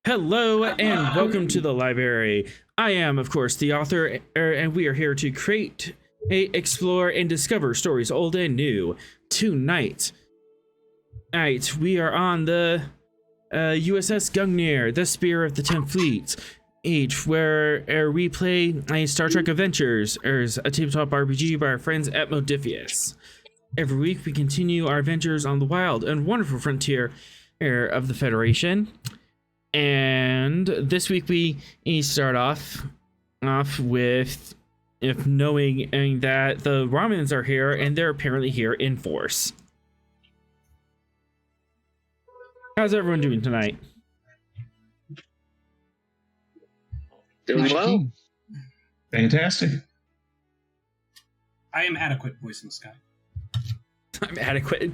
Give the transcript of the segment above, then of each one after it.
Hello and welcome to the library. I am, of course, the author, and we are here to create, explore, and discover stories old and new. Tonight, we are on the USS Gungnir, the Spear of the 10th Fleet, where we play a Star Trek Adventures, a tabletop RPG by our friends at Devious. Every week, we continue our adventures on the wild and wonderful frontier of the Federation. And this week we start off with knowing that the Romulans are here, and they're apparently here in force. How's everyone doing tonight? Doing well. Fantastic. I am adequate, voice in the sky. I'm adequate.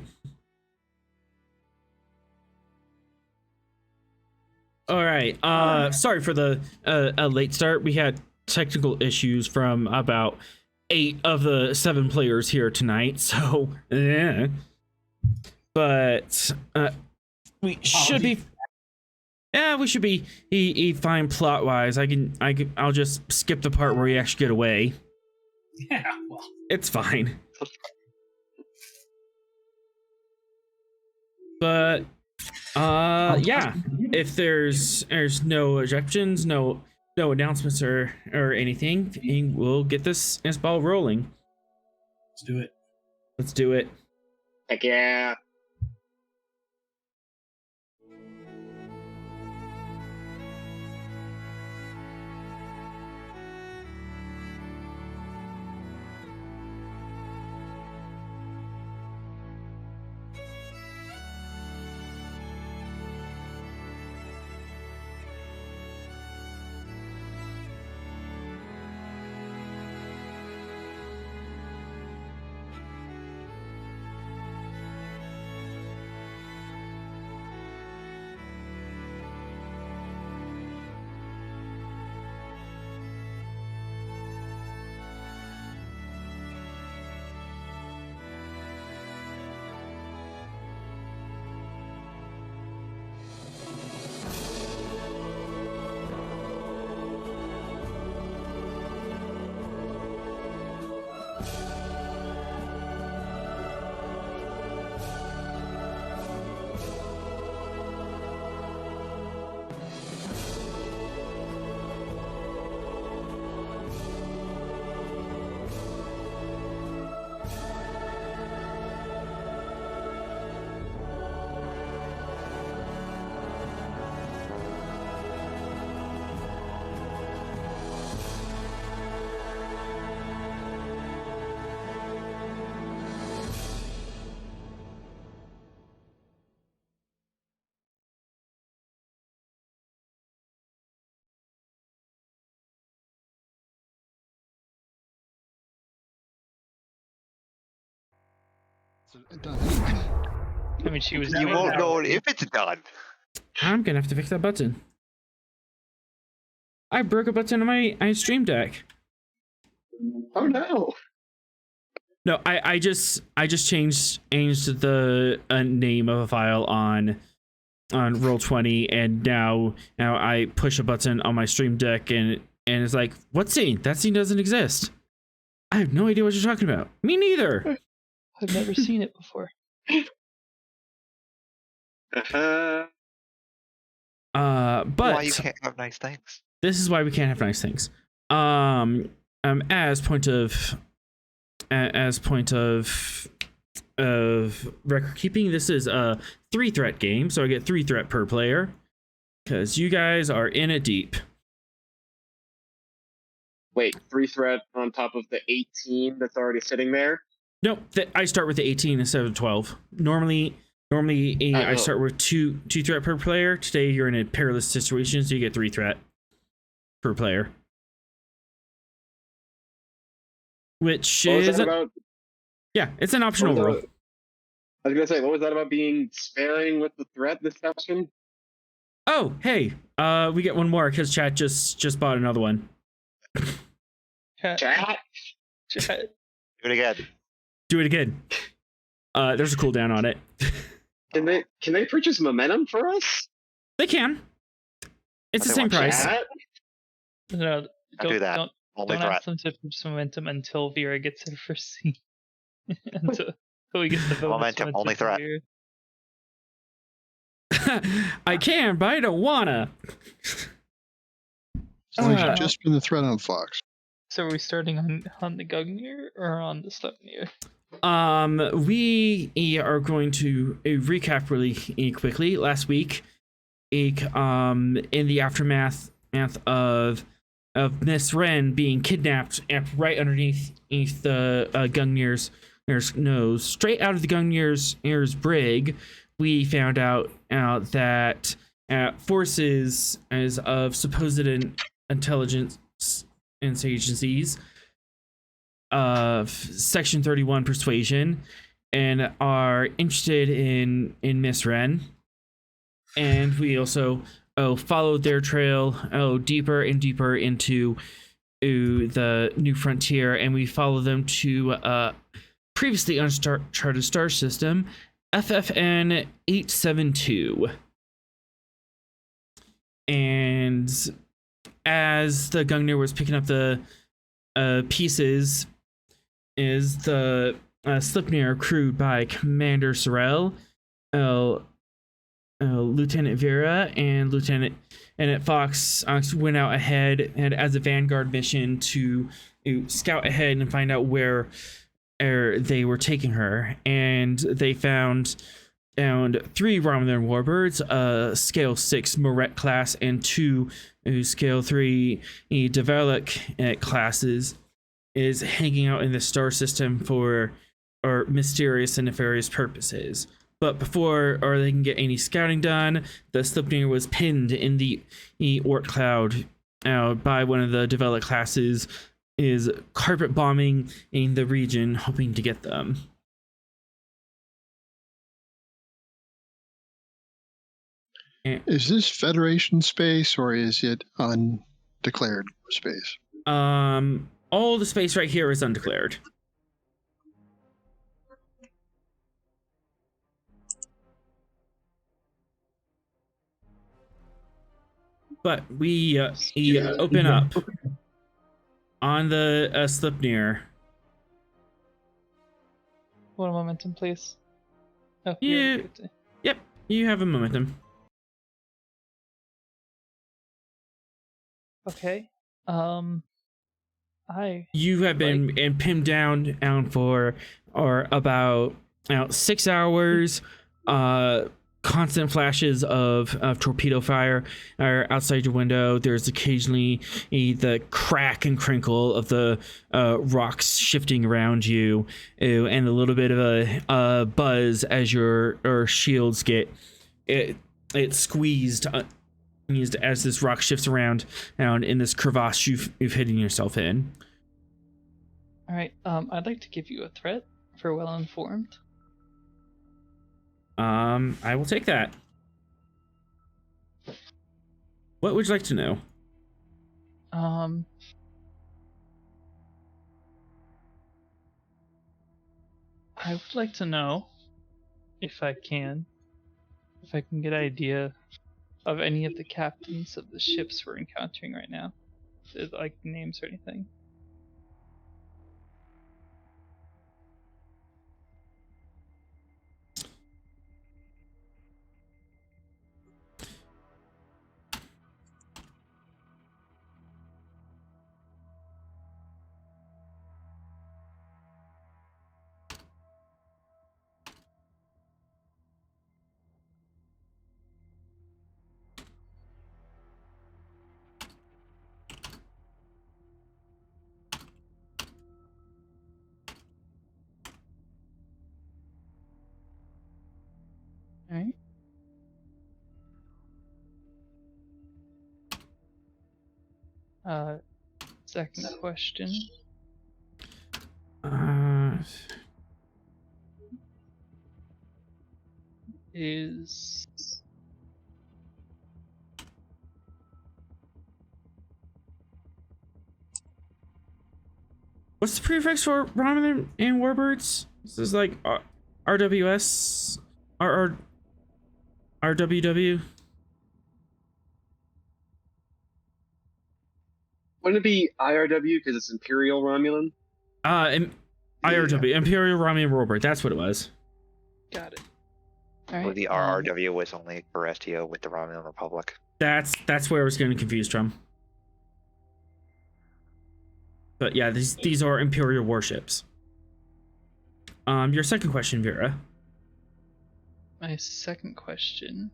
All right. Sorry for the late start. We had technical issues from about 8 of the 7 players here tonight. So, yeah. But we should be. Yeah, we should be fine plot wise. I'll just skip the part where we actually get away. Yeah, well, it's fine. But yeah, if there's no objections, no announcements or anything, we'll get this ball rolling. Let's do it. Heck yeah. I mean, she was. You won't know if it's done. I'm gonna have to fix that button. I broke a button on my Stream Deck. Oh no. No, I just changed the name of a file on Roll20, and now I push a button on my Stream Deck and it's like, what scene? That scene doesn't exist. I have no idea what you're talking about. Me neither. I've never seen it before. But why you can't have nice things? This is why we can't have nice things. As point of record keeping, this is a 3-threat game, so I get 3 threat per player, because you guys are in it deep. Wait, 3 threat on top of the 18 that's already sitting there? Nope, I start with the 18 instead of 12. Normally I start with 2 threat per player. Today you're in a perilous situation, so you get 3 threat per player. Which is about? Yeah, it's an optional rule. I was gonna say, what was that about being sparing with the threat this session? Oh, hey, we get one more because chat just bought another one. Chat. Do it again. Do it again. There's a cooldown on it. Can they purchase momentum for us? They can. It's the I same think price. Chat? No, I do that. Don't, Only don't threat. ask them to push momentum until Vera gets her first scene. until we get the bonus Momentum, only from threat. Vera. I can, but I don't wanna. As long as Uh, you've just been the threat on Fox. So are we starting on the Gungnir or on the Sleipnir? We are going to recap really quickly. Last week, in the aftermath of Miss Wren being kidnapped right underneath the Gungnir's nose, straight out of the Gungnir's brig, we found out that forces as of supposed intelligence agencies of Section 31 persuasion and are interested in Miss Wren. And we also followed their trail deeper and deeper into the New Frontier, and we follow them to previously uncharted star system FFN 872. And as the Gungnir was picking up the pieces, is the Sleipnir crewed by Commander Sorrel, Lieutenant Vera, and Lieutenant Fox went out ahead and as a vanguard mission to scout ahead and find out where they were taking her. And they found 3 Romulan warbirds, scale 6 Moret class, and 2 scale 3 Develop classes is hanging out in the star system for mysterious and nefarious purposes. But before they can get any scouting done, the Sleipnir was pinned in the Oort cloud by one of the Develop classes, is carpet bombing in the region, hoping to get them. Is this Federation space or is it undeclared space? All the space right here is undeclared. But we open up on the Sleipnir. One momentum, please. Oh, Yeah. give it to- Yep, you have a momentum. Okay. You have been pinned down for about 6 hours. Constant flashes of torpedo fire are outside your window. There's occasionally the crack and crinkle of the rocks shifting around you, and a little bit of a buzz as your shields get squeezed as this rock shifts around in this crevasse you've hidden yourself in. All right. I'd like to give you a threat for well informed. I will take that. What would you like to know? I would like to know, if I can get an idea of any of the captains of the ships we're encountering right now, like names or anything. All right. Second question. Is what's the prefix for Romulan and warbirds? This is like RWS, RWW. Wouldn't it be IRW because it's Imperial Romulan? IRW, Imperial Romulan Robert. That's what it was. Got it. All right. Well, the RRW was only for STO with the Romulan Republic. That's where I was getting confused from. But yeah, these are Imperial warships. Your second question, Vera. My second question.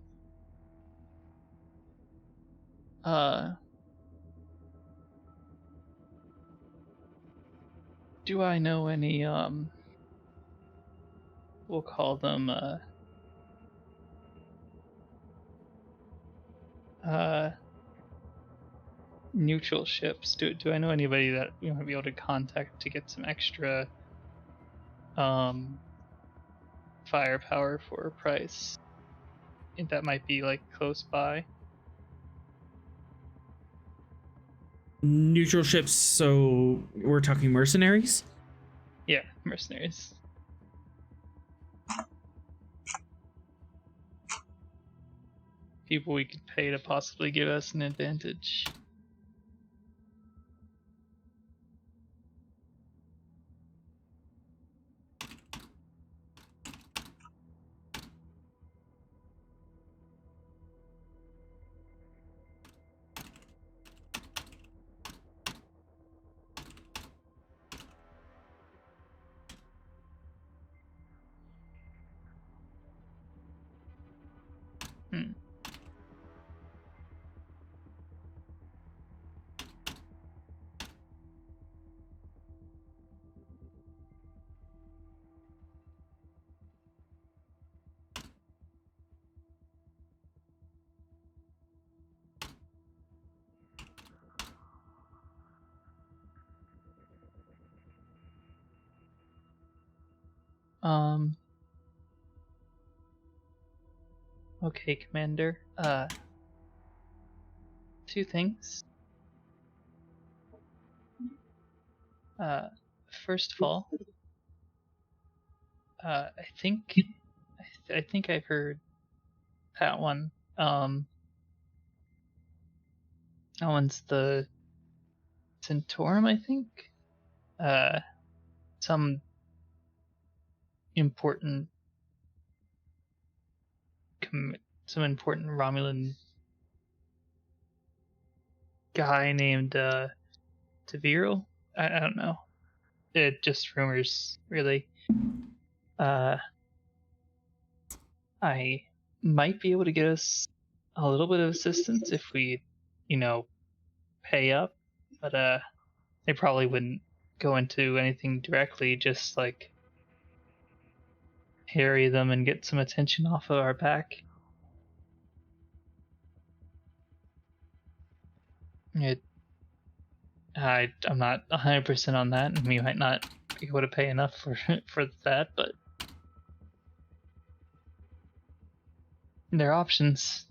Do I know any, we'll call them, neutral ships? Do I know anybody that we might be able to contact to get some extra, firepower for a price? Think that might be, like, close by? Neutral ships, so we're talking mercenaries? Yeah, mercenaries. People we could pay to possibly give us an advantage. Okay, Commander. Two things. First of all, I think I've heard that one. That one's the Centaurum, I think. Some important Romulan guy named Taviro. I don't know. It just rumors, really. I might be able to get us a little bit of assistance if we, pay up, but they probably wouldn't go into anything directly, just like harry them and get some attention off of our back. I'm not 100% on that, and we might not be able to pay enough for that, but there are options.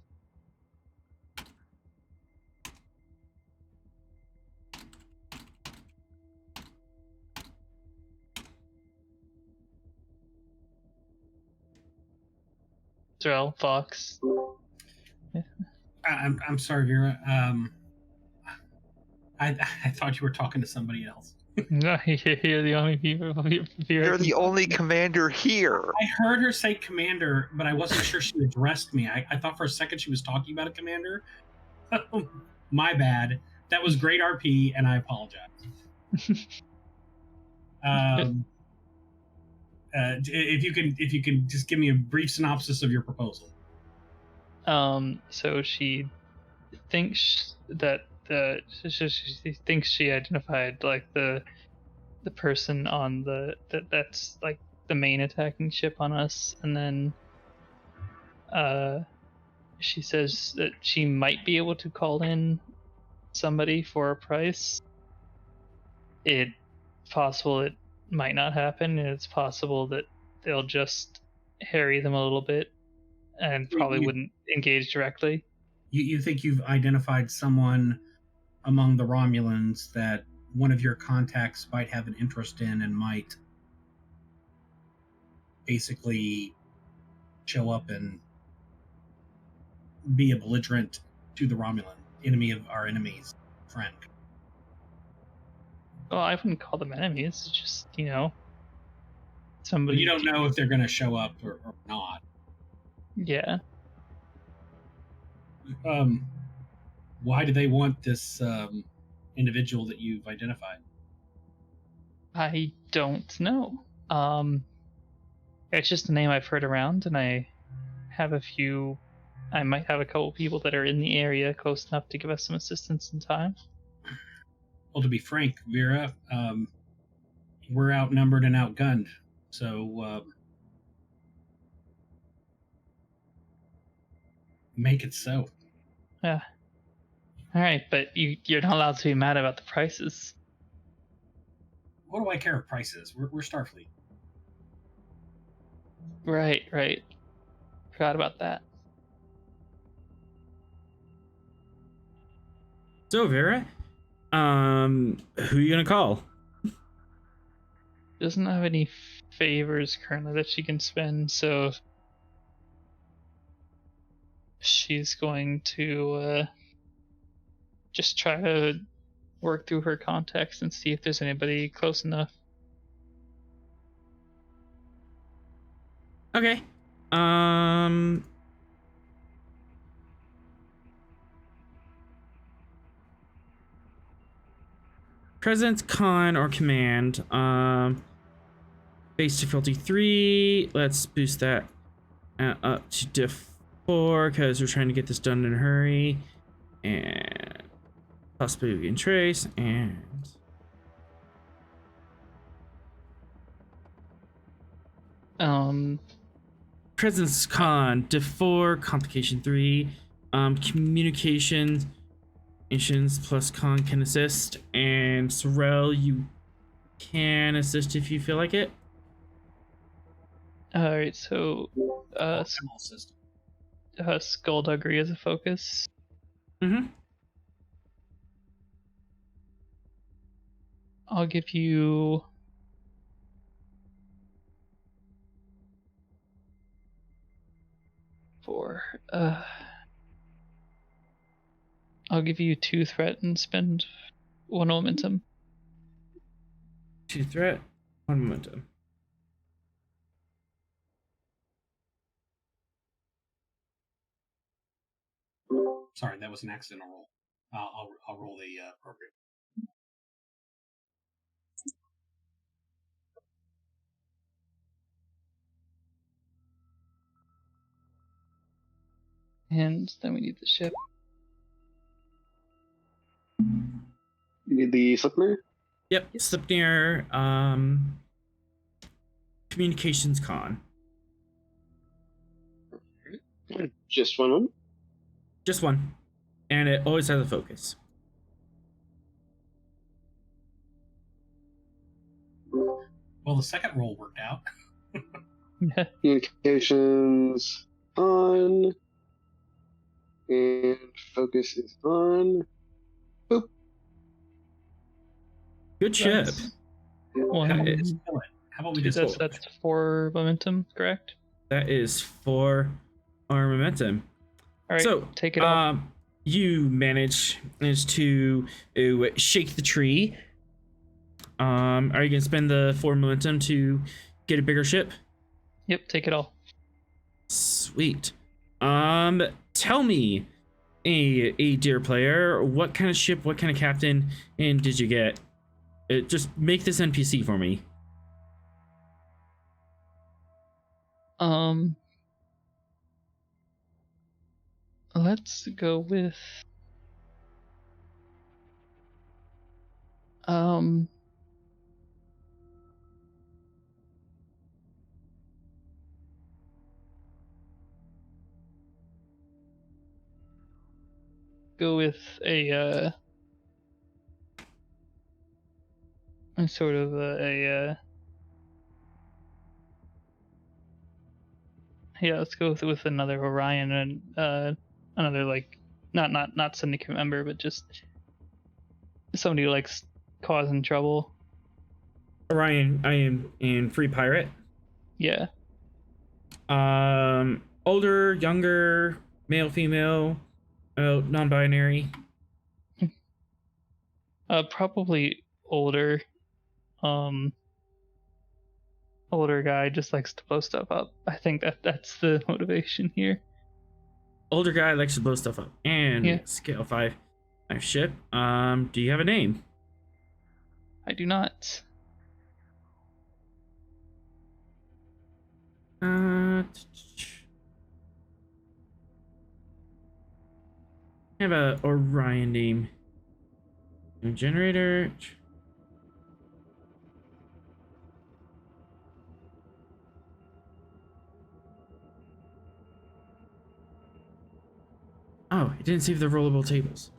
Drell, Fox. I'm sorry, Vera. I thought you were talking to somebody else. No, you're the only people. You're the only commander here. I heard her say commander, but I wasn't sure she addressed me. I thought for a second she was talking about a commander. My bad. That was great RP, and I apologize. If you can just give me a brief synopsis of your proposal. So she thinks that she thinks she identified like the person on that's like the main attacking ship on us, and then she says that she might be able to call in somebody for a price. It's possible it might not happen, and it's possible that they'll just harry them a little bit and probably wouldn't engage directly. You think you've identified someone among the Romulans that one of your contacts might have an interest in and might basically show up and be a belligerent to the Romulan, enemy of our enemy's friend. Well, I wouldn't call them enemies. It's just, But somebody. you don't know if they're going to show up or not. Yeah. Why do they want this individual that you've identified? I don't know. It's just a name I've heard around, and I might have a couple people that are in the area close enough to give us some assistance in time. Well, to be frank, Vera, we're outnumbered and outgunned. So make it so. Yeah. All right, but you're not allowed to be mad about the prices. What do I care if prices? We're Starfleet. Right. Forgot about that. So Vera, who are you gonna call? Doesn't have any favors currently that she can spend, so she's going to just try to work through her contacts and see if there's anybody close enough. Okay. Presence, con, or command. Base difficulty 3. Let's boost that up to diff 4 because we're trying to get this done in a hurry. And possibly we can trace and presence con diff 4, complication 3, communications plus con can assist, and Sorrel, you can assist if you feel like it. All right, so skullduggery as a focus. Mm-hmm. I'll give you 4. I'll give you 2 threat and spend 1 momentum. 2 threat, 1 momentum. Sorry, that was an accidental roll. I'll roll the appropriate. And then we need the ship. You need the Slipner? Yep, Slipnir, communications con. Just one. Just 1. And it always has a focus. Well, the second roll worked out. Communications on. And focus is on. Boop. Good ship. One. How about we just roll it? That's 4 momentum, correct? That is 4 our momentum. All right, So take it off. You manage to shake the tree. Are you gonna spend the 4 momentum to get a bigger ship? Yep, take it all. Sweet. Tell me, a dear player, what kind of ship, what kind of captain, and did you get? Just make this NPC for me. Let's go with a sort of let's go with another Orion and another, like, not syndicate member, but just somebody who likes causing trouble. Orion, I am in Free Pirate. Yeah. Older, younger, male, female, non-binary. Probably older, older guy just likes to blow stuff up. I think that's the motivation here. Older guy likes to blow stuff up. And Yeah. scale 5 ship. Do you have a name? I do not. I have a Orion name. Generator. Oh, it didn't save the rollable tables.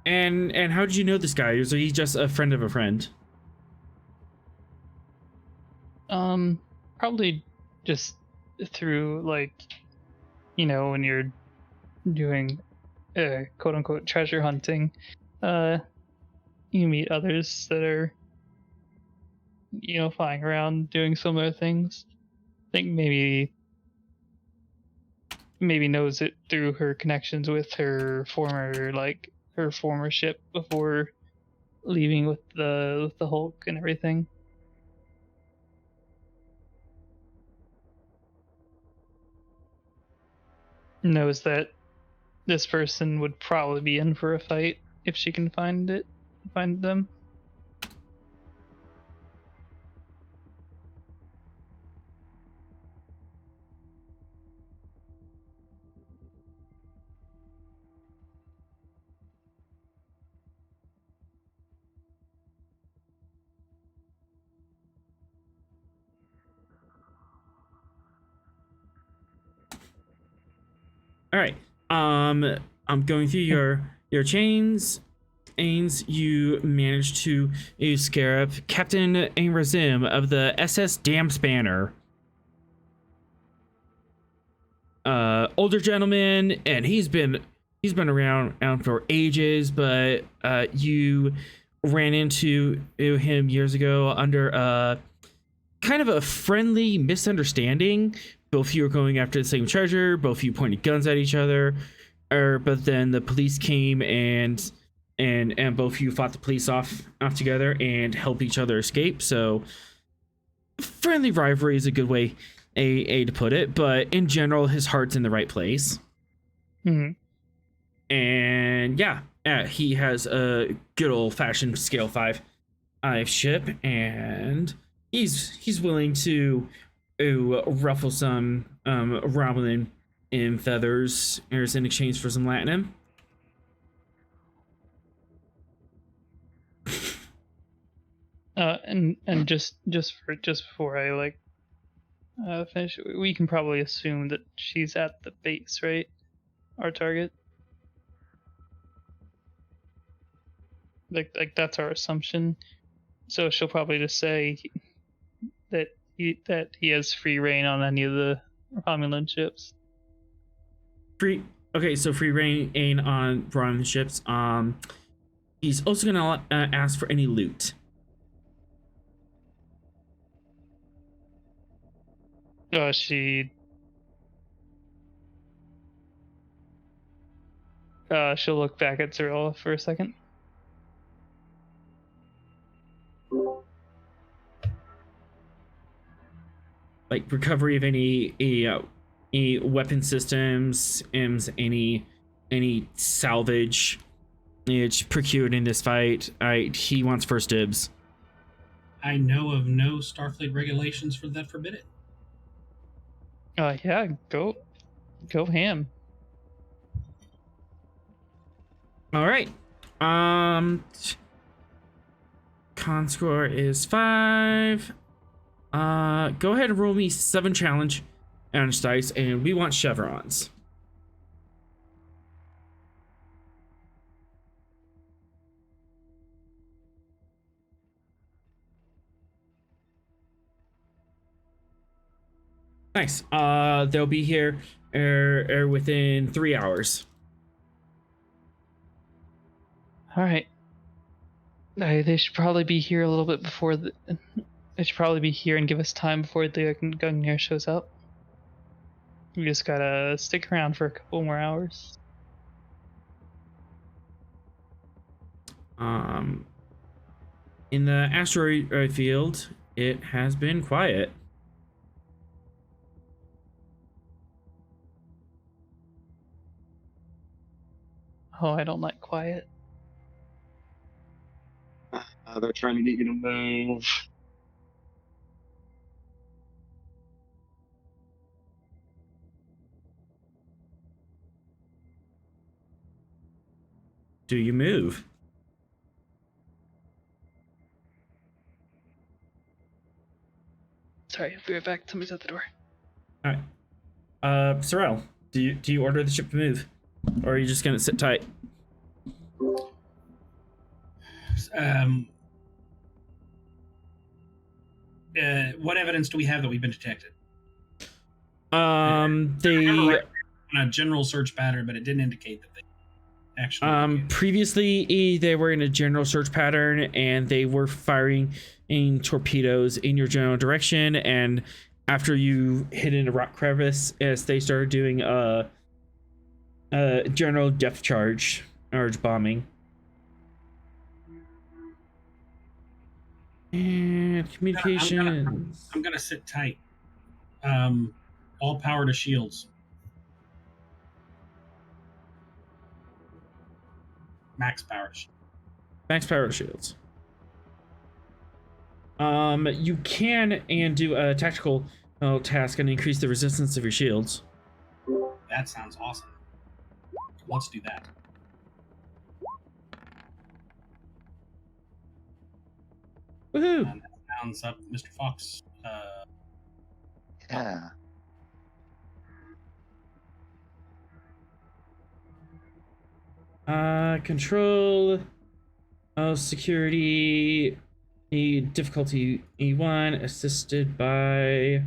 And how did you know this guy? Was he just a friend of a friend? Probably just through, like, you know, when you're doing quote unquote treasure hunting, you meet others that are, you know, flying around doing similar things. I think maybe knows it through her connections with her former ship before leaving with the Hulk and everything. Knows that this person would probably be in for a fight if she can find them. All right. I'm going through your chains. Ains, you managed to scare up Captain Razim of the SS Dam Spanner. Older gentleman, and he's been around for ages, but you ran into him years ago under kind of a friendly misunderstanding. Both of you were going after the same treasure. Both of you pointed guns at each other. But then the police came and both of you fought the police off together and helped each other escape. So friendly rivalry is a good way to put it. But in general, his heart's in the right place. Mm-hmm. And yeah, he has a good old fashioned scale 5 ship, and he's willing to ruffle some Romulan in feathers in exchange for some latinum. And just before I finish, we can probably assume that she's at the base, right? Our target. Like that's our assumption. So she'll probably just say that he has free reign on any of the Romulan ships. So free reign on Romulan ships. He's also gonna ask for any loot. She'll look back at Cyril for a second. Like recovery of any weapon systems, any salvage it's procured in this fight. He wants first dibs. I know of no Starfleet regulations that forbid it. Yeah, go ham. All right. Con score is 5. Go ahead and roll me 7 challenge dice, and we want chevrons. Nice. They'll be here within 3 hours. All right. They should probably be here a little bit before they should probably be here and give us time before the Gungnir shows up. We just gotta stick around for a couple more hours. In the asteroid field, it has been quiet. Oh, I don't like quiet. They're trying to get you to move. Do you move? Sorry, I'll be right back. Somebody's at the door. All right. Sorrel, do you order the ship to move, or are you just gonna sit tight? What evidence do we have that we've been detected? They On a general search pattern, but it didn't indicate that they actually. previously they were in a general search pattern, and they were firing in torpedoes in your general direction. And after you hit in a rock crevice, as they started doing a general depth charge bombing. And communications. I'm gonna sit tight. All power to shields. Max power. Max power shields. You can and do a tactical task and increase the resistance of your shields. That sounds awesome. Let's do that. Woohoo! And that sounds up, Mr. Fox. Yeah. Control. Security. Difficulty E1, assisted by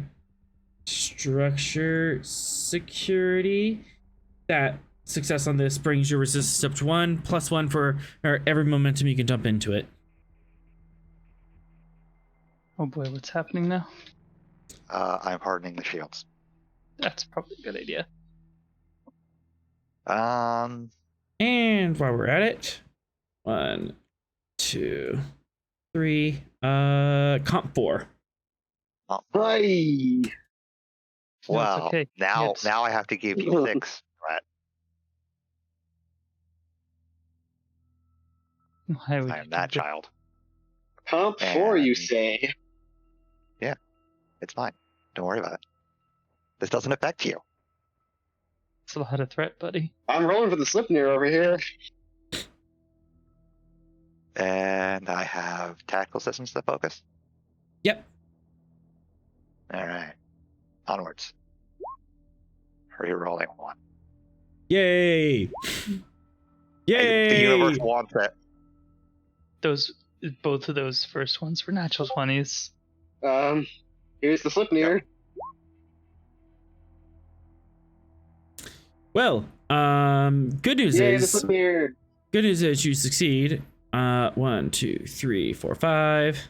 structure security. That success on this brings your resistance up to 1, +1 for every momentum you can dump into it. Oh boy, what's happening now? I'm hardening the shields. That's probably a good idea. And while we're at it, 1, 2, 3, comp 4. Hi. Well, okay. now Yes. I have to give you 6 threat. Why would I you am that do child. Comp 4, you And- say? It's fine. Don't worry about it. This doesn't affect you. It's a lot of threat, buddy. I'm rolling for the Slipnir over here. And I have tactical systems to focus. Yep. All right. Onwards. Hurry rolling 1. Yay! Yay! The universe wants it. Both of those first ones were natural 20s. Here's the Slipnir. Well, good news Yay, the is Slipnir. you succeed. 1, 2, 3, 4, 5.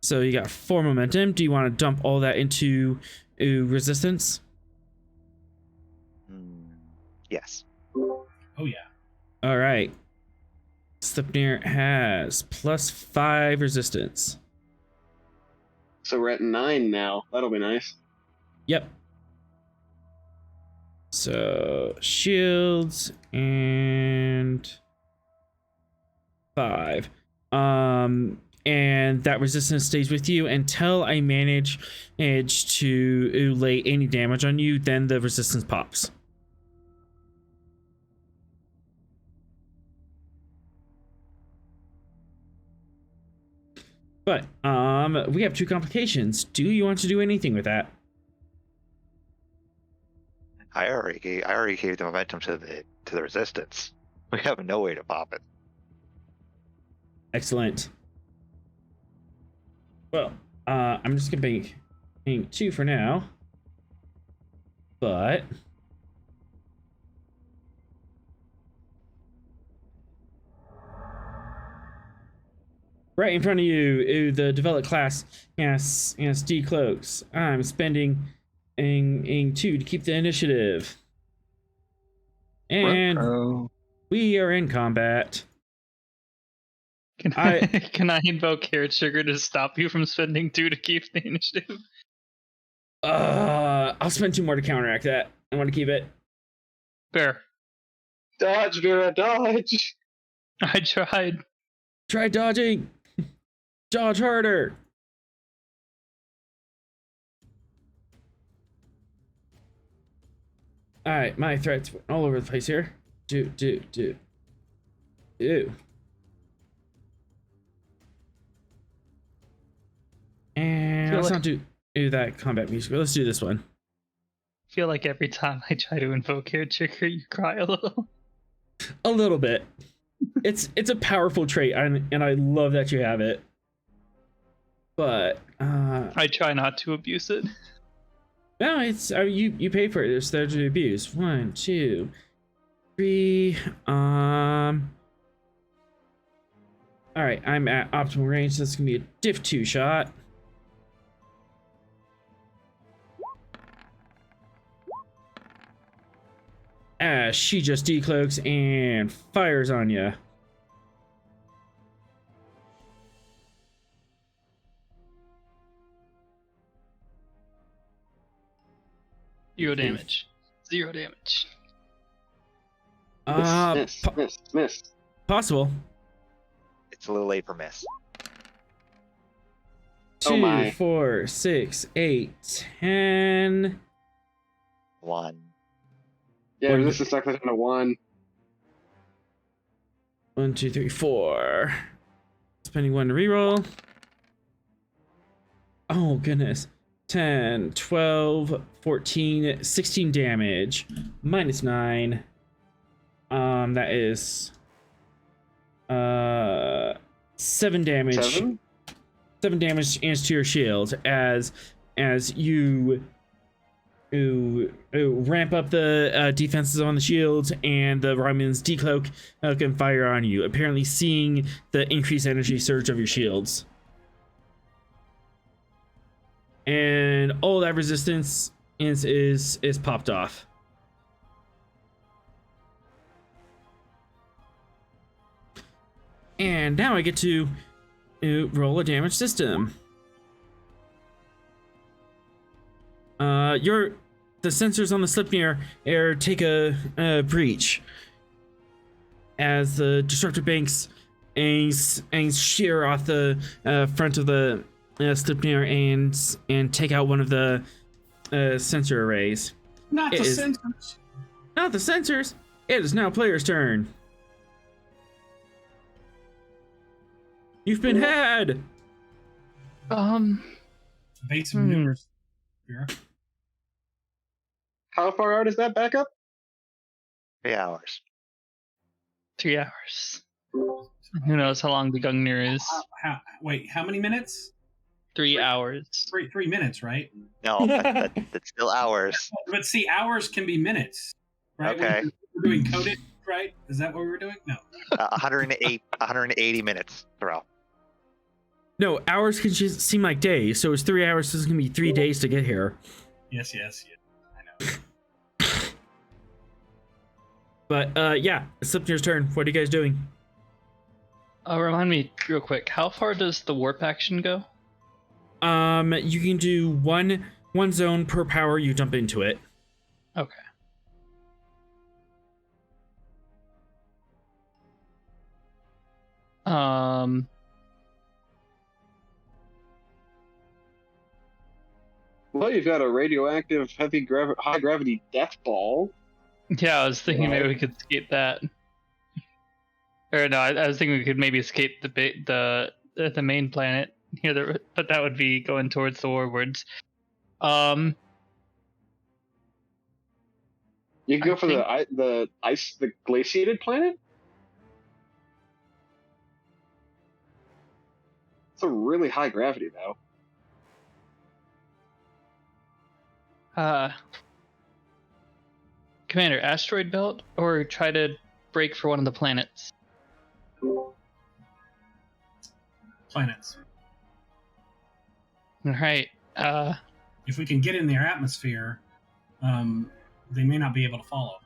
So you got 4 momentum. Do you want to dump all that into resistance? Yes. Oh yeah. All right. Slipnir has +5 resistance. So we're at 9 now. That'll be nice. Yep. So shields and 5. And that resistance stays with you until I manage to lay any damage on you. Then the resistance pops. But we have 2 complications. Do you want to do anything with that? I already gave the momentum to the resistance. We have no way to pop it. Excellent. Well, I'm just gonna be paying 2 for now. But right in front of you, the developed class has decloaks. I'm spending and 2 to keep the initiative. And Ruh-roh. we are in combat. Can can I invoke Hair Sugar to stop you from spending 2 to keep the initiative? I'll spend 2 more to counteract that. I want to keep it. Fair. Dodge, Vera, dodge. I tried. Try dodging. Dodge harder. All right, my threats went all over the place here. Do. And let's not do that combat music. Let's do this one. I feel like every time I try to invoke Hair Sugar, you cry a little. A little bit. It's a powerful trait, and I love that you have it. But I try not to abuse it. no, it's you pay for it. There's there to abuse. 1, 2, 3. All right, I'm at optimal range. So this is gonna be a diff 2 shot. As she just decloaks and fires on you. Zero damage. 0 damage. Miss. Possible. It's a little late for miss. 2, Oh my. 4, 6, 8, 10. 1. Yeah, One. this is stuck within a 1. 1, 2, 3, 4. Spending 1 to reroll. Oh, goodness. 10, 12, 14, 16 damage. Minus 9. That is 7 damage. 7? 7 damage to your shield as you ramp up the defenses on the shields, and the Romulans decloak and fire on you, apparently seeing the increased energy surge of your shields. And all that resistance is popped off. And now I get to roll a damage system. The sensors on the Slipnir air take a breach as the destructive banks shear off the front of the Slipnir and take out one of the sensor arrays. Not the sensors. Not the sensors. It is now player's turn. You've been had. Evasive maneuvers. Vera. How far out is that back up? 3 hours. 3 hours. Who knows how long the Gungnir is? Wait, how many minutes? 3 hours. 3 minutes, right? No, that's still hours. But see, hours can be minutes, right? Okay. We're doing coded, right? Is that what we were doing? No. 180 minutes throw. No, hours can just seem like days, so it's 3 hours. So it's gonna be 3 days to get here. Yes. I know. But yeah, it's Slipnir's turn. What are you guys doing? Remind me real quick. How far does the warp action go? You can do one zone per power you dump into it. Okay. Well, you've got a radioactive high gravity death ball. Yeah, I was thinking maybe we could escape that. Or no, I was thinking we could maybe escape the main planet here, but that would be going towards the warwards. You can go for the glaciated planet. It's a really high gravity though. Commander, asteroid belt, or try to break for one of the planets? Planets. All right. if we can get in their atmosphere, they may not be able to follow.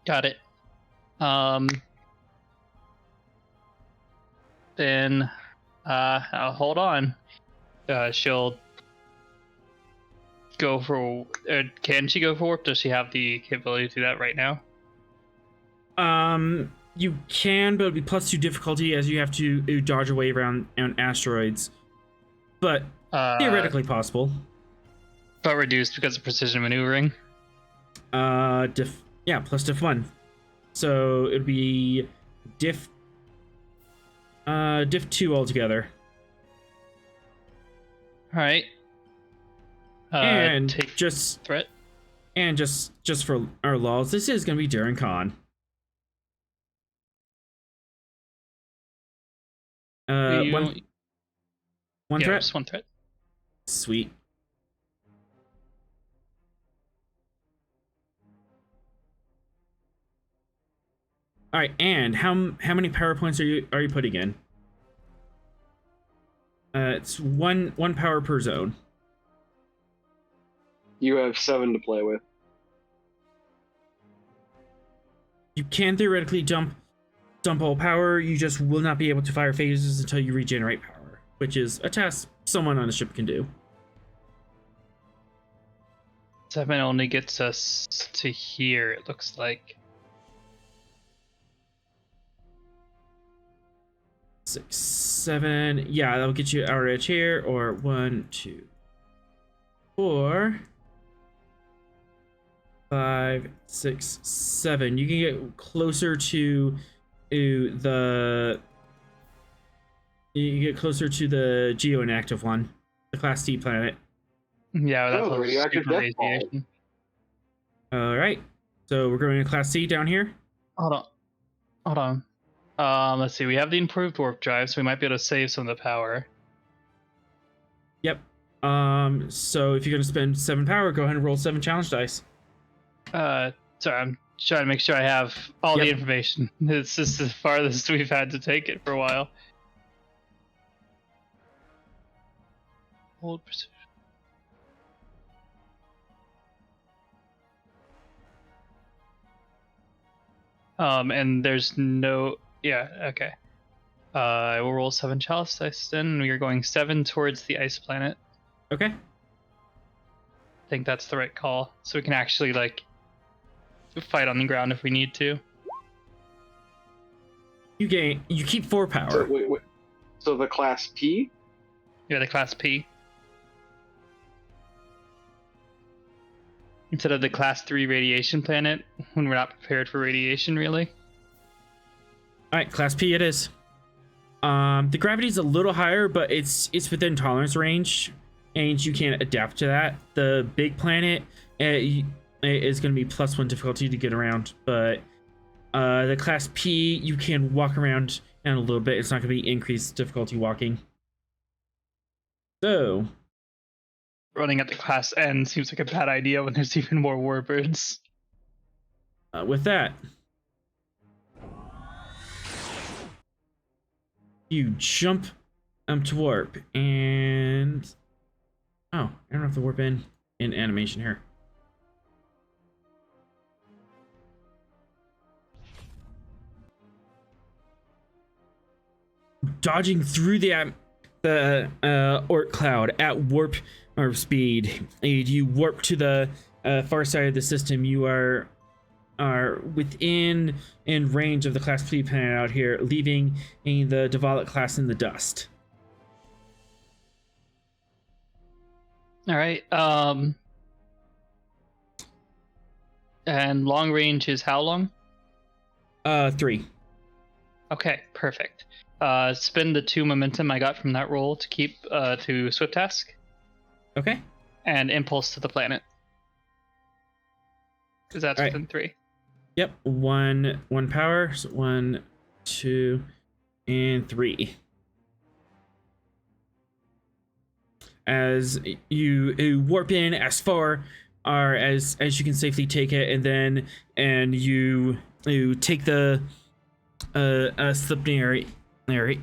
Got it. Then, hold on. She'll go for. Can she go for warp? Does she have the capability to do that right now? You can, but it'll be +2 difficulty as you have to dodge away around asteroids. But theoretically possible. But reduced because of precision maneuvering. Yeah, plus diff 1. So it'd be diff 2 altogether. All right. And take just threat. And just for our laws, this is gonna be Darren Khan. One threat? Just one threat. Sweet. All right, and how many power points are you putting in? It's one power per zone. You have 7 to play with. You can theoretically dump all power. You just will not be able to fire phases until you regenerate power, which is a task someone on a ship can do. 7 only gets us to here, it looks like. 6, 7. Yeah, that'll get you our edge here. Or 1, 2, 4, 5, 6, 7. You can get closer to the. You get closer to the geo inactive one, the Class D planet. Yeah, that's Oh, radioactive death ball. All right, so we're going to Class C down here. Hold on. Let's see. We have the improved warp drive, so we might be able to save some of the power. Yep. So if you're gonna spend 7 power, go ahead and roll 7 challenge dice. Sorry, I'm trying to make sure I have all the information. It's just the farthest we've had to take it for a while. Hold precision. And there's no. Yeah, okay. I will roll 7 chalice dice then. We are going 7 towards the ice planet. Okay. I think that's the right call. So we can actually, like, fight on the ground if we need to. You keep 4 power. So, wait. So the Class P? Yeah, the Class P. Instead of the Class 3 radiation planet, when we're not prepared for radiation, really. Alright, Class P it is. The gravity's a little higher, but it's within tolerance range, and you can adapt to that. The big planet is going to be +1 difficulty to get around, but the Class P, you can walk around in a little bit. It's not going to be increased difficulty walking. So... running at the Class N seems like a bad idea when there's even more warbirds. With that, you jump to warp, and I don't have to warp in animation here. Dodging through the Oort cloud at warp or speed, you warp to the far side of the system. You are within range of the Class P planet out here, leaving the Devious class in the dust. All right. And long range is how long? 3. Okay, perfect. Spend the 2 momentum I got from that roll to keep to Swift Task. Okay. And impulse to the planet. Because that's all within right. 3. Yep. One power. So 1, 2, and 3. As you warp in as far as you can safely take it, and you take the Slipnir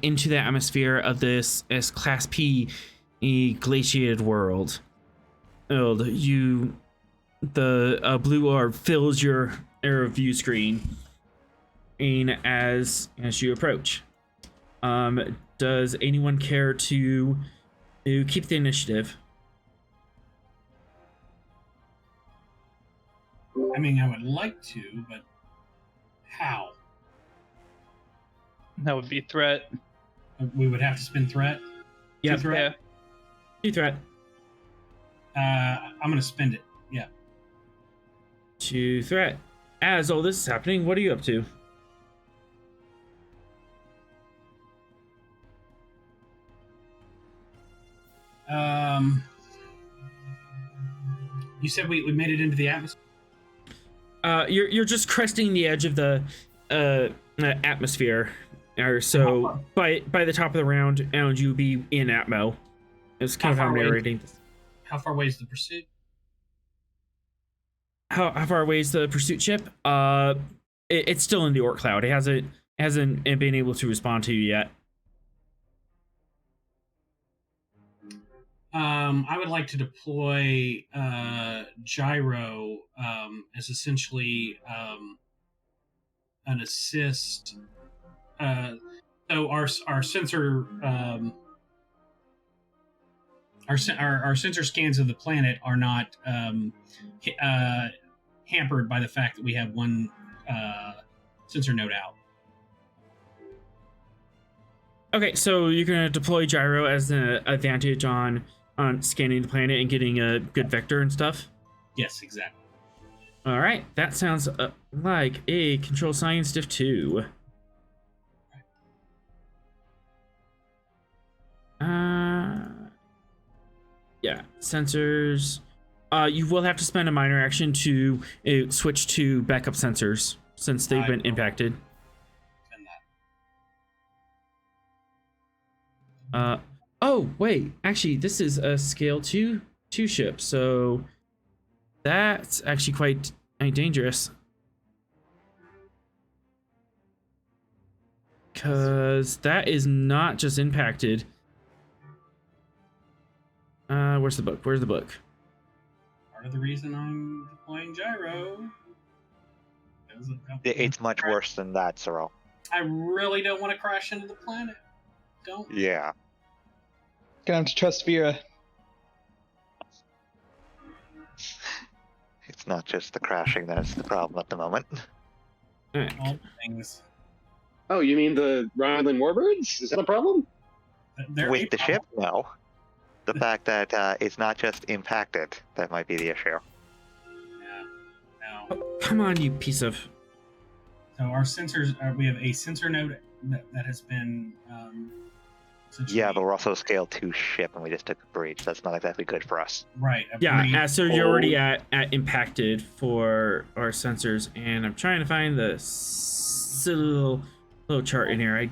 into the atmosphere of this as Class P. a glaciated world. The blue orb fills your area of view screen, and as you approach, does anyone care to keep the initiative? I mean, I would like to, but how? That would be threat. We would have to spin threat. Yeah, Two threat. Two threat. I'm gonna spend it. Yeah. Two threat. As all this is happening, what are you up to? You said we made it into the atmosphere. You're just cresting the edge of the atmosphere, or so by the top of the round, and you be in Atmo. It's kind of how I'm narrating this. How far away is the pursuit? How far away is the pursuit ship? It's still in the Orc Cloud. It hasn't been able to respond to you yet. I would like to deploy gyro as essentially an assist. So our sensor our sensor scans of the planet are not hampered by the fact that we have one sensor node out. Okay, so you're gonna deploy gyro as an advantage on scanning the planet and getting a good vector and stuff? Yes, exactly. All right, that sounds like a control science diff 2. Yeah, sensors. You will have to spend a minor action to switch to backup sensors since they've been impacted. Oh wait, actually this is a scale 2 ship, so that's actually quite dangerous, because that is not just impacted. Where's the book? Part of the reason I'm deploying gyro. It's much worse than that, Cyril. I really don't want to crash into the planet. Don't. Yeah. Gonna have to trust Vera. It's not just the crashing that's the problem at the moment. All things. Oh, you mean the Romulan warbirds? Is that a problem? With the ship, no. The fact that it's not just impacted, that might be the issue. Yeah. No. Oh, come on, you piece of... So our sensors, we have a sensor node that has been... Yeah, but we're also a scale 2 ship, and we just took a breach. That's not exactly good for us. Right. Yeah, so you're already at impacted for our sensors, and I'm trying to find the little chart in here.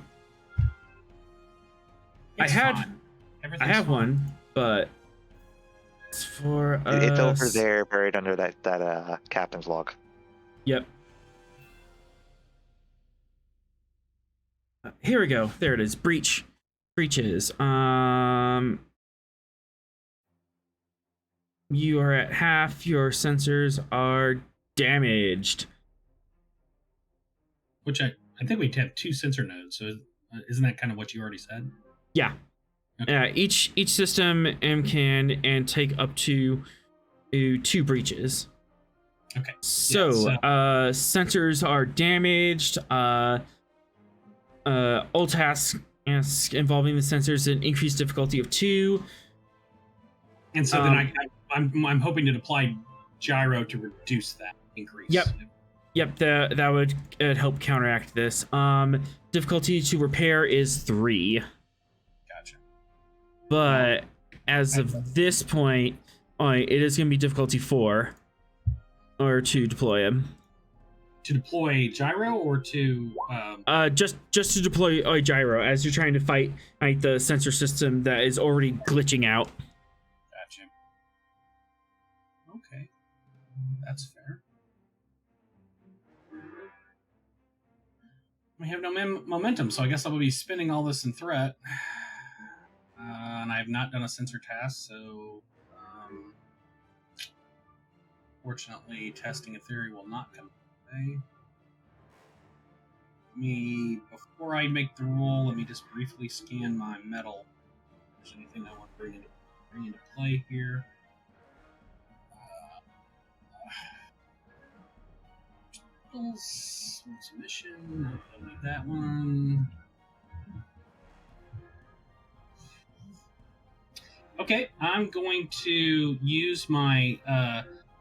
I have one, but it's for us. It's over there, buried under that captain's log. Yep. Here we go. There it is. Breaches. You are at half. Your sensors are damaged. Which I think we have 2 sensor nodes. So isn't that kind of what you already said? Yeah. Okay. Each system can take up to 2 breaches. Okay. So, sensors are damaged. All tasks involving the sensors an increased difficulty of 2. And so then I'm hoping to apply gyro to reduce that increase. Yep. That would help counteract this. Difficulty to repair is 3. Gotcha. But as of this point, it is going to be difficulty 4, or to deploy him. To deploy gyro, or to just to deploy gyro as you're trying to fight the sensor system that is already glitching out. Gotcha. Okay, that's fair. We have no momentum, so I guess I will be spinning all this in threat. And I have not done a sensor task, so fortunately, testing a theory will not come today. Before I make the roll, let me just briefly scan my metal. If there's anything I want to bring into play here. Submission. I don't need that one. Okay, I'm going to use my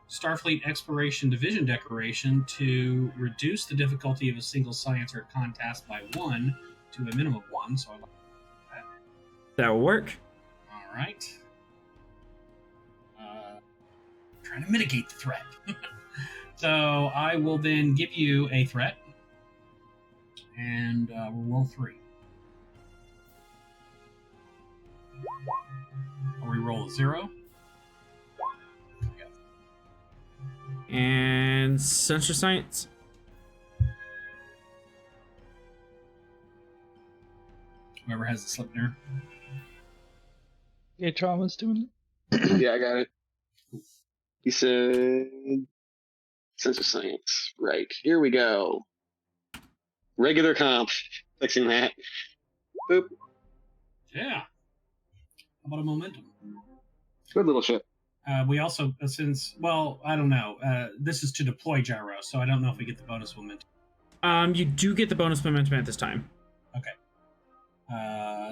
Starfleet Exploration Division decoration to reduce the difficulty of a single science or con task by 1 to a minimum of 1. So I like that. That'll work. All right. Trying to mitigate the threat. So I will then give you a threat, and we'll roll 3. Or we roll a 0. And sensor science. Whoever has the slip there. Yeah, Trauma's doing it. Yeah, I got it. He said sensor science. Right. Here we go. Regular comp. Fixing that. Boop. Yeah. How about a momentum? Good little ship. We also, I don't know. This is to deploy gyro, so I don't know if we get the bonus momentum. You do get the bonus momentum at this time. Okay.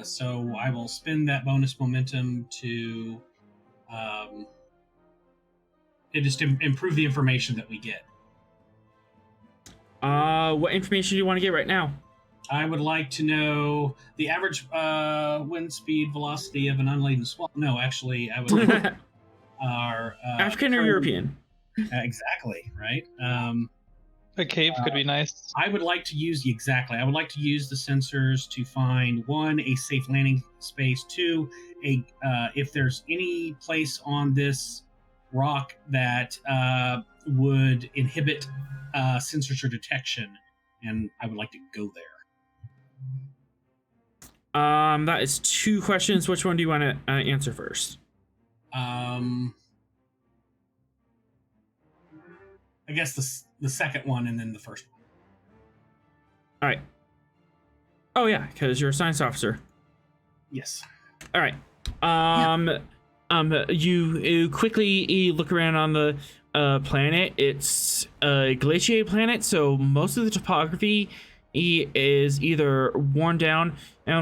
So I will spend that bonus momentum to just improve the information that we get. What information do you want to get right now? I would like to know the average wind speed velocity of an unladen swallow. No, actually, I would like our African or European? Exactly, right? A cave could be nice. I would like to use the sensors to find 1, a safe landing space, 2, if there's any place on this rock that would inhibit sensor detection, and I would like to go there. That is 2 questions. Which one do you want to answer first? I guess the second one and then the first one. All right. Oh yeah, because you're a science officer. Yes. All right. You quickly look around on the planet. It's a glaciated planet, so most of the topography is either worn down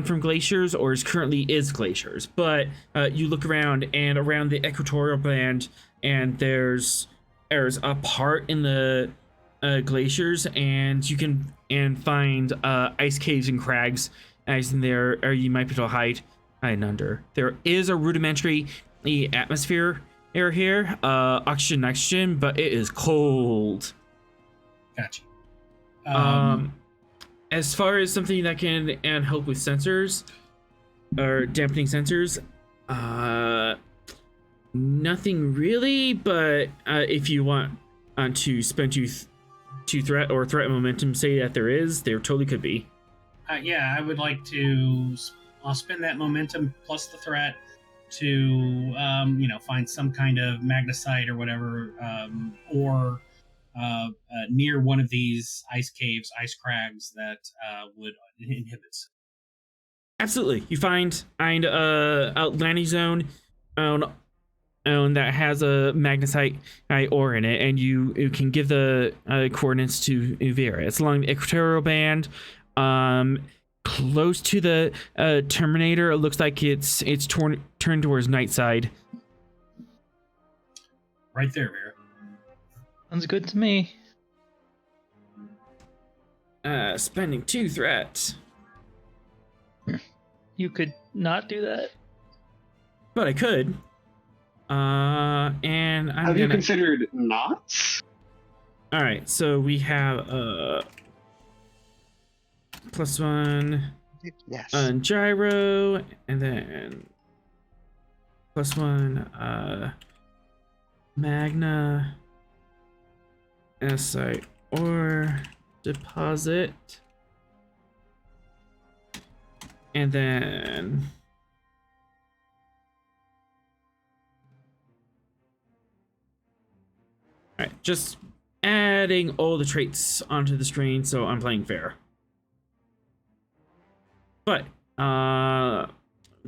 from glaciers or currently is glaciers. But you look around, and around the equatorial band, and there's a part in the glaciers, and you can find ice caves and crags as in there, or you might be able to hide under. There is a rudimentary atmosphere here, oxygen, nitrogen, but it is cold. Gotcha. As far as something that can help with sensors or dampening sensors, nothing really. But if you want to spend two threat or threat momentum, say that there totally could be. Yeah, I would like to. I'll spend that momentum plus the threat to find some kind of magnesite or whatever, or near one of these ice caves, ice crags that would inhibit. Absolutely, you find a landing zone that has a magnesite ore in it, and you can give the coordinates to Vera. It's along the equatorial band, close to the Terminator. It looks like it's turned towards night side. Right there, Vera. Sounds good to me. Spending 2 threats. You could not do that. But I could. And Have you considered knots? All right, so we have +1 Yes. on gyro, and then +1 magna site or deposit, and then just adding all the traits onto the screen, so I'm playing fair. But,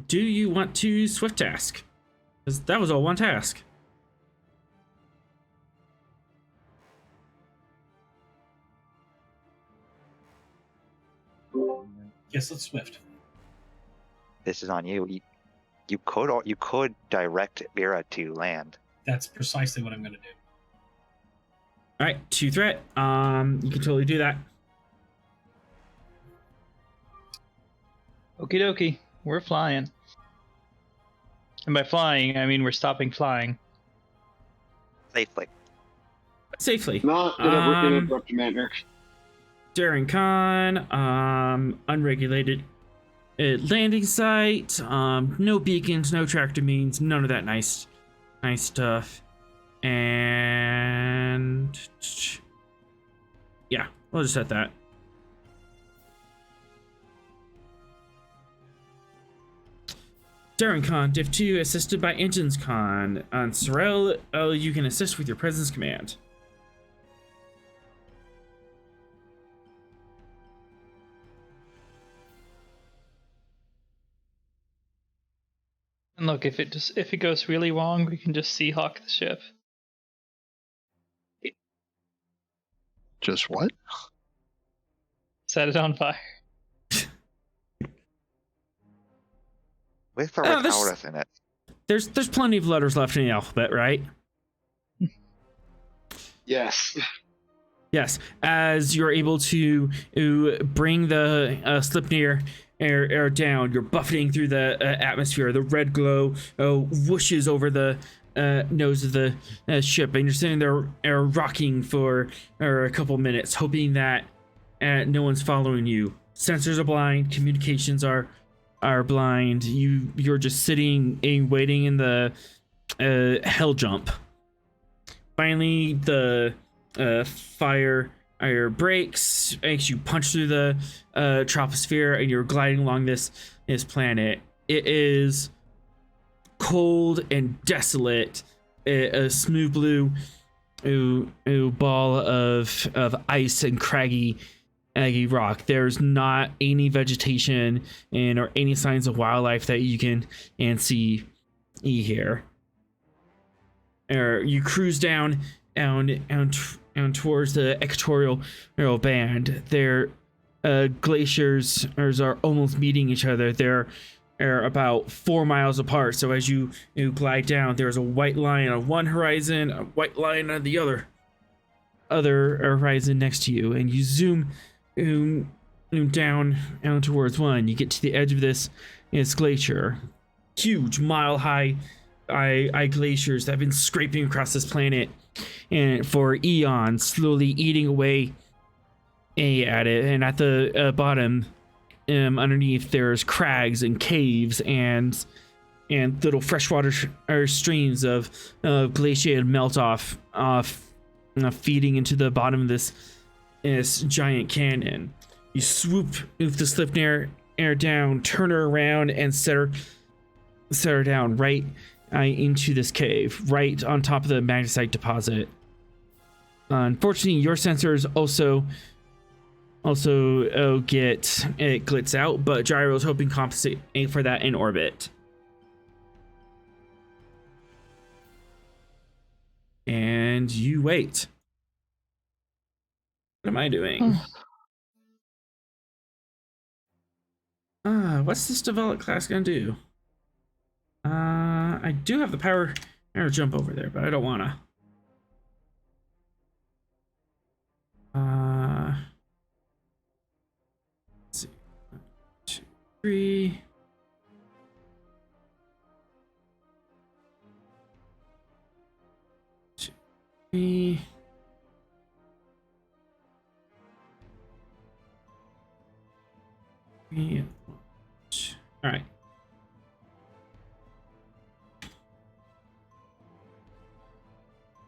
do you want to swift task? Because that was all one task. Yes, let's swift. This is on you. You could direct Vera to land. That's precisely what I'm going to do. All right, 2 threat. You can totally do that. Okie dokie, we're flying. And by flying, I mean we're stopping flying. Safely. Safely. Not in an abrupt manner. Darren Khan, unregulated landing site, no beacons, no tractor means, none of that nice stuff. And yeah, we'll just set that. Darren Khan, Div 2, assisted by Engines Khan. On Sorel, you can assist with your presence command. And look, if it goes really wrong, we can just Seahawk the ship. Just what? Set it on fire. With or Oh, without there's- us in it. There's plenty of letters left in the alphabet, right? Yes. Yes, as you're able to bring the Slipnir air down, you're buffeting through the atmosphere. The red glow whooshes over the nose of the ship, and you're sitting there rocking for a couple minutes, hoping that no one's following you. Sensors are blind, communications are blind. You're just sitting and waiting in the hell jump. Finally, the fire breaks, makes you punch through the troposphere, and you're gliding along this planet. It is cold and desolate. A smooth blue ball of ice and craggy rock. There's not any vegetation or any signs of wildlife that you can see here. Or you cruise down towards the equatorial band. Their glaciers are almost meeting each other. They're about 4 miles apart. So as you glide down, there's a white line on one horizon, a white line on the other horizon next to you, and you zoom down towards one. You get to the edge of this glacier, huge mile-high glaciers that have been scraping across this planet and for eons, slowly eating away at it. And at the bottom, underneath, there's crags and caves and little freshwater streams of glaciated melt off feeding into the bottom of this giant canyon. You swoop the Slipnir air down, turn her around, and set her down right into this cave, right on top of the magnesite deposit. Unfortunately, your sensors also get it glitz out, but Gyro's hoping to compensate for that in orbit. And you wait. What am I doing? What's this develop class gonna do? I do have the power to jump over there, but I don't wanna. Let's see. 1, 2, 3. Me. All right.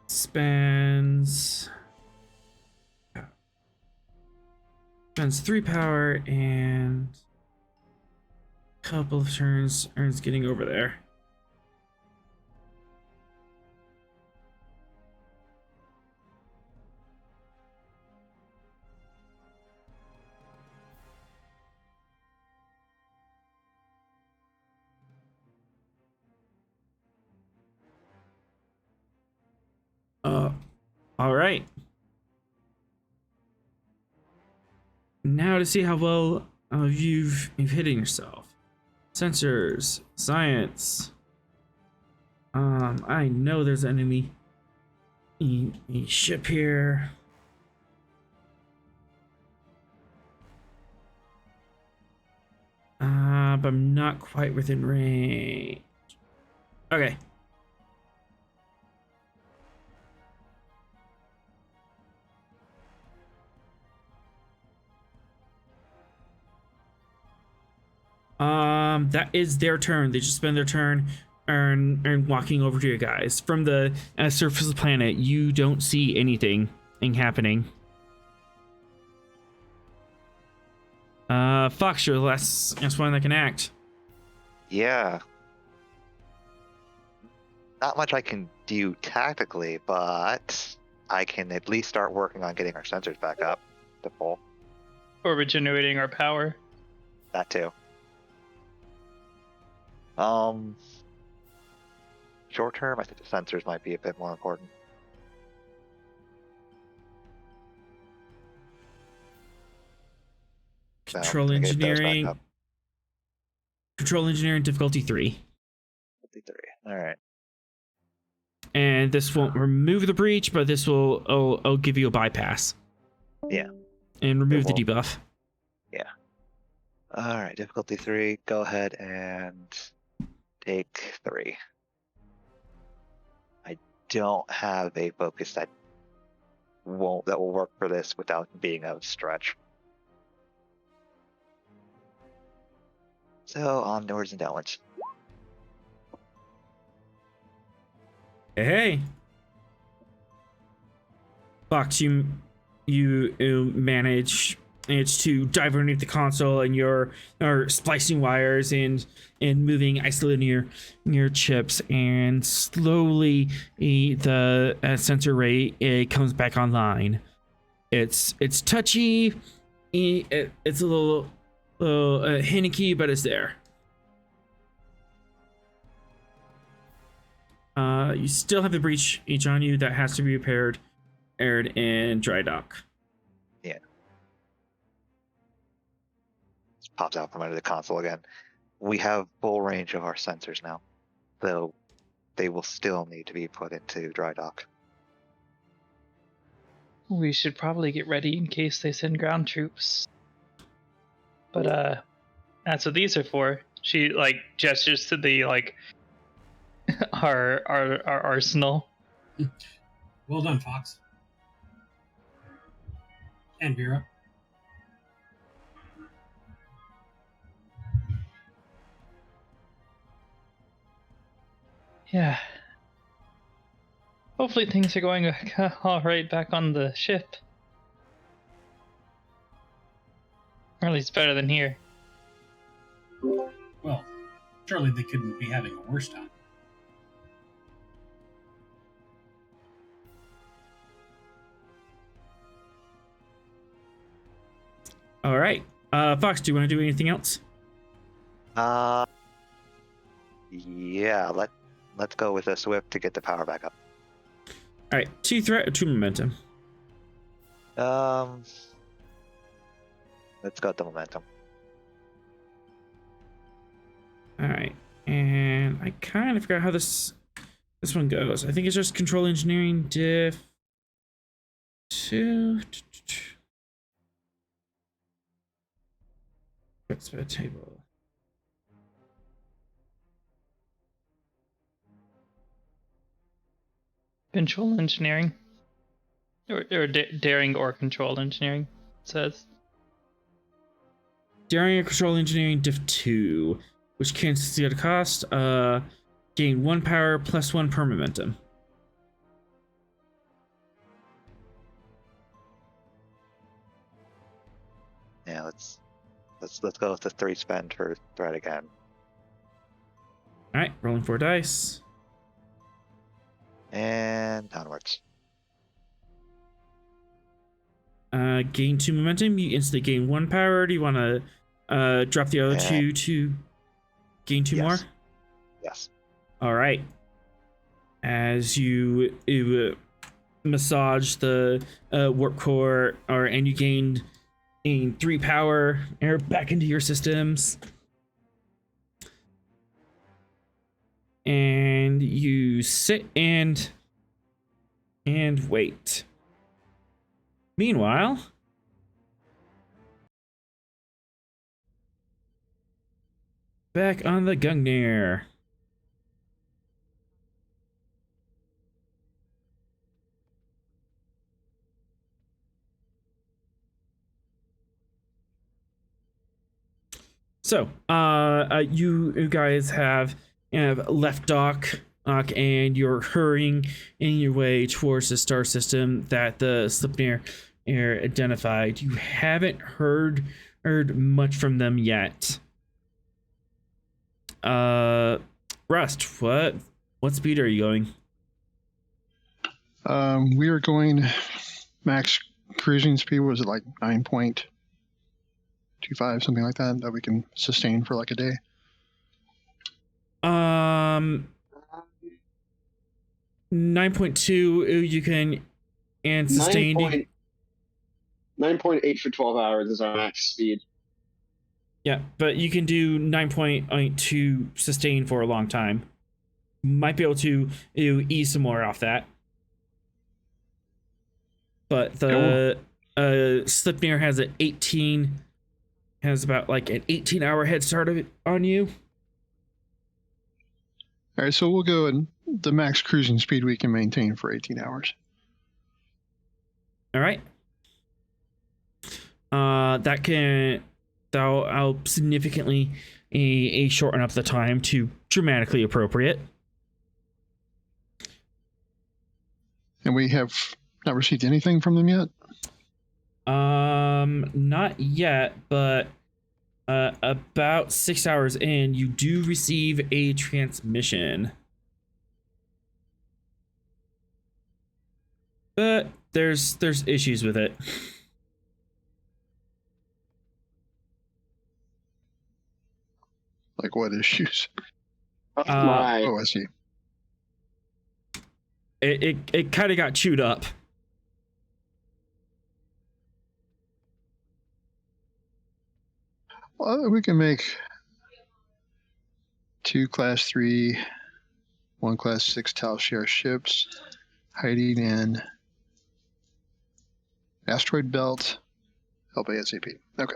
Spends 3 power and a couple of turns earns getting over there. All right. Now to see how well you've hidden yourself. Sensors, science. I know there's an enemy a ship here. But I'm not quite within range. Okay. That is their turn. They just spend their turn and walking over to you guys. From the surface of the planet, you don't see anything happening. Fox, you're the last one that can act. Yeah. Not much I can do tactically, but I can at least start working on getting our sensors back up to full. Or regenerating our power. That too. Short term, I think the sensors might be a bit more important. Control engineering. Control engineering difficulty 3. 53. All right. And this won't remove the breach, but this will I'll give you a bypass. Yeah. And remove the debuff. Yeah. All right. Difficulty 3. Go ahead and take 3. I don't have a focus that will work for this without being a stretch. So onwards and downwards. Hey. Fox, you manage to dive underneath the console, and you're splicing wires and moving isolinear chips, and slowly the sensor array comes back online. It's touchy. It's a little finicky, but it's there. You still have the breach each on you that has to be repaired, aired, and dry dock. Yeah. Just pops out from under the console again. We have full range of our sensors now, though they will still need to be put into dry dock. We should probably get ready in case they send ground troops. But that's what these are for. She gestures to the our arsenal. Well done, Fox. And Vera. Yeah. Hopefully things are going all right back on the ship. Or at least better than here. Well, surely they couldn't be having a worse time. All right. Fox, do you want to do anything else? Yeah, let's go with a Swift to get the power back up. All right, 2 threat or 2 momentum? Let's go with the momentum. All right, and I kind of forgot how this one goes. I think it's just control engineering diff 2. What's the table? Control engineering. Or daring or control engineering, it says. Daring or control engineering diff 2, which cancels the other cost. Gain 1 power plus 1 per momentum. Yeah, let's go with the 3 spend for threat again. All right, rolling 4 dice. And downwards. Gain 2 momentum. You instantly gain 1 power. Do you want to drop the other 2 to gain 2 more? Yes. All right. As you massage the warp core, and you gained 3 power back into your systems. And you sit and wait. Meanwhile, back on the Gungnir. So, you guys have left dock, and you're hurrying in your way towards the star system that the Sleipnir identified. You haven't heard much from them yet. Rust, what speed are you going? We are going max cruising speed. Was it like 9.25, something like that we can sustain for like a day? 9.2 you can, and sustain 9.8 for 12 hours is our max speed. Yeah, but you can do 9.2 sustain for a long time. Might be able to ease some more off that. But the Sleipnir has about like an 18-hour head start on you. All right, so we'll go in the max cruising speed we can maintain for 18 hours. All right. I'll significantly shorten up the time to dramatically appropriate. And we have not received anything from them yet? Not yet, but about 6 hours in, you do receive a transmission. But there's issues with it. Like what issues? My. I see. It kind of got chewed up. Well, we can make 2 Class 3, 1 Class 6 Tal Shiar ships hiding in asteroid belt. Help ASAP. Okay.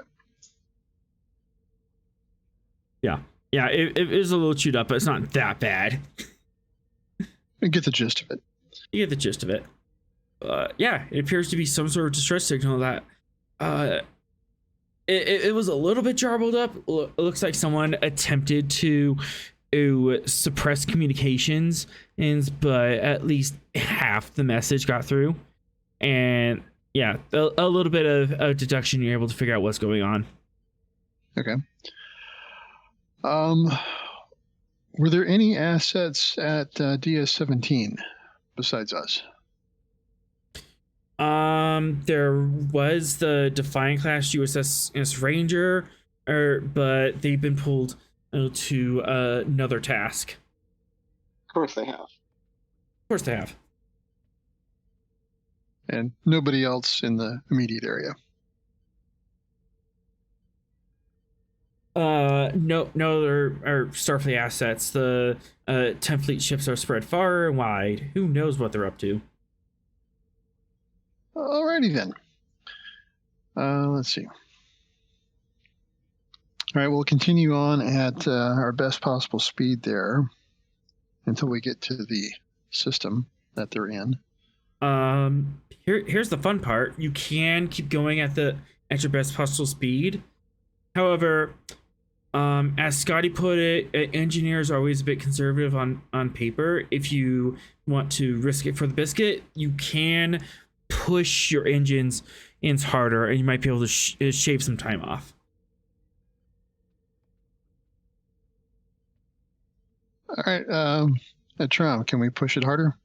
Yeah, it is a little chewed up, but it's not that bad. I get the gist of it. You get the gist of it. Yeah, it appears to be some sort of distress signal that it was a little bit jarbled up. It looks like someone attempted to suppress communications, but at least half the message got through. And yeah, a little bit of deduction, you're able to figure out what's going on. Okay. Were there any assets at DS-17 besides us? There was the Defiant class USS Ranger, but they've been pulled to another task. Of course they have. Of course they have. And nobody else in the immediate area? No other Starfleet assets. The 10 fleet ships are spread far and wide. Who knows what they're up to? Alrighty then. Let's see. All right, we'll continue on at our best possible speed there until we get to the system that they're in. Here's the fun part. You can keep going at your best possible speed. However, as Scotty put it, engineers are always a bit conservative on paper. If you want to risk it for the biscuit, you can push your engines harder, and you might be able to shave some time off. All right, Trump, can we push it harder?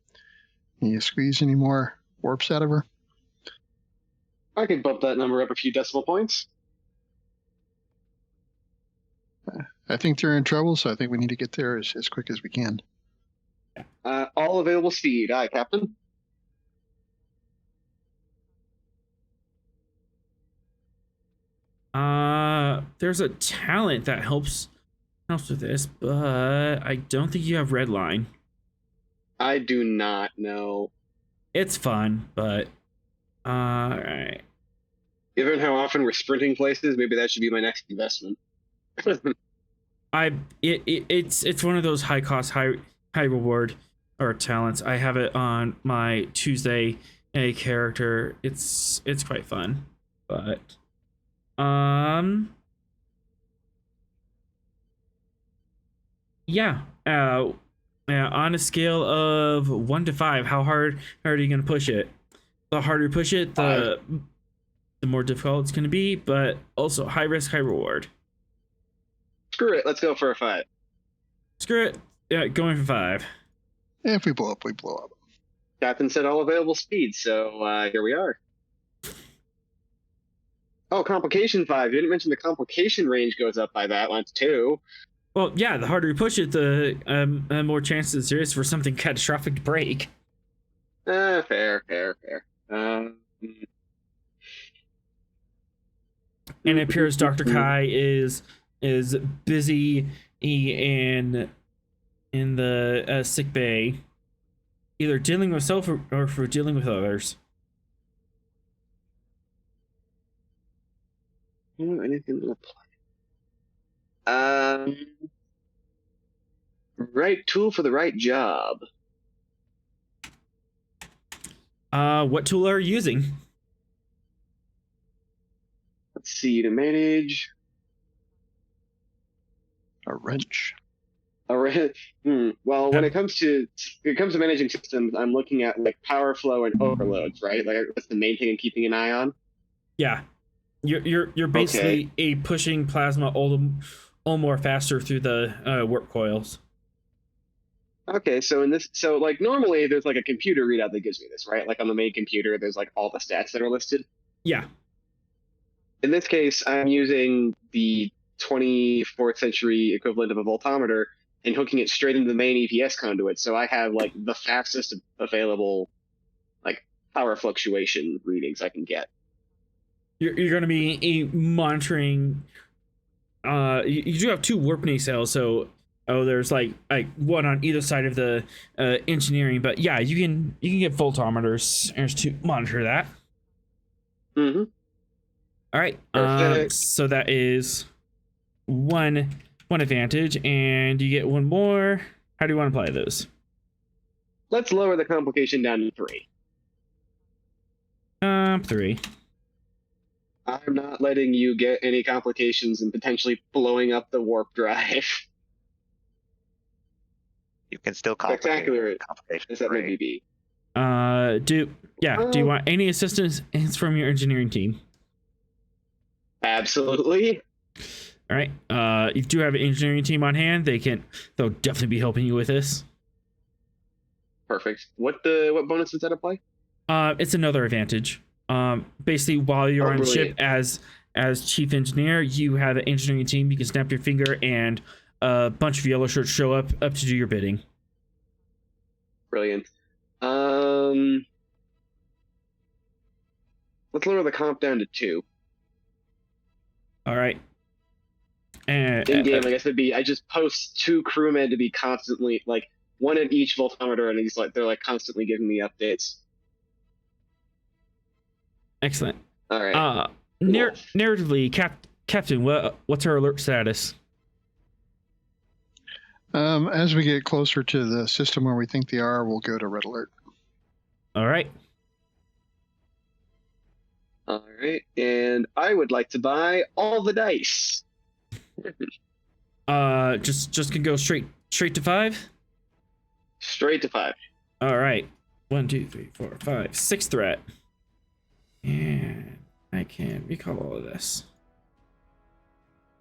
Can you squeeze any more warps out of her? I could bump that number up a few decimal points. I think they're in trouble, so I think we need to get there as quick as we can. All available speed. Aye, Captain. There's a talent that helps with this, but I don't think you have red line. I do not know. It's fun, but alright. Given how often we're sprinting places, maybe that should be my next investment. It's one of those high cost, high reward or talents. I have it on my Tuesday a character. It's quite fun, but yeah. On a scale of 1 to 5, how hard are you gonna push it? The harder you push it, the more difficult it's gonna be, but also high risk, high reward. Screw it, let's go for a 5. Screw it. Yeah, going for 5. If we blow up, we blow up. Captain said all available speed, so here we are. Oh, complication 5. You didn't mention the complication range goes up by that. That's 2. Well, yeah, the harder you push it, the more chances there is for something catastrophic to break. Fair. And it appears Dr. Kai is busy in the sick bay, either dealing with self or for dealing with others. Anything to apply? Right tool for the right job. What tool are you using? Let's see, to manage A wrench. Well, when it comes to managing systems, I'm looking at like power flow and overloads, right? Like that's the main thing I'm keeping an eye on. Yeah, you're basically pushing plasma all more faster through the warp coils. Okay, so like normally there's like a computer readout that gives me this, right? Like on the main computer, there's like all the stats that are listed. Yeah. In this case, I'm using the 24th century equivalent of a voltometer and hooking it straight into the main EPS conduit, so I have like the fastest available like power fluctuation readings I can get. You're going to be monitoring. You do have 2 warp nacelles, so there's like one on either side of the engineering. But yeah, you can get voltometers to monitor that. Mm-hmm. All right. So that is one advantage, and you get one more. How do you want to apply those? Let's lower the complication down to 3. 3. I'm not letting you get any complications and potentially blowing up the warp drive. You can still complicate Spectacular complication as that may 3. be. Do you want any assistance from your engineering team? Absolutely. All right. You do have an engineering team on hand. They'll definitely be helping you with this. Perfect. What bonus does that apply? It's another advantage. Basically, while you're on the ship brilliant. as chief engineer, you have an engineering team. You can snap your finger, and a bunch of yellow shirts show up to do your bidding. Brilliant. Let's lower the comp down to 2. All right. And In game, I guess it'd be I just post 2 crewmen to be constantly like one at each voltometer, and they're like constantly giving me updates. Excellent. All right. Narratively, Captain, what's our alert status? As we get closer to the system where we think they are, we'll go to red alert. All right. All right, and I would like to buy all the dice. Just can go straight to 5. Straight to 5. All right. 1, 2, 3, 4, 5, 6 threat. And I can recall all of this.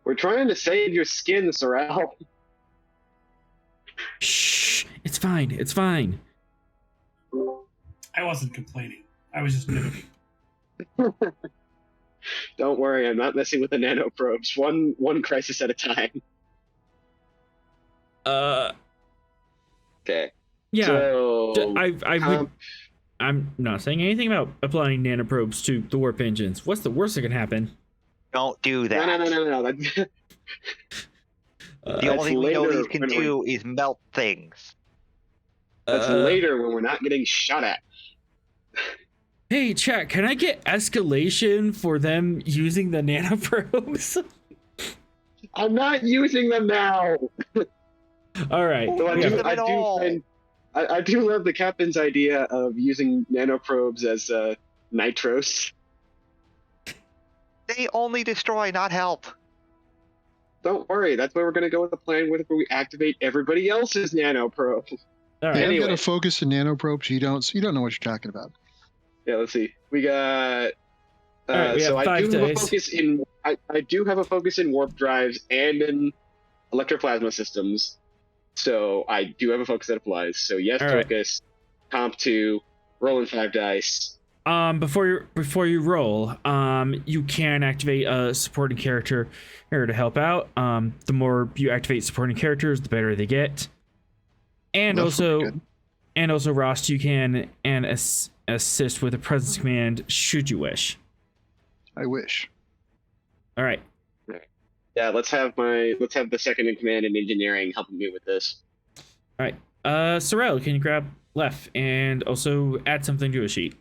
We're trying to save your skin, Sorrel. Shh. It's fine. It's fine. I wasn't complaining. I was just noting. Don't worry, I'm not messing with the nanoprobes. One crisis at a time. Okay. Yeah. So, I'm not saying anything about applying nanoprobes to the warp engines. What's the worst that can happen? Don't do that. No. The That's only thing we know later these can when we're- do is melt things. That's later when we're not getting shot at. Hey, chat, can I get escalation for them using the nanoprobes? I'm not using them now. All right. So Use them at all. I do love the captain's idea of using nanoprobes as nitros. They only destroy, not help. Don't worry, that's where we're going to go with the plan where we activate everybody else's nanoprobe. All right. Yeah, I've Anyway. got a focus in nanoprobes. You don't know what you're talking about. Yeah, let's see. We got. All right, we so have I 5 do have a days. focus in. I do have a focus in warp drives and in electroplasma systems. So I do have a focus that applies. So yes, All right. focus. Comp 2, rolling 5 dice. Before you roll, you can activate a supporting character here to help out. The more you activate supporting characters, the better they get. And That's pretty also, good. Ross, you can assist with a presence command should you wish. I wish. All right. Yeah, let's have the second in command in engineering helping me with this. All right. Sorrel, can you grab left and also add something to a sheet?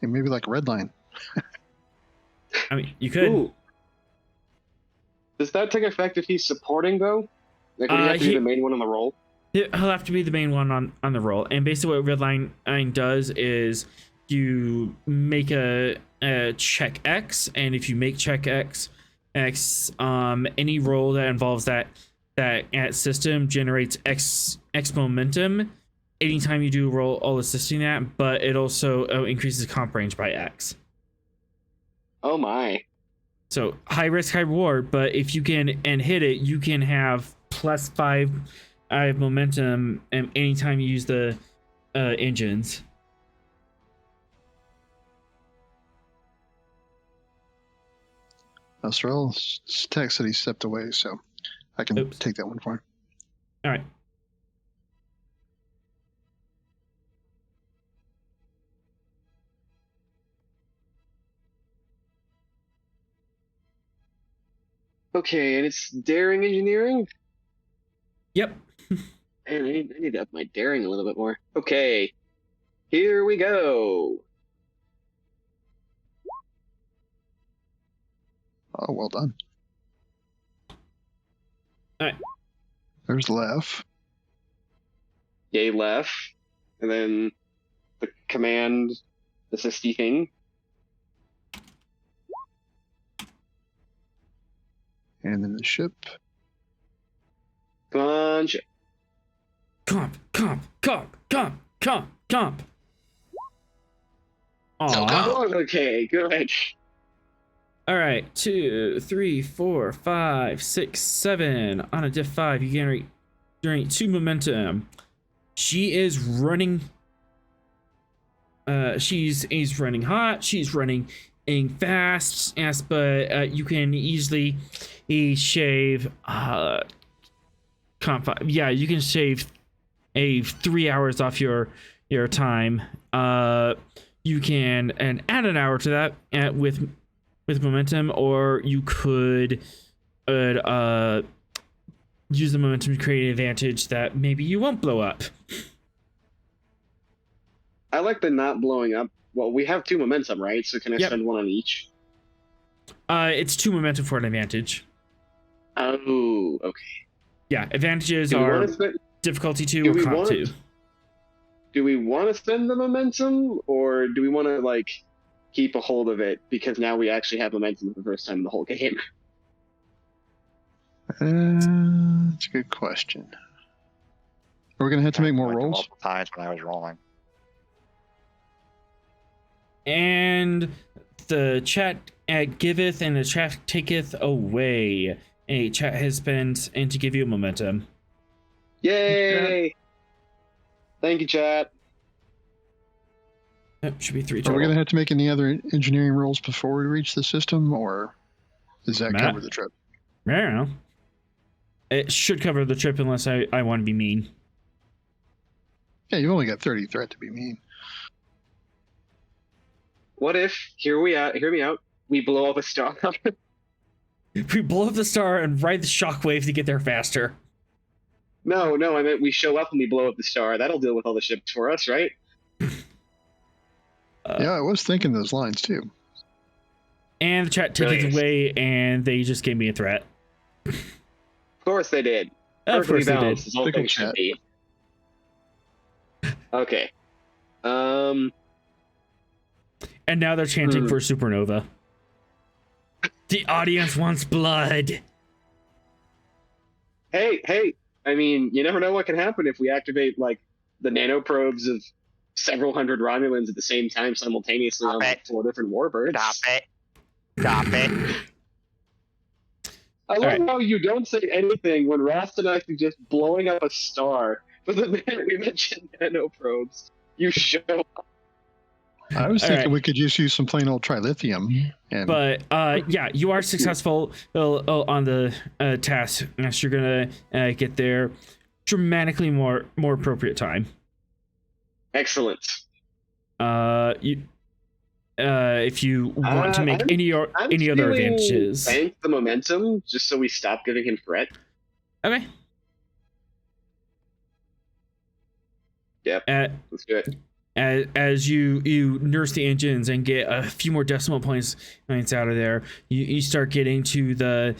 Yeah, maybe like a red line. I mean, you could. Ooh. Does that take effect if he's supporting though? Like would he have to be the main one on the roll? He'll have to be the main one on the roll. And basically what red line does is you make a check X, and if you make check X, any roll that involves that system generates X momentum anytime you do roll all assisting that, but it also increases comp range by X. Oh my. So high risk, high reward, but if you can and hit it, you can have +5 momentum anytime you use the engines. Sorrel's text said he stepped away, so I can Oops. take that one for him. All right. Okay, and it's daring engineering? Yep. Man, I need to up my daring a little bit more. Okay, here we go. Oh, well done. All right. There's Lef. Yay, left, and then the command assisty thing. And then the ship. Come on, ship. Comp. Aw. Oh, okay, good. All right, 2, 3, 4, 5, 6, 7. On a diff 5, you generate 2 momentum. She is running. She's running hot. She's running fast. But you can easily shave. Comp 5. Yeah, you can shave 3 hours off your time. You can add an hour to that with momentum, or you could use the momentum to create an advantage that maybe you won't blow up. I like the not blowing up. Well, we have 2 momentum, right? So can I Yep. spend 1 on each? It's 2 momentum for an advantage. Oh, okay. Yeah, advantages Do we are want to spend? difficulty 2 Do or we comp want 2. Do we want to spend the momentum, or do we want to like keep a hold of it because now we actually have momentum for the first time in the whole game? That's a good question. Are we going to have to make more Went to rolls? multiple times when I was rolling. And the chat giveth and the chat taketh away. A chat has spent and to give you a momentum. Yay! Thank you, chat. That should be 3 Are total. we going to have to make any other engineering rolls before we reach the system, or does that Matt? cover the trip? I don't know. It should cover the trip unless I want to be mean. Yeah, you've only got 30 threat to be mean. What if, hear me out, we blow up a star? We blow up the star and ride the shockwave to get there faster. No, I meant we show up and we blow up the star. That'll deal with all the ships for us, right? Yeah, I was thinking those lines too. And the chat took it away, and they just gave me a threat. Of course they did. Of course they Balanced, did. as all things should be. Okay. And now they're chanting for supernova. The audience wants blood. Hey, I mean, you never know what can happen if we activate, like, the nanoprobes of several hundred Romulans at the same time simultaneously on like 4 different warbirds. Stop it. I love how you don't say anything when Rast and I suggest blowing up a star, but the minute we mention nanoprobes, you show up. I was thinking we could just use some plain old trilithium. But yeah, you are successful on the task. Yes, you're gonna get there dramatically more appropriate time. Excellent. If you want to make any other advantages, bank the momentum just so we stop giving him threat. Okay. Yep. That's good. As you nurse the engines and get a few more decimal points out of there, you start getting to the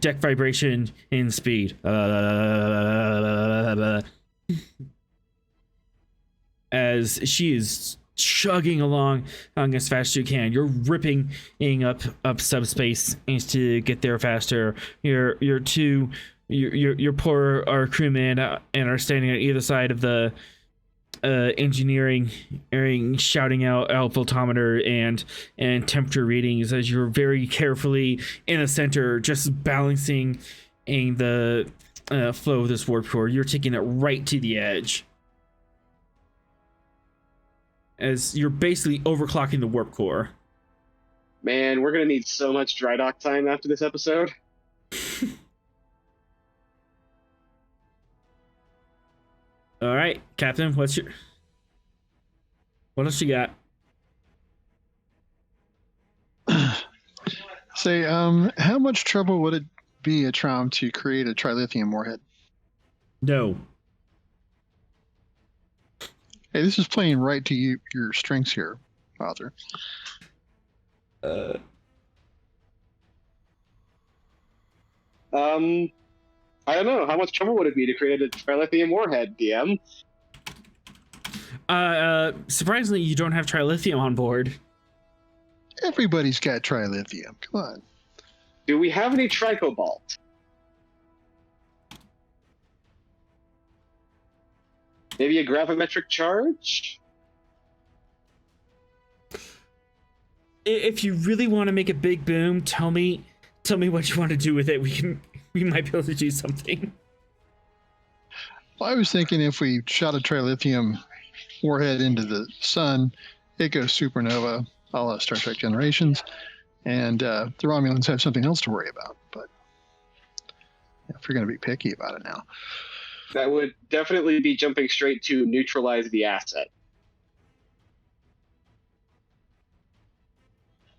deck vibration in speed. As she is chugging along as fast as you can, you're ripping up subspace to get there faster. Your poor crewmen and are standing on either side of the engineering, shouting out voltometer and temperature readings as you're very carefully in the center, just balancing the flow of this warp core. You're taking it right to the edge, as you're basically overclocking the warp core. Man, we're gonna need so much dry dock time after this episode. All right, Captain, what else you got? Say, how much trouble would it be a Trom to create a trilithium warhead? No. Hey, this is playing right to your strengths here, author. I don't know. How much trouble would it be to create a trilithium warhead, DM? Surprisingly, you don't have trilithium on board. Everybody's got trilithium. Come on. Do we have any tricobalt? Maybe a gravimetric charge? If you really want to make a big boom, tell me what you want to do with it. We might be able to do something. Well, I was thinking if we shot a trilithium warhead into the sun, it goes supernova, a la Star Trek Generations, and the Romulans have something else to worry about. But if you're going to be picky about it now. That would definitely be jumping straight to neutralize the asset.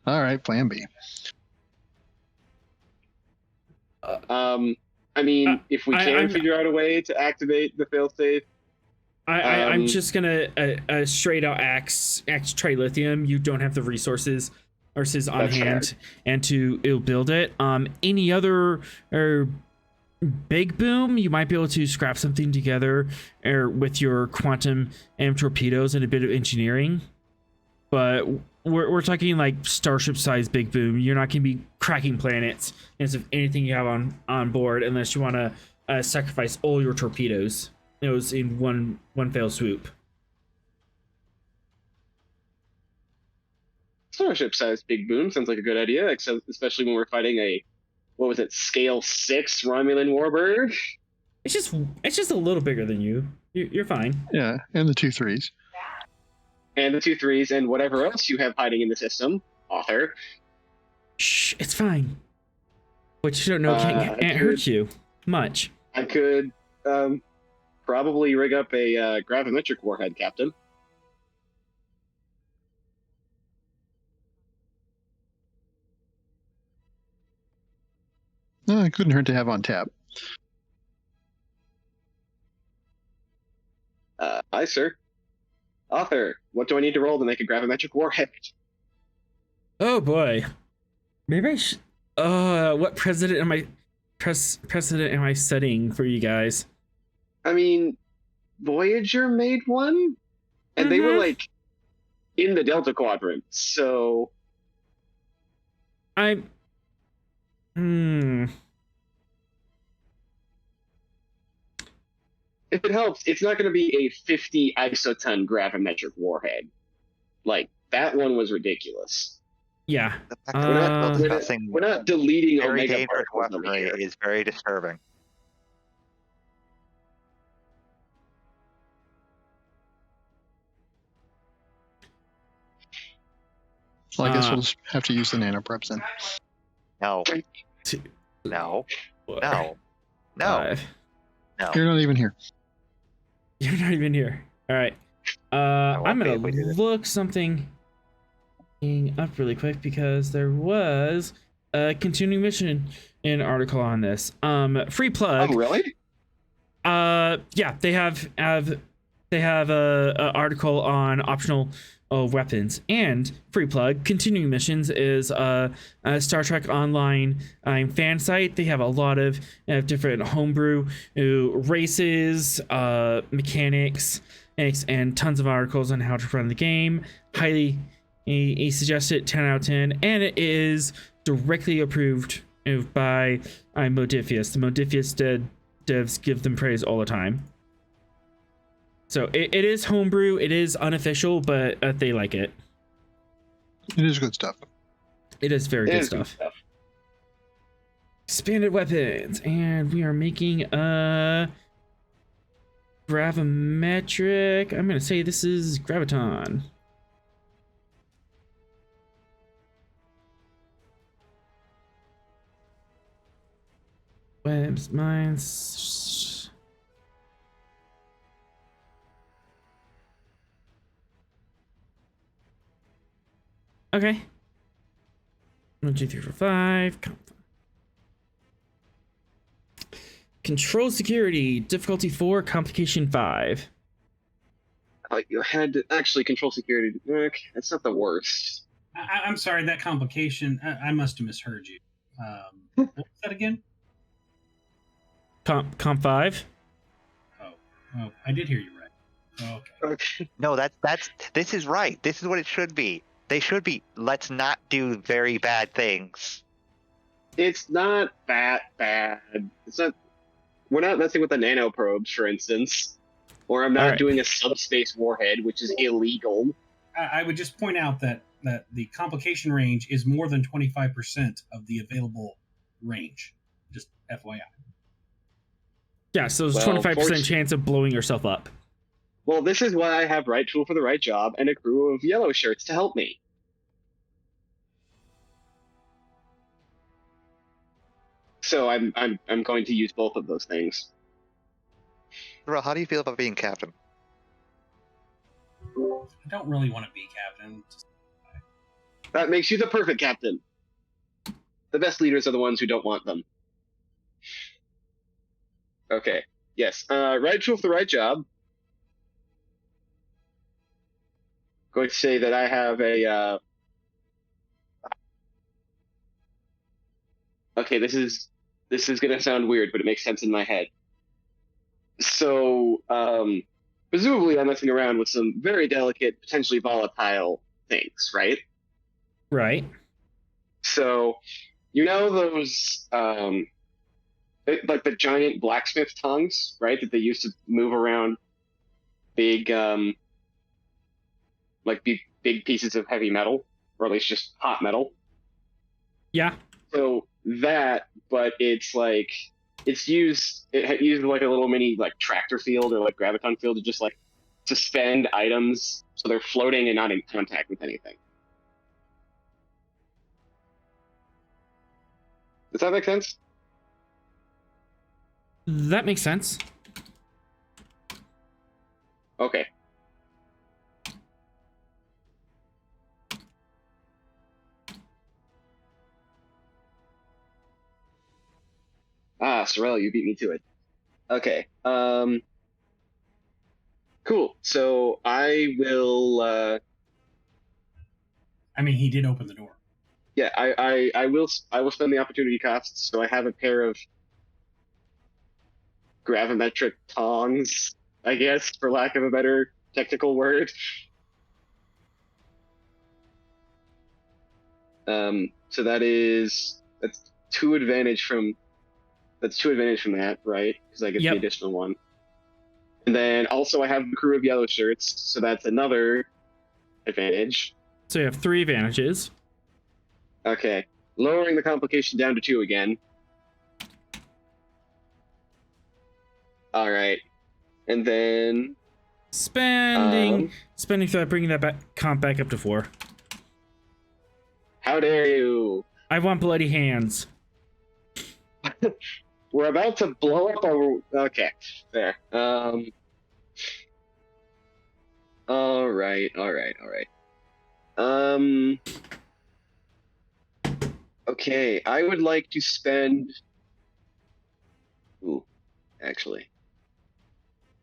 All right, plan B. I mean, if we can figure out a way to activate the failsafe. I'm just gonna straight out axe trilithium. You don't have the resources on hand, and to build it. Any other big boom, you might be able to scrap something together with your quantum torpedoes and a bit of engineering. But we're talking like starship-sized big boom. You're not going to be cracking planets as of anything you have on board, unless you want to sacrifice all your torpedoes. Those in one fell swoop. Starship-sized big boom sounds like a good idea, especially when we're fighting a, what was it, scale 6 Romulan warbird? It's just a little bigger than you. You're fine. Yeah, and the 2 3s. And the 2 3s and whatever else you have hiding in the system, author. Shh, it's fine. What you don't know can't hurt you much. I could probably rig up a gravimetric warhead, Captain. No, it couldn't hurt to have on tap. Aye, sir. Author, what do I need to roll to make a gravimetric warhead? Oh boy. Maybe I should. What precedent am I setting for you guys? I mean, Voyager made one, and they were like in the Delta Quadrant, so I. if it helps, it's not going to be a 50 isoton gravimetric warhead. Like, that one was ridiculous. Yeah. The fact that we're still We're discussing not deleting very omega dangerous particles over weaponry here. is very disturbing. Well, I guess we'll just have to use the nanopreps then. No. Two, No. four, No. No. 5. No. You're not even here. You're not even here. All right. I'm gonna look something up really quick because there was a continuing mission in article on this. Free plug. Oh, really? Yeah, they have a article on optional weapons, and free plug continuing missions is a Star Trek Online fan site. They have a lot of different homebrew races, mechanics, and tons of articles on how to run the game. Highly suggested, 10 out of 10, and it is directly approved by Modifius. The Modifius devs give them praise all the time. So it is homebrew, it is unofficial, but they like it. It is good stuff. It is very good stuff. Expanded weapons, and we are making a gravimetric. I'm gonna say this is graviton. Webs, mines. Okay. 1, 2, 3, 4, 5. Control security, difficulty 4, complication 5. You had to actually control security. That's not the worst. I'm sorry, that complication. I must have misheard you. What was that again? Comp 5. Oh, I did hear you right. Okay. No, this is right. This is what it should be. They should be, let's not do very bad things. It's not that bad. It's not. We're not messing with the nanoprobes, for instance, or I'm not doing a subspace warhead, which is illegal. I would just point out that the complication range is more than 25% of the available range. Just FYI. Yeah, so there's 25% chance of blowing yourself up. Well, this is why I have right tool for the right job and a crew of yellow shirts to help me. So I'm going to use both of those things. Terrell, how do you feel about being captain? I don't really want to be captain. That makes you the perfect captain. The best leaders are the ones who don't want them. Okay. Yes. Right tool for the right job. Going to say that I have a. Okay, this is going to sound weird, but it makes sense in my head. So, presumably, I'm messing around with some very delicate, potentially volatile things, right? Right. So, you know those, like the giant blacksmith tongs, right? That they used to move around big, like big pieces of heavy metal, or at least just hot metal. Yeah. So that, but it's like it uses like a little mini like tractor field or like graviton field to just like suspend items so they're floating and not in contact with anything. Does that make sense? That makes sense. Okay. Ah, Sorrel, you beat me to it. Okay. Cool. So I will. I mean, he did open the door. Yeah, I will. I will spend the opportunity costs. So I have a pair of gravimetric tongs, I guess, for lack of a better technical word. So that's two advantage from that, right? Because I get Yep. the additional one. And then also I have the crew of yellow shirts, so that's another advantage. So you have 3 advantages. Okay, lowering the complication down to 2 again. All right, and then Spending threat, bringing that comp back up to 4. how dare you? I want bloody hands. We're about to blow up our. Okay, there. All right. Okay, I would like to spend. Ooh, actually,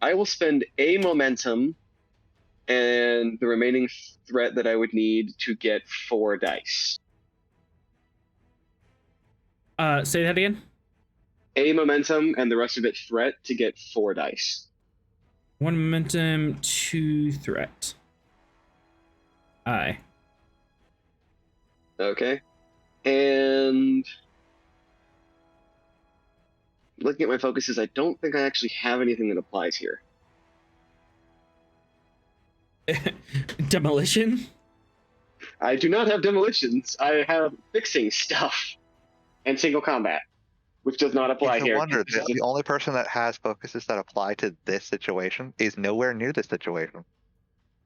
I will spend a momentum and the remaining threat that I would need to get 4 dice. Say that again. A momentum and the rest of it threat to get 4 dice. 1 momentum, 2 threat. Aye. Okay. And looking at my focuses, I don't think I actually have anything that applies here. Demolition? I do not have demolitions. I have fixing stuff and single combat, which does not apply No here. wonder the only person that has focuses that apply to this situation is nowhere near this situation.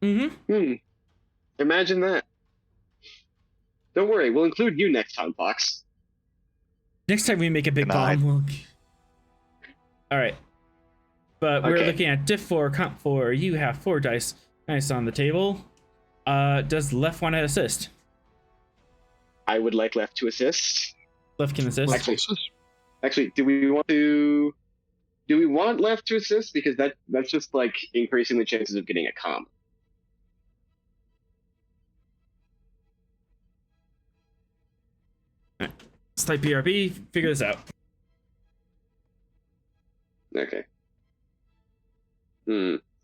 Mm-hmm. Imagine that. Don't worry, we'll include you next time, Fox. Next time we make a big Denied. bomb, we'll... Alright. But we're Okay. looking at diff 4, comp 4. You have 4 dice. Nice on the table. Does left want to assist? I would like left to assist. Left can assist. Actually, do we want left to assist? Because that's just like increasing the chances of getting a comp. Slight BRB, figure this out. Okay.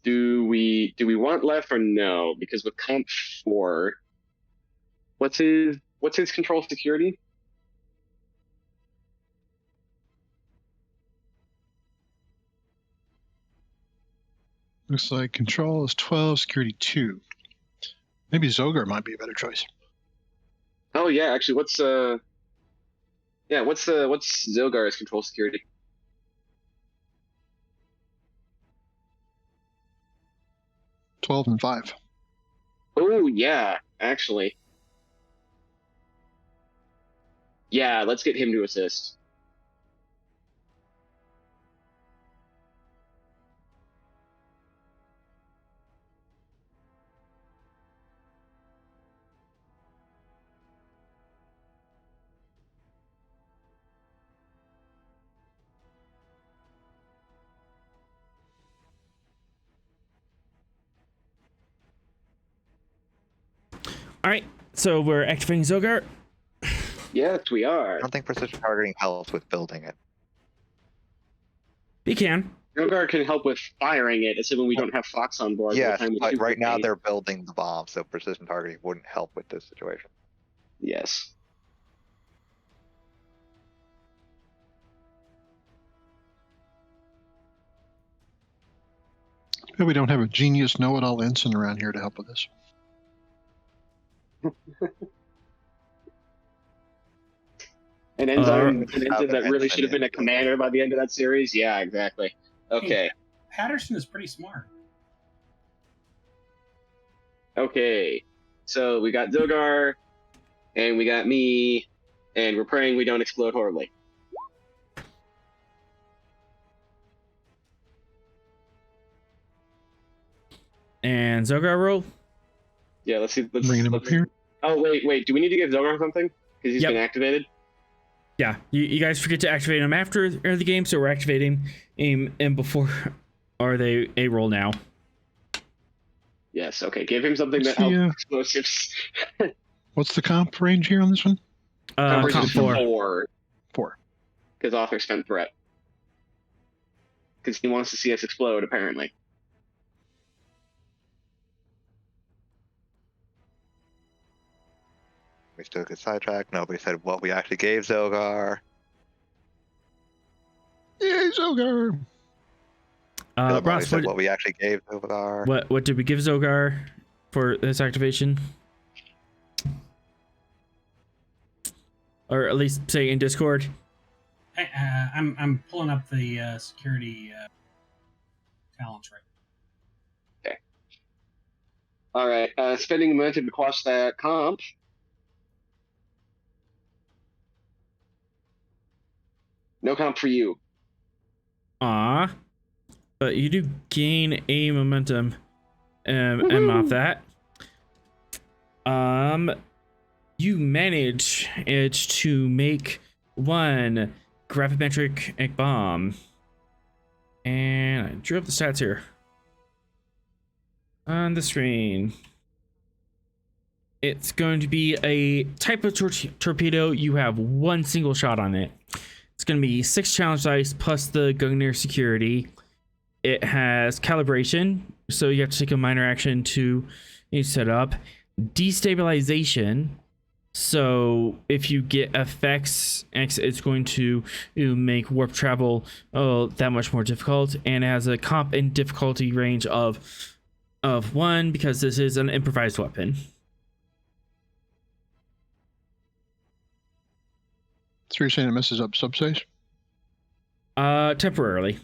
Do we want left or no? Because with comp 4, what's his control security? Looks like control is 12, security 2. Maybe Zogar might be a better choice. Oh yeah, actually, what's Zilgar's control security? $12 and 5. Oh yeah, actually. Yeah, let's get him to assist. Alright, so we're activating Zogar. Yes, we are. I don't think precision targeting helps with building it. You can. Zilgar can help with firing it, assuming we don't have Fox on board. by the Yes, time we but shoot right the now thing. they're building the bomb, so precision targeting wouldn't help with this situation. Yes. But we don't have a genius know-it-all ensign around here to help with this. An ensign Have that an really ensign should have been a in. commander by the end of that series. Yeah, exactly. Okay. Patterson is pretty smart. Okay. So we got Zilgar, and we got me, and we're praying we don't explode horribly. And Zogar roll? Yeah, let's see. Bringing him up here. Oh, wait. Do we need to give Zogar something? Because he's been activated? Yeah, you guys forget to activate him after the game, so we're activating him and before. Are they a roll now? Yes, okay. Give him something that What's the, helps explosives. What's the comp range here on this one? Comp 4. 4. 4. Because author spent threat. Because he wants to see us explode, apparently. We still get sidetracked. Nobody said what we actually gave Zogar. Yay, Zogar! Ross, said what we actually gave Zogar. What did we give Zogar for this activation? Or at least say in Discord. Hey, I'm pulling up the security talents right. Okay. All right. Spending a minute to quash that comp. No comp for you. But you do gain a momentum off that. You manage it to make one gravimetric bomb. And I drew up the stats here on the screen. It's going to be a type of torpedo. You have one single shot on it. It's going to be 6 challenge dice plus the Gungnir security. It has calibration, so you have to take a minor action to set up. Destabilization, so if you get effects, it's going to make warp travel that much more difficult. And it has a comp and difficulty range of 1 because this is an improvised weapon. So you're saying it messes up subspace? Temporarily.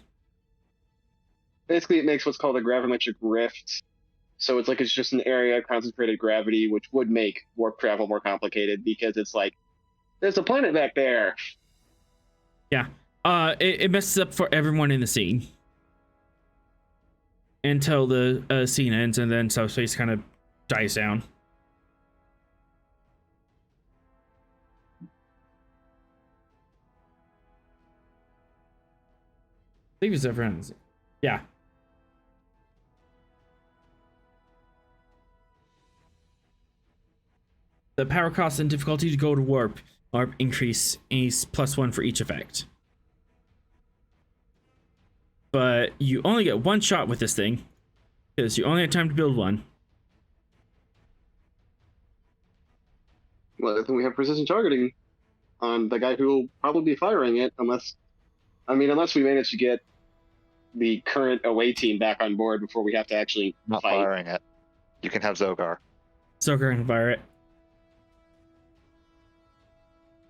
Basically, it makes what's called a gravimetric rift. So it's like it's just an area of concentrated gravity, which would make warp travel more complicated because it's like, there's a planet back there. Yeah. It messes up for everyone in the scene. Until the scene ends, and then subspace kind of dies down. I think it's everyone's. Yeah. The power cost and difficulty to go to warp increase is +1 for each effect. But you only get one shot with this thing, because you only have time to build one. Well, I think we have precision targeting on the guy who will probably be firing it, unless we manage to get the current away team back on board before we have to actually Not fight. firing it. You can have Zogar. Zogar can fire it.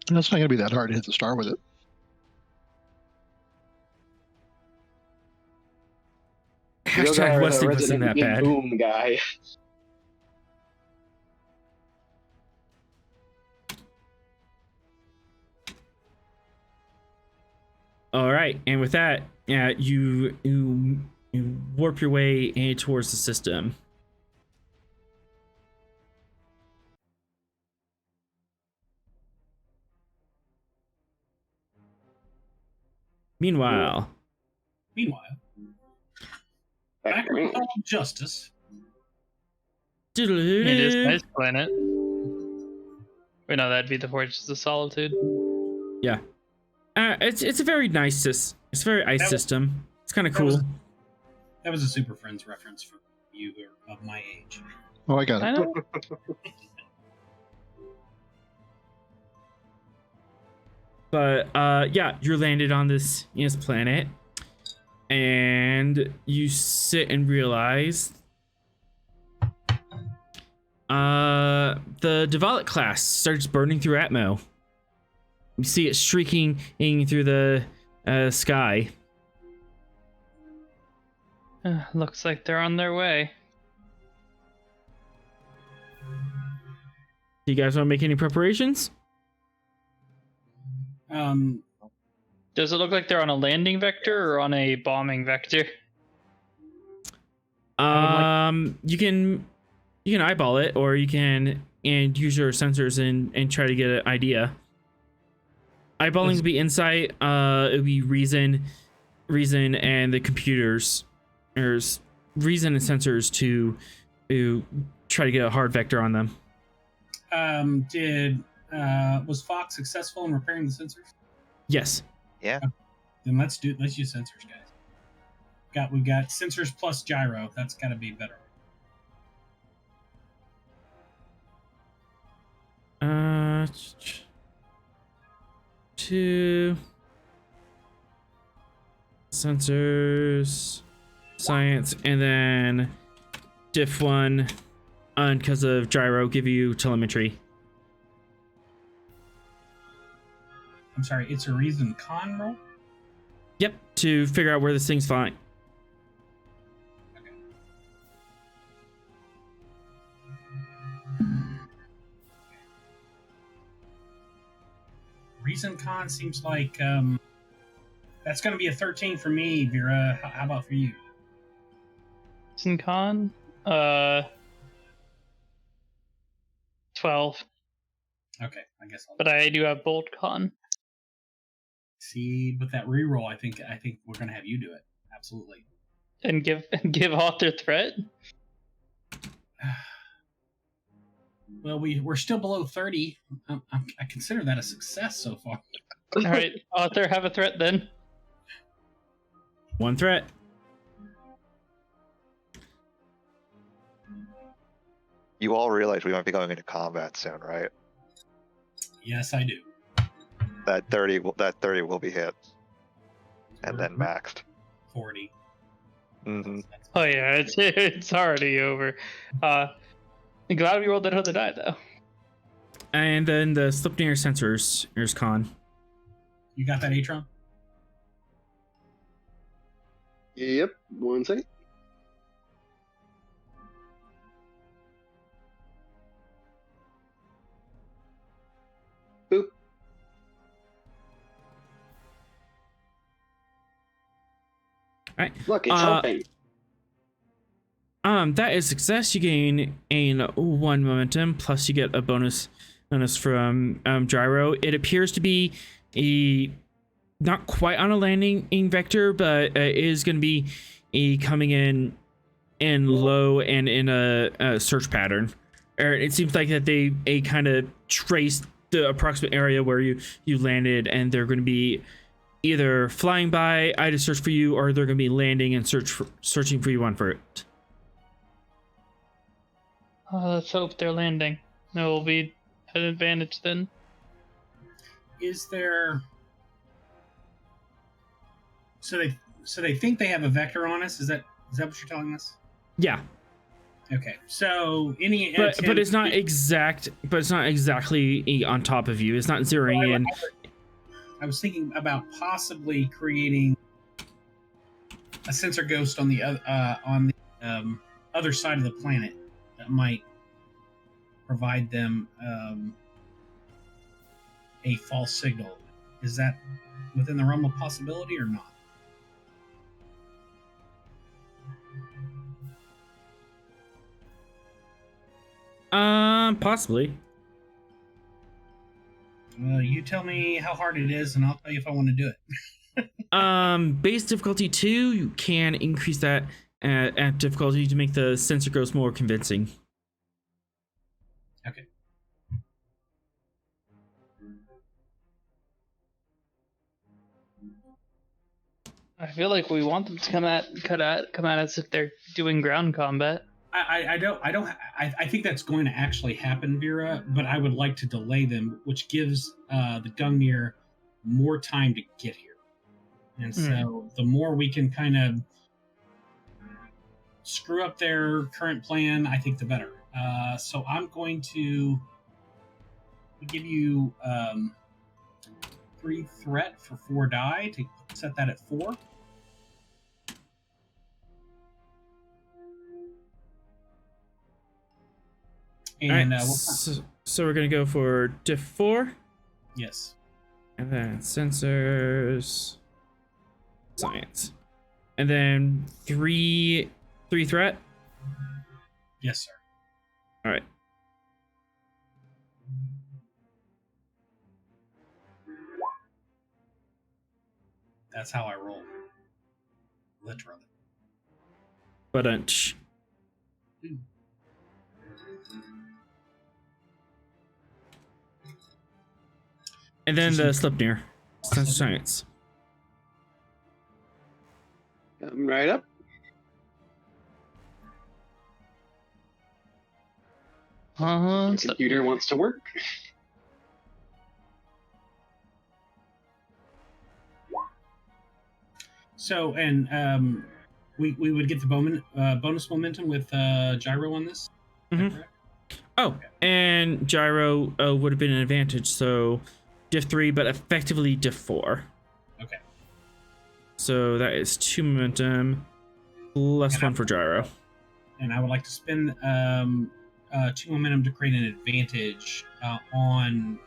And that's not going to be that hard to hit the star with it. Hashtag Wesley wasn't that bad. Boom guy. All right, and with that, you warp your way in towards the system. Meanwhile, Back back to me. with Justice. It is a nice planet. Wait, no, that'd be the Fortress of Solitude. Yeah, it's a very nice it's a very ice system. It's kind of cool. That was a Super Friends reference for you who are of my age. Oh, I got I it. know. But yeah, you're landed on this planet, and you sit and realize the Develop class starts burning through Atmo. You see it streaking through the sky. Looks like they're on their way. Do you guys want to make any preparations? Does it look like they're on a landing vector or on a bombing vector? You can eyeball it, or you can use your sensors and try to get an idea. Eyeballing would be insight. It would be reason, and the computers. There's reason and sensors to try to get a hard vector on them. Was Fox successful in repairing the sensors? Yes. Yeah. Then let's use sensors, guys. We've got sensors plus gyro. That's got to be better. Two sensors, science, and then diff 1 because of gyro give you telemetry. I'm sorry, it's a reason con roll? Yep, to figure out where this thing's flying. Okay. Reason con seems like that's going to be a 13 for me, Vera. How about for you? Reason con? 12. Okay, I guess I'll. But I do have bold con. See, with that reroll, I think we're going to have you do it. Absolutely. And give author threat? Well, we're still below 30. I consider that a success so far. All right, author, have a threat then. 1 threat. You all realize we might be going into combat soon, right? Yes, I do. That 30 will be hit, and then maxed. 40. Mm-hmm. Oh yeah, it's already over. I'm glad we rolled that other die though. And then the Slipnir sensors, here's con. You got that, Atron? Yep. 1 second. Boop. All right. Look, it's helping. That is success. You gain 1 momentum, plus you get a bonus from gyro. It appears to be not quite on a landing vector, but it is going to be coming in low and in a search pattern. Or it seems like that they kind of traced the approximate area where you landed, and they're going to be either flying by, to search for you, or they're going to be landing and searching for you on foot. Let's hope they're landing. That will be an advantage then. Is there? So they think they have a vector on us. Is that what you're telling us? Yeah. Okay. So any but it's not exact. But it's not exactly on top of you. It's not zeroing in. I was thinking about possibly creating a sensor ghost on the other side of the planet that might provide them a false signal. Is that within the realm of possibility or not? Possibly. Well, you tell me how hard it is, and I'll tell you if I want to do it. Base difficulty 2, you can increase that at difficulty to make the sensor ghost more convincing. Okay. I feel like we want them to come at us if they're doing ground combat. I think that's going to actually happen, Vera, but I would like to delay them, which gives the Gungnir more time to get here. And so the more we can kind of screw up their current plan, I think the better. So I'm going to give you 3 threat for 4 die to set that at 4. And right, so we're gonna go for diff 4. Yes. And then sensors, science, and then 3 threat. Yes, sir. All right. That's how I roll. Literally. Bunch. And then the Slipnir. Sense of Science. Come right up. The computer wants to work. So, and we would get the bonus momentum with gyro on this. Mhm. Oh, and gyro would have been an advantage, so diff 3, but effectively diff 4. Okay. So that is 2 momentum plus And 1 for gyro. And I would like to spend 2 momentum to create an advantage on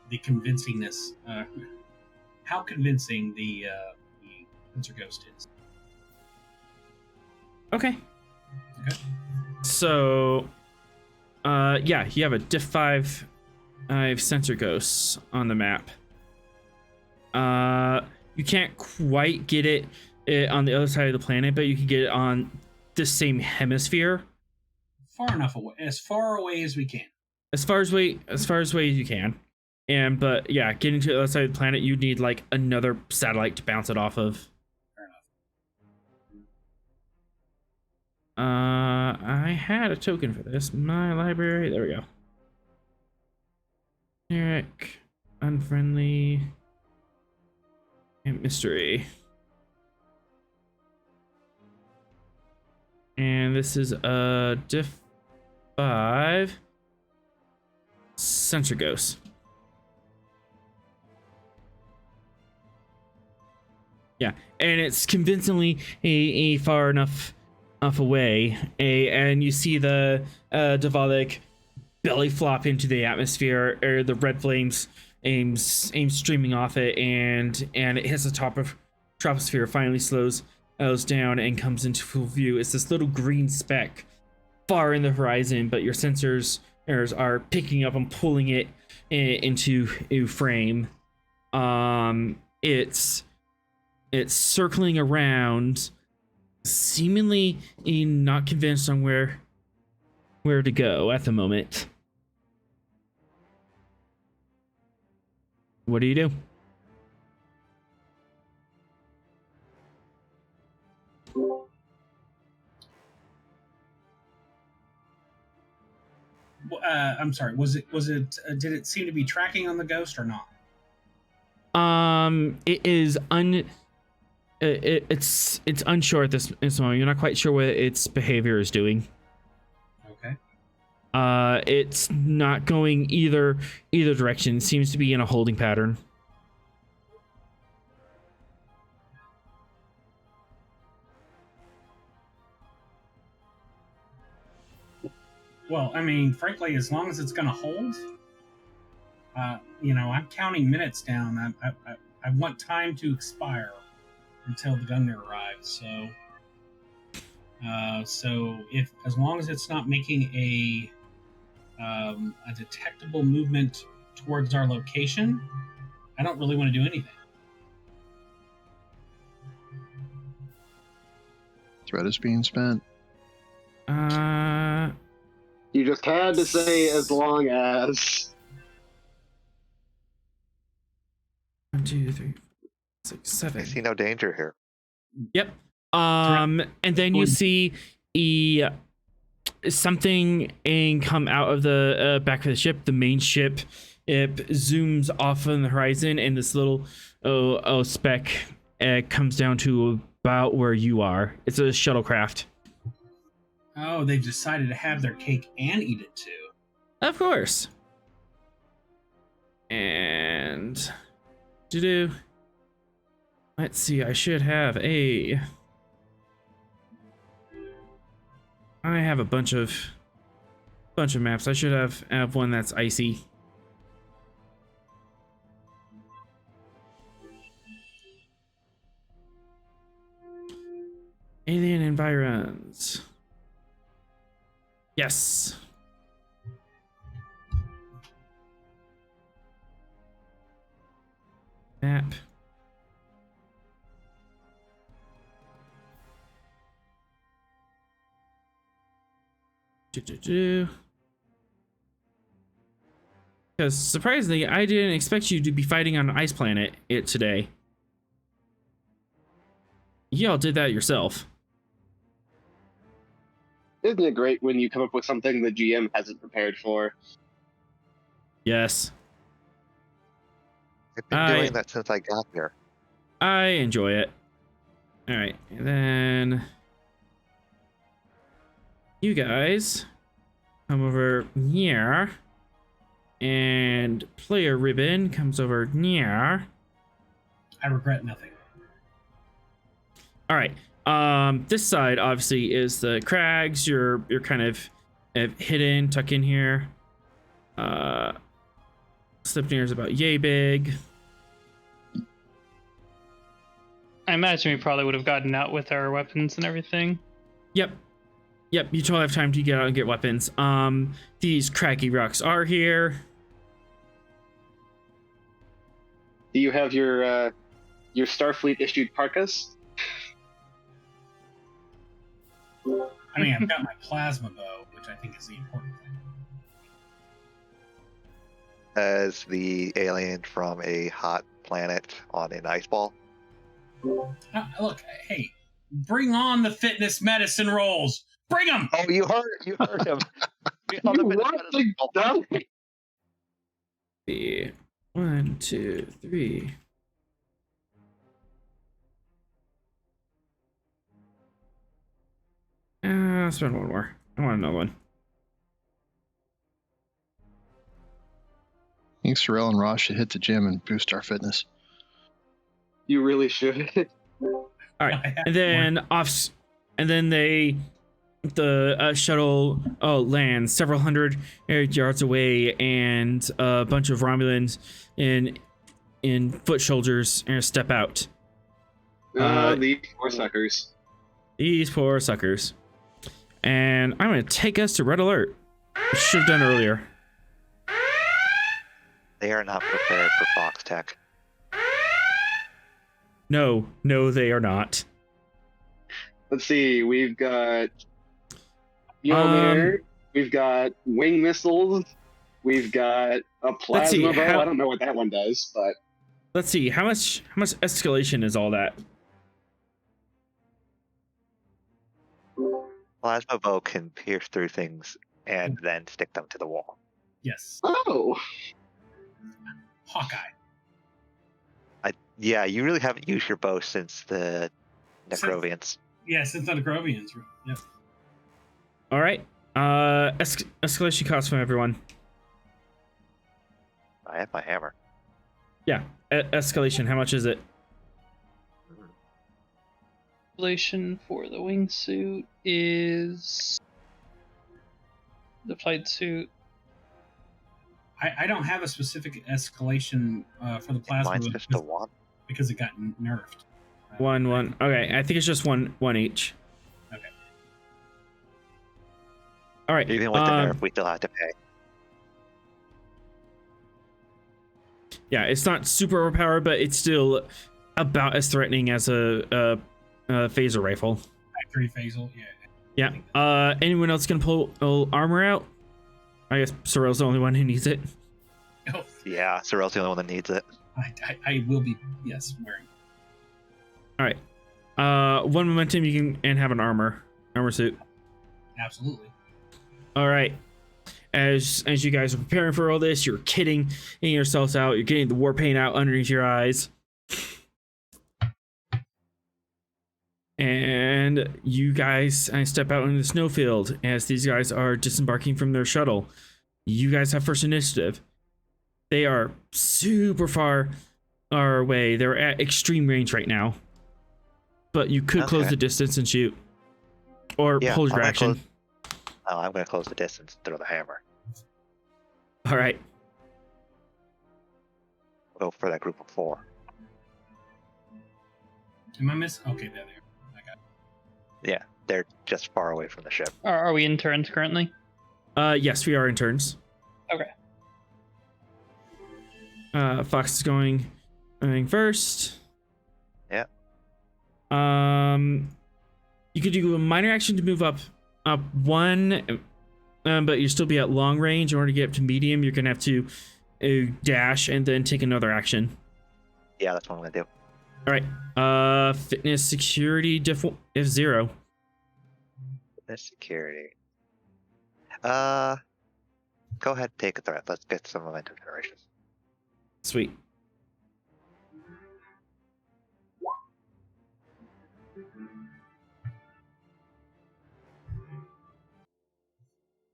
the convincingness. How convincing the Sensor Ghost is. Okay. Okay. So, yeah, you have a diff 5 sensor ghosts on the map. You can't quite get it on the other side of the planet, but you can get it on the same hemisphere. Far enough away, as far away as we can. As far away as you can. But yeah, getting to the other side of the planet, you need like another satellite to bounce it off of. Fair enough. I had a token for this. My library. There we go. Eric, unfriendly, and mystery. And this is a diff 5 sensor ghost. Yeah, and it's convincingly a far enough away, and you see the Devalik belly flop into the atmosphere, or the red flames aims streaming off it, and it hits the top of troposphere, finally slows down and comes into full view. It's this little green speck far in the horizon, but your sensors are picking up and pulling it into a frame. It's circling around, seemingly not convinced on where to go at the moment. What do you do? I'm sorry. Was it? Did it seem to be tracking on the ghost or not? It is it's unsure at this moment. You're not quite sure what its behavior is doing. Okay. It's not going either direction. It seems to be in a holding pattern. Well, I mean, frankly, as long as it's going to hold, I'm counting minutes down. I want time to expire until the Gungnir arrives. So if as long as it's not making a detectable movement towards our location, I don't really want to do anything. Threat is being spent. You just had to say as long as. 1, 2, 3, 6, 7. I see no danger here. Yep. And then you see something come out of the back of the ship. The main ship, it zooms off on the horizon, and this little speck comes down to about where you are. It's a shuttlecraft. Oh, they've decided to have their cake and eat it too. Of course. And let's see. I should have I have a bunch of maps. I should have one that's icy. Alien environs. Yes. Map. Because surprisingly, I didn't expect you to be fighting on an ice planet today. Y'all did that yourself. Isn't it great when you come up with something the GM hasn't prepared for? Yes. I've been doing that since I got here. I enjoy it. All right, and then you guys come over here, and player ribbon comes over here. I regret nothing. All right. This side obviously is the crags. You're kind of hidden, tuck in here. Sleipnir is about yay big. I imagine we probably would have gotten out with our weapons and everything. Yep. You totally have time to get out and get weapons. These craggy rocks are here. Do you have your Starfleet issued parkas? I mean, I've got my plasma bow, which I think is the important thing. As the alien from a hot planet on an ice ball. Look, hey, bring on the fitness medicine rolls. Bring them. Oh, you heard him. You want to die? See. 1, 2, 3. I'll spend one more. I want another one. I think Sorrel and Ross should hit the gym and boost our fitness. You really should. All right, and then the shuttle lands several hundred yards away, and a bunch of Romulans in foot soldiers step out. These poor suckers. These poor suckers. And I'm going to take us to red alert. I should have done earlier. They are not prepared for Fox Tech. No, they are not. Let's see. We've got Gungnir. We've got wing missiles. We've got a plasma bow. I don't know what that one does, but let's see. How much escalation is all that? Plasma bow can pierce through things and then stick them to the wall. Yes. oh, Hawkeye. Yeah, you really haven't used your bow since the Necrovians. Since the Necrovians. Yep. All right. Escalation costs from everyone. I have my hammer. Yeah. Escalation. How much is it? Escalation for the wingsuit is the flight suit. I don't have a specific escalation for the plasma. Mine's just a 1. Because it got nerfed. One. Okay, I think it's just one each. Okay. All right. Even with the nerf, we still have to pay. Yeah, it's not super overpowered, but it's still about as threatening as a phaser rifle. Factory phasal, yeah. Yeah. Anyone else gonna pull armor out? I guess Sorrel's the only one who needs it. Oh. Yeah, Sorrel's the only one that needs it. I will be, wearing. All right. One momentum you can have an armor suit. Absolutely. All right. As you guys are preparing for all this, you're kitting yourselves out. You're getting the war paint out underneath your eyes. And you guys step out into the snowfield as these guys are disembarking from their shuttle. You guys have first initiative. They are super far away. They're at extreme range right now. But you could close the distance and shoot. Or hold your action. I'm going to close the distance and throw the hammer. All right. Go for that group of 4. Am I missing? Okay, there. I got it. Yeah, they're just far away from the ship. Are we in turns currently? Yes, we are in turns. Okay. Fox is going first. Yeah. You could do a minor action to move up one, but you'll still be at long range. In order to get up to medium, you're gonna have to dash and then take another action. Yeah, that's what I'm gonna do. All right. Fitness security diff is 0. Fitness security. Go ahead, take a threat. Let's get some momentum generation. Sweet.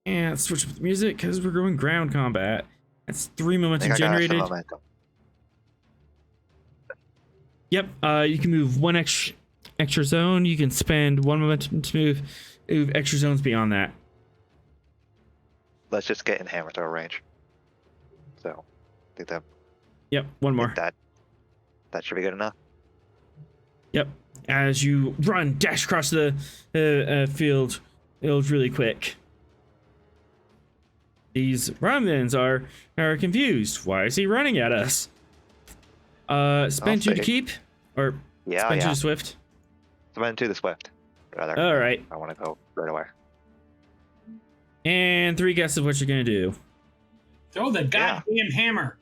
And let's switch up the music because we're going ground combat. That's 3 I momentum think I got some generated. momentum. Yep. You can move one extra zone. You can spend 1 momentum to move extra zones beyond that. Let's just get in hammer throw range. So, I think that Yep. One more. that should be good enough. Yep. As you dash across the field really quick. These Romulans are confused. Why is he running at us? Spend 2 to say. keep, or Yeah, spend 2 yeah. to swift. Spend 2 the swift. Rather. All right. I want to go right away. And 3 guesses of what you're gonna do. Throw the goddamn hammer.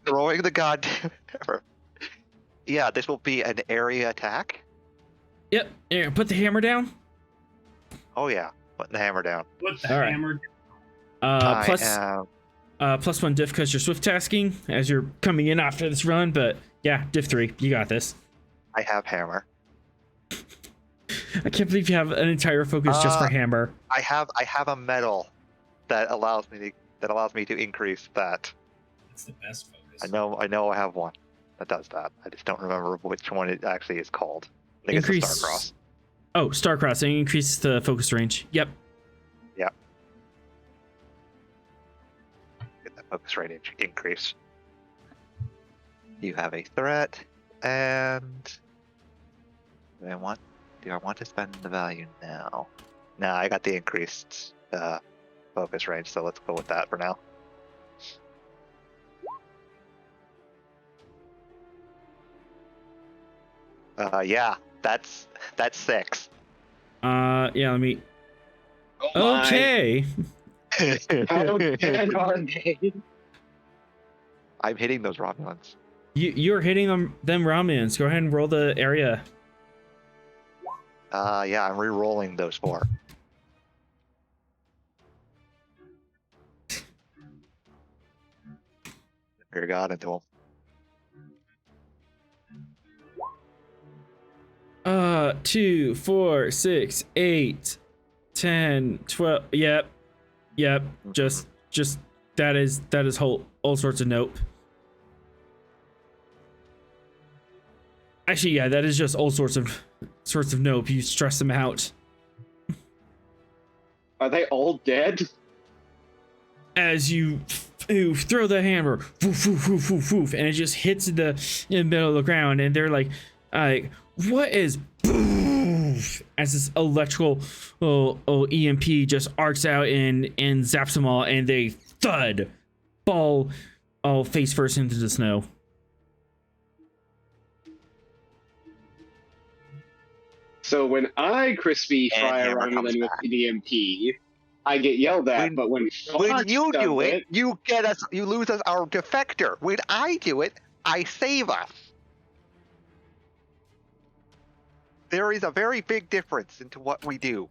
Throwing the goddamn hammer. Yeah, this will be an area attack. Yep. Here, put the hammer down. Oh yeah, putting the hammer down. Put the All right. hammer. Plus I am +1 diff because you're swift tasking as you're coming in after this run. But yeah, diff 3. You got this. I have hammer. I can't believe you have an entire focus just for hammer. I have a medal that allows me to increase that. It's the best focus. I know I have one that does that. I just don't remember which one it actually is called. I think Increase. it's a Starcross. Oh, Starcross. Increase the focus range. Yep. Get that focus range increase. You have a threat, and do I want to spend the value now? No, I got the increased focus range, so let's go with that for now. Yeah, that's 6. Yeah. Let me. Oh my. Okay. How dead are they? I'm hitting those Romulans. You're hitting them Romulans. Go ahead and roll the area. Yeah, I'm re-rolling those 4. Here, got into them. 2, 4, 6, 8, 10, 12. Yep. Just that is all sorts of nope. Actually, yeah, that is just all sorts of nope. You stress them out. Are they all dead? As you throw the hammer, woof, woof, woof, woof, woof, and it just hits in the middle of the ground, and they're like, what is boof? As this electrical EMP just arcs out and zaps them all, and they thud, fall all face first into the snow. So when I crispy fry a hammer comes Romulan with back. the EMP, I get yelled at. But when Fox you does do it, you lose us our defector. When I do it, I save us. There is a very big difference into what we do.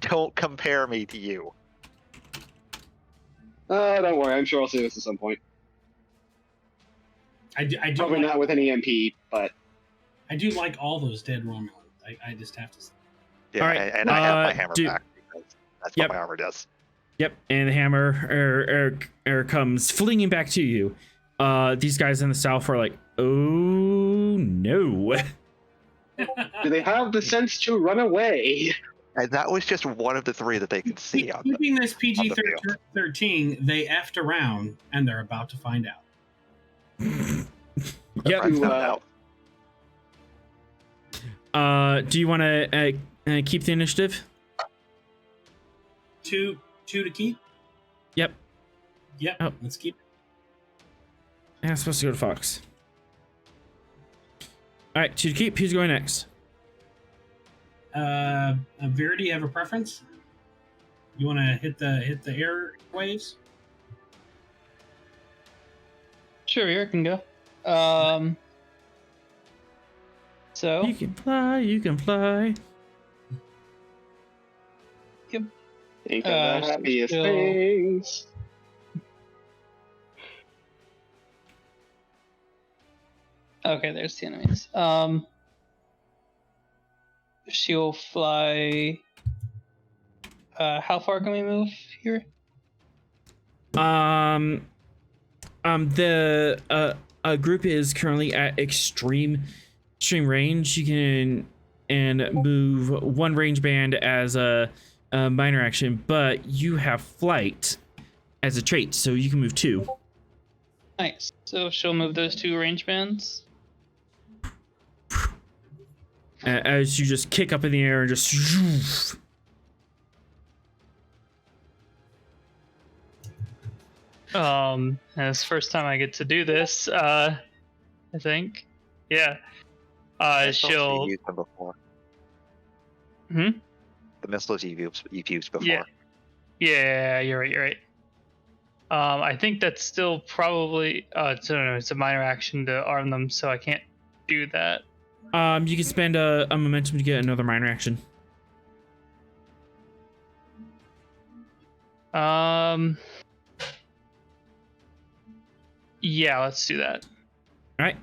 Don't compare me to you. don't worry, I'm sure I'll see this at some point. I do Probably like, not with an EMP, but I do like all those dead Romulans. I just have to say. Yeah, All right, and I have my hammer dude. back because that's Yep. what my armor does. Yep, and the hammer comes flinging back to you. These guys in the south are like, oh no. do they have the sense to run away? And that was just one of the 3 that they could see on Keeping this on the field. PG-13, they effed around, and they're about to find out. Yep. Friends found uh, out. Do you want to keep the initiative? 2 to keep. Yep. Yep. Oh. Let's keep. And I'm supposed to go to Fox. All right, to keep. Who's going next? Vera, do you have a preference? You want to hit the air waves? Sure, here can go. So You can fly. You can fly. Think of the happiest still- things. okay, there's the enemies. She'll fly. How far can we move here? The group is currently at extreme range. You can move one range band as a minor action, but you have flight as a trait, so you can move 2. Nice. So she'll move those 2 range bands. As you just kick up in the air and just. And it's the first time I get to do this. I think. Yeah. Missiles She'll. You've used them before. Hmm? The missiles you've used before. Yeah. Yeah, you're right. I think that's still probably. It's a minor action to arm them, so I can't do that. You can spend a momentum to get another minor action. Yeah, let's do that. All right.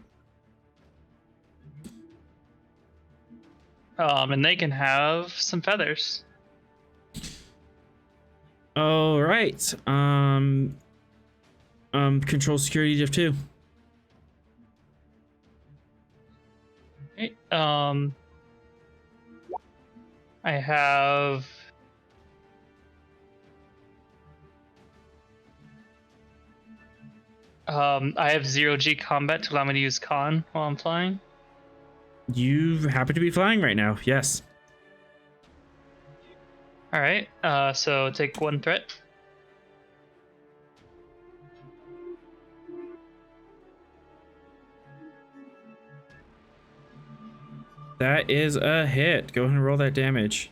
And they can have some feathers. All right. Control security diff 2. Okay. I have. I have 0G combat to allow me to use con while I'm flying. You happen to be flying right now. Yes. All right. So take 1 threat. That is a hit. Go ahead and roll that damage.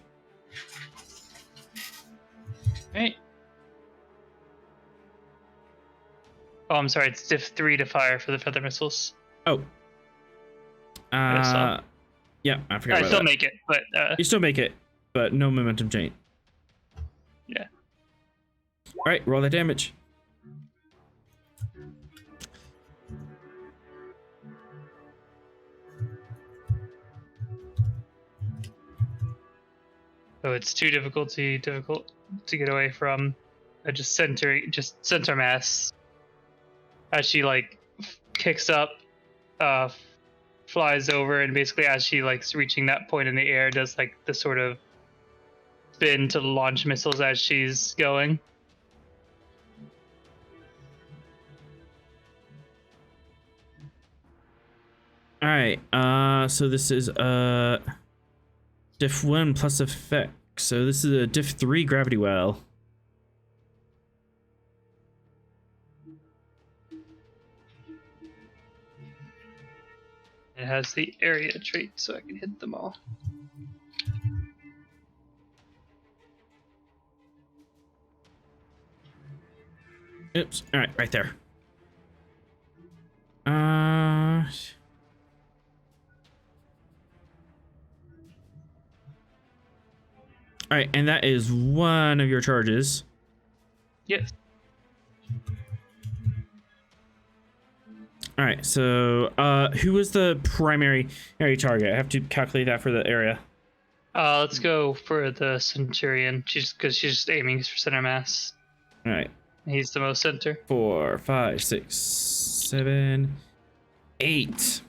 Okay. Oh, I'm sorry. It's diff 3 to fire for the feather missiles. Oh. saw. Yeah, I forgot I about still that. make it, but You still make it, but no momentum change. yeah. All right, roll that damage. So it's 2 difficult to get away from. Just center mass. As she kicks up, flies over, and basically as she reaching that point in the air, does the sort of spin to launch missiles as she's going. All right. So this is diff 1 plus effect. So this is a diff 3 gravity well. It has the area trait, so I can hit them all. Oops. All right, right there. All right, and that is one of your charges. Yes. All right, so who was the primary area target? I have to calculate that for the area. Let's go for the Centurion. She's just aiming for center mass. All right. He's the most center. 4, 5, 6, 7, 8.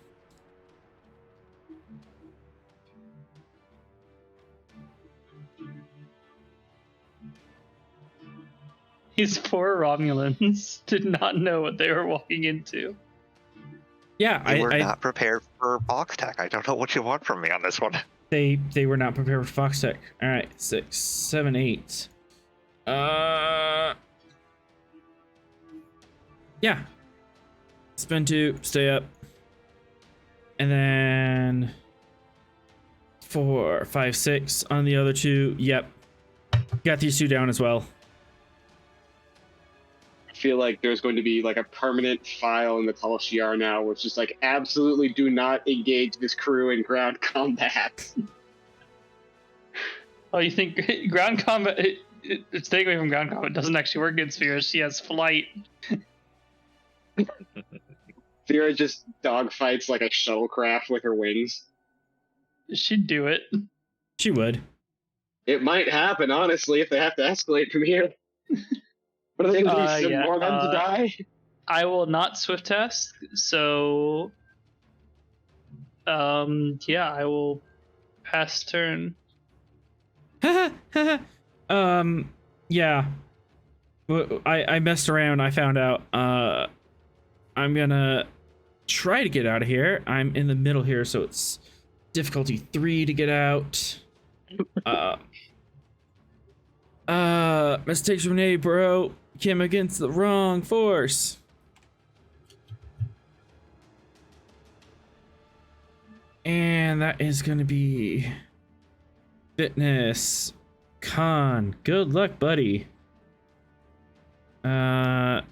These poor Romulans did not know what they were walking into. Yeah, You were not prepared for box tech. I don't know what you want from me on this one. They were not prepared for Fox Tech. All right, 6, 7, 8. Yeah. Spend 2, stay up. And then 4, 5, 6 on the other 2. Yep. Got these 2 down as well. I feel like there's going to be like a permanent file in the Tal Shiar now where it's just like, absolutely do not engage this crew in ground combat. Oh, you think ground combat? It's taken away from ground combat. It doesn't actually work against Vera. She has flight. Vera just dogfights like a shuttlecraft with her wings. She'd do it. She would. It might happen, honestly, if they have to escalate from here. What are they going to do? Send more of them to die? I will not swift test, so yeah, I will pass turn. Yeah. I messed around. I found out. I'm gonna try to get out of here. I'm in the middle here, so it's difficulty 3 to get out. Mistakes were made, bro. Came against the wrong force. And that is gonna be fitness. Con. Good luck, buddy. Alright,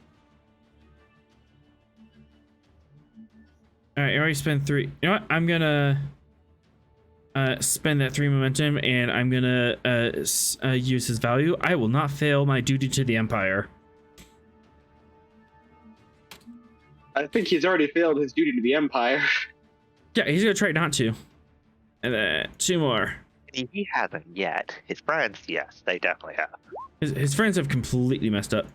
I already spent 3. You know what? I'm gonna spend that 3 momentum, and I'm gonna use his value. I will not fail my duty to the Empire. I think he's already failed his duty to the Empire. Yeah, he's gonna try not to. And then 2 more. He hasn't yet. His friends, yes, they definitely have. His friends have completely messed up.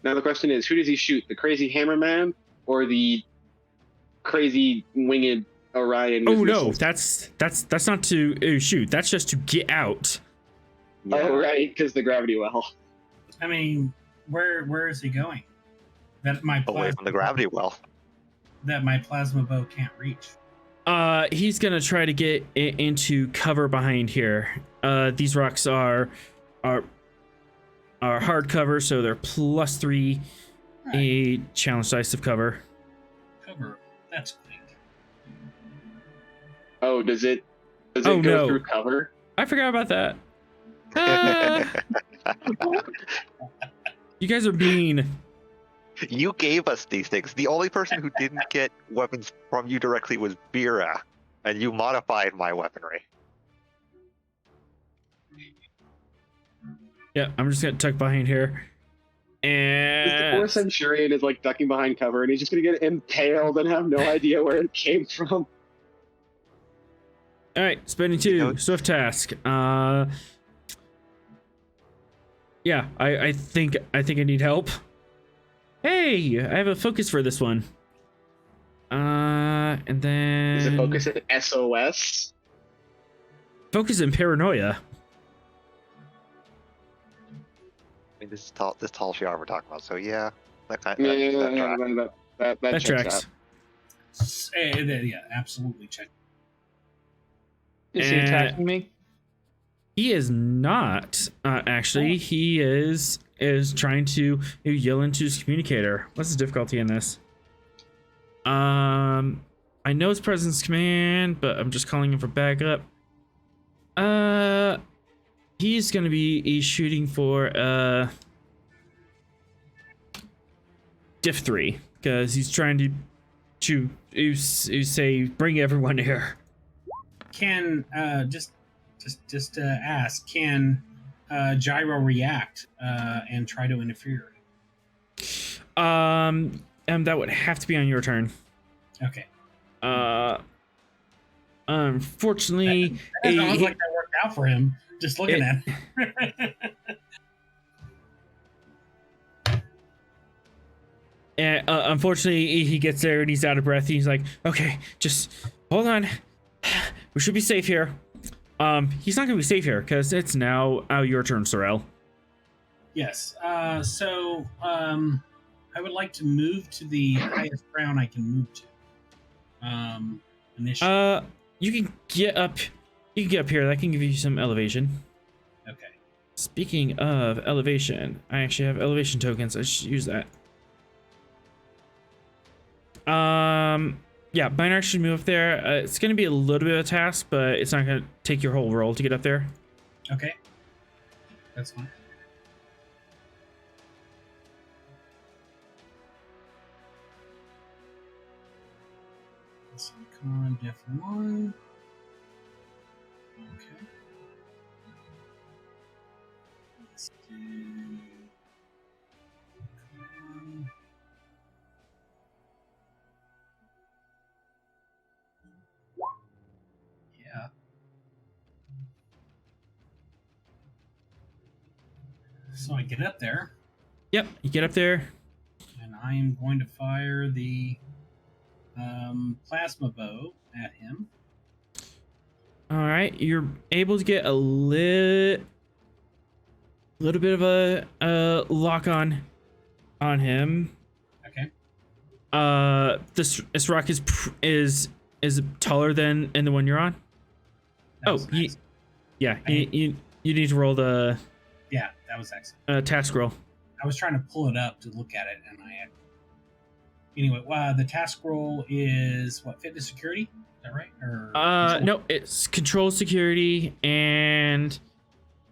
Now the question is, who does he shoot? The crazy hammer man or the crazy winged Orion? Oh no, that's not to shoot. That's just to get out. Yeah. Oh right, because the gravity well. I mean, where is he going? That my Away from the gravity well. That my plasma bow can't reach. He's gonna try to get into cover behind here. These rocks are hard cover, so they're +3 a challenge dice of cover. Cover. That's quick. Oh, does it go through cover? I forgot about that. Ah! You guys are mean. You gave us these things. The only person who didn't get weapons from you directly was Vera, and you modified my weaponry. Yeah, I'm just gonna tuck behind here. And The 4th Centurion is like ducking behind cover, and he's just gonna get impaled and have no idea where it came from. all right, spending 2, swift task. Yeah, I think I need help. Hey, I have a focus for this one. And then Is it focus at SOS? focus in paranoia. I mean, this is Tal Shiar we're talking about, so yeah, that That Tracks. Yeah, absolutely check. Is he attacking me? He is not actually. He is trying to yell into his communicator. What's the difficulty in this? I know his presence command, but I'm just calling him for backup. He's gonna be shooting for diff 3 because he's trying to say bring everyone here. Can just ask, can Gyro react and try to interfere? And that would have to be on your turn. Okay. Unfortunately, That sounds like that worked out for him. Just looking at it. And unfortunately, he gets there and he's out of breath. He's like, "Okay, just hold on. We should be safe here." He's not gonna be safe here because it's now your turn, Sorrel. Yes. So I would like to move to the highest ground I can move to. Initially. You can get up. You can get up here. That can give you some elevation. Okay. Speaking of elevation, I actually have elevation tokens. I should use that. Yeah, Binary should move up there. It's going to be a little bit of a task, but it's not going to take your whole roll to get up there. Okay. That's fine. Con Def 1. Okay. Let's do. Con. Yeah. So I get up there. Yep, you get up there. And I am going to fire the plasma bow at him. All right, you're able to get a little bit of a lock on him. Okay. This rock is taller than the one you're on. That was nice. Yeah, you need to roll the Yeah, that was excellent. task roll. I was trying to pull it up to look at it, and I had. Anyway, the task roll is what, fitness security? Is that right? Or control? No, it's control security, and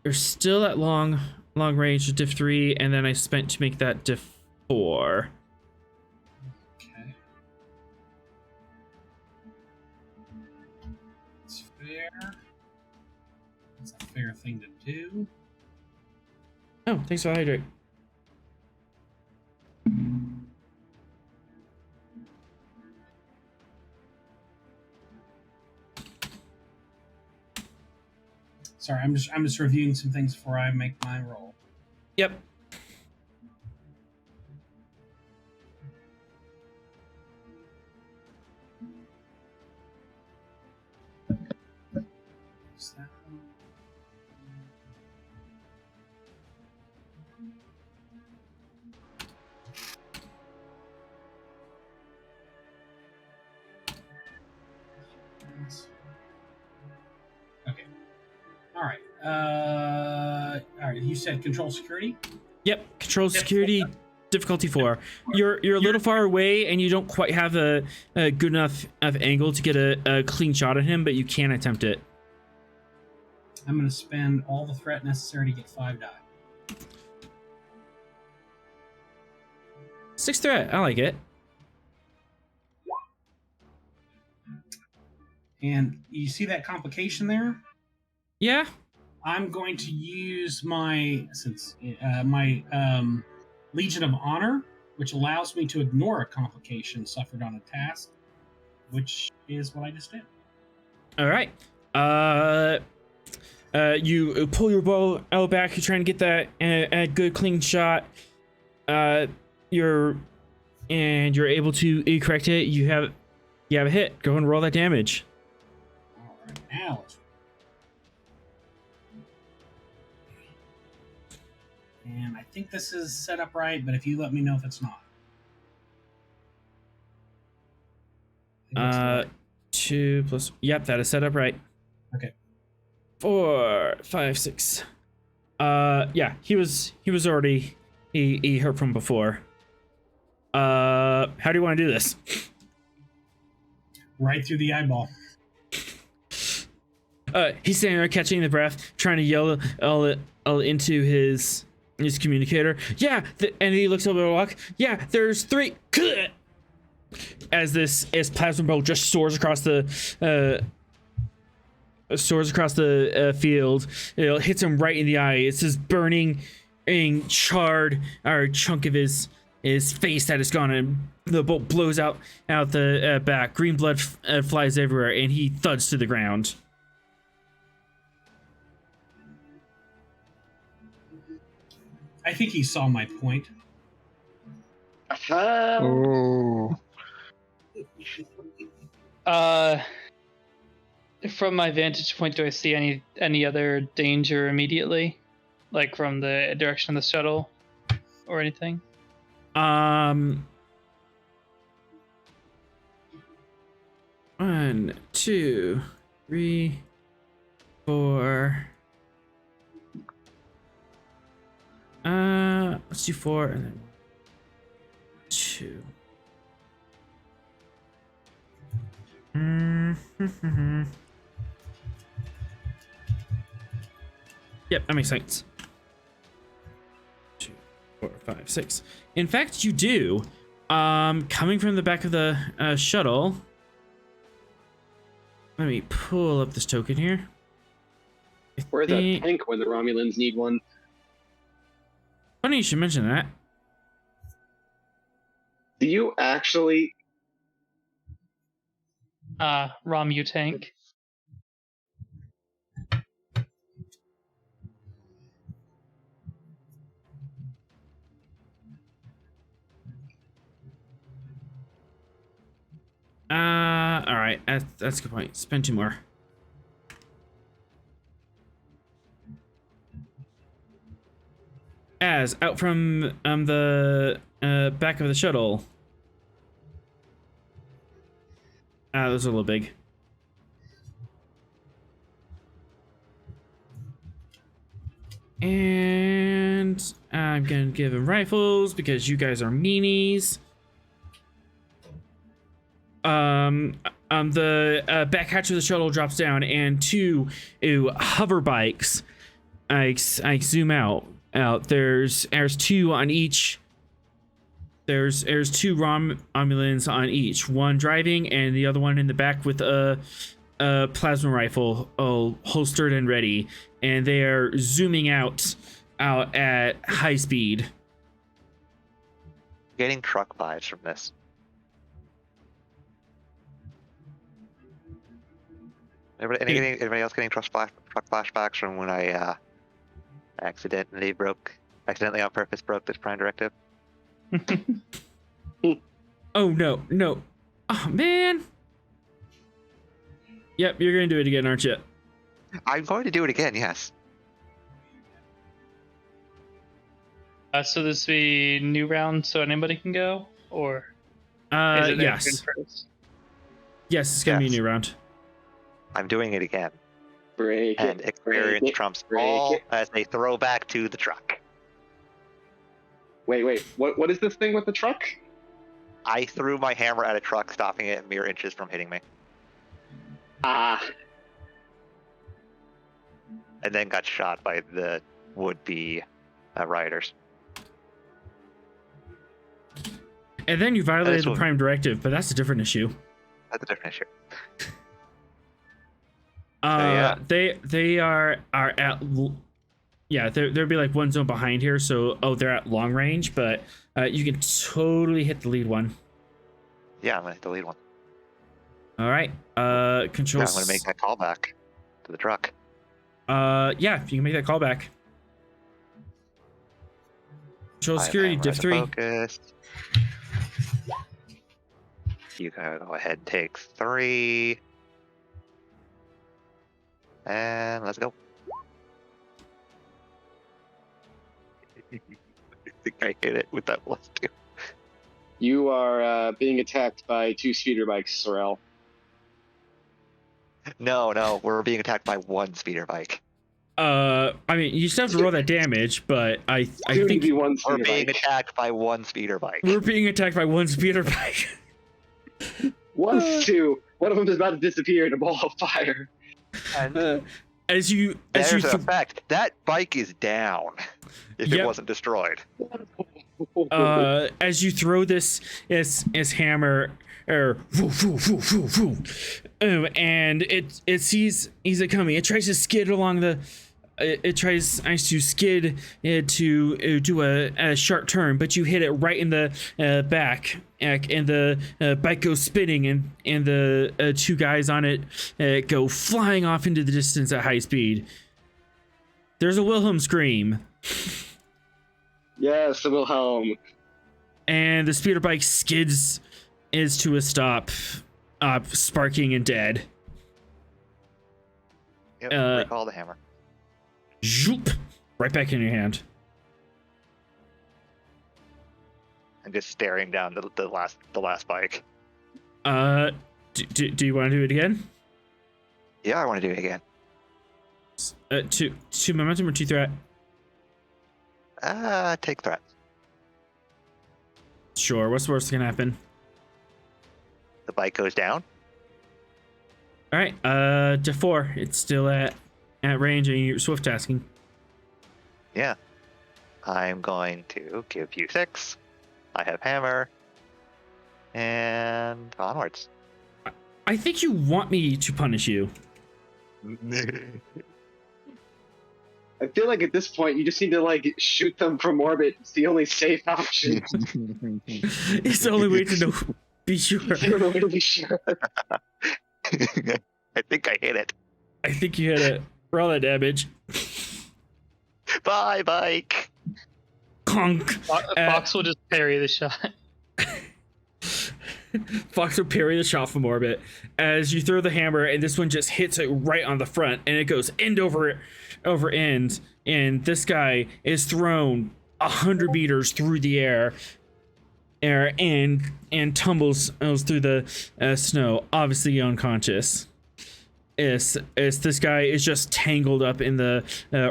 you're still at long range of diff 3, and then I spent to make that diff 4. Okay. That's fair. That's a fair thing to do. Oh, thanks for the hydrate. Sorry, I'm just reviewing some things before I make my roll. Yep. Is that one? Okay. All right. All right. You said control security. Yep. Control security, difficulty 4. You're a little far away, and you don't quite have a good enough of angle to get a clean shot at him, but you can attempt it. I'm going to spend all the threat necessary to get 5 die. 6 threat. I like it. And you see that complication there? Yeah. I'm going to use my Legion of Honor, which allows me to ignore a complication suffered on a task, which is what I just did. All right. You pull your bow out back. You're trying to get that a good clean shot. You're able to correct it. You have a hit. Go and roll that damage. All right, now let's. And I think this is set up right, but if you let me know if it's not. I think it's right. 2 plus. Yep, that is set up right. Okay. 4, 5, 6. Yeah, he was already he hurt from before. How do you want to do this? Right through the eyeball. He's standing there catching the breath, trying to yell into his communicator. Yeah, and he looks over the rock. Yeah, there's 3. As plasma bolt just soars across the field. It hits him right in the eye. It's this burning, charred chunk of his face that is gone, and the bolt blows out the back. Green blood flies everywhere, and he thuds to the ground. I think he saw my point. Oh. From my vantage point, do I see any other danger immediately, like from the direction of the shuttle, or anything? 1, 2, 3, 4, Let's do 4 and then 2. Yep, that makes sense. 2, 4, 5, 6. In fact, you do. Coming from the back of the shuttle. Let me pull up this token here. Where's a tank when the Romulans need one? Funny you should mention that. Do you actually? Romu tank. All right, that's a good point. Spend 2 more. As out from the back of the shuttle. Those are a little big. And I'm gonna give him rifles because you guys are meanies. The back hatch of the shuttle drops down, and 2 hover bikes. I zoom out. There's 2 on each. There's 2 Romulans on each. One driving, and the other one in the back with a plasma rifle, holstered and ready. And they are zooming out at high speed. Getting truck vibes from this. Anybody else getting truck flashbacks from when I accidentally on purpose broke this prime directive? Oh no. Oh man. Yep, you're gonna do it again, aren't you? I'm going to do it again, yes. So this be new round, so anybody can go, or is it yes. first? Yes, it's gonna be a Yes. new round. I'm doing it again. Break And it. experience break it, trumps break all it. as they throw back to the truck. Wait. What is this thing with the truck? I threw my hammer at a truck, stopping it mere inches from hitting me, and then got shot by the would-be rioters. And then you violated This the one- prime directive, but that's a different issue. That's a different issue. Yeah. They are at there'd be like one zone behind here, so they're at long range, but you can totally hit the lead one. Yeah, I'm gonna hit the lead one. All right. Yeah, Control. I'm gonna make that call back to the truck. Yeah, if you can make that call back. Control security, div 3. Focus. You can go ahead and take 3. And let's go. I think I hit it with that +2. You are being attacked by 2 speeder bikes, Sorrel. No, we're being attacked by 1 speeder bike. I mean, you still have to roll that damage, but I think one We're speeder being bike. attacked by 1 speeder bike. we're being attacked by 1 speeder bike. One's 2. One of them is about to disappear in a ball of fire. And As you there's a fact. That bike is down if Yep. it wasn't destroyed. as you throw this hammer, or and it sees it coming. It tries to skid along the. It tries to skid to do a sharp turn, but you hit it right in the back, and the bike goes spinning, and the 2 guys on it go flying off into the distance at high speed. There's a Wilhelm scream. Yes, the Wilhelm. And the speeder bike skids to a stop, sparking and dead. Yep, recall the hammer. Zoop! Right back in your hand. And just staring down the last bike. Do you want to do it again? Yeah, I want to do it again. Two momentum or 2 threat? Take threat. Sure. What's the worst that can happen? The bike goes down. All right. To 4. It's still at range, and you're swift tasking. Yeah. I'm going to give you 6. I have hammer. And onwards. I think you want me to punish you. I feel like at this point you just need to like shoot them from orbit. It's the only safe option. It's the only way to know. Be sure. It's the only way to be sure. I think I hit it. I think you hit it. Roll that damage. Bye, bike. Conk. Fox will just parry the shot. Fox will parry the shot from orbit as you throw the hammer, and this one just hits it right on the front, and it goes end over end, and this guy is thrown 100 meters through the air and tumbles through the snow, obviously unconscious. As this guy is just tangled up in the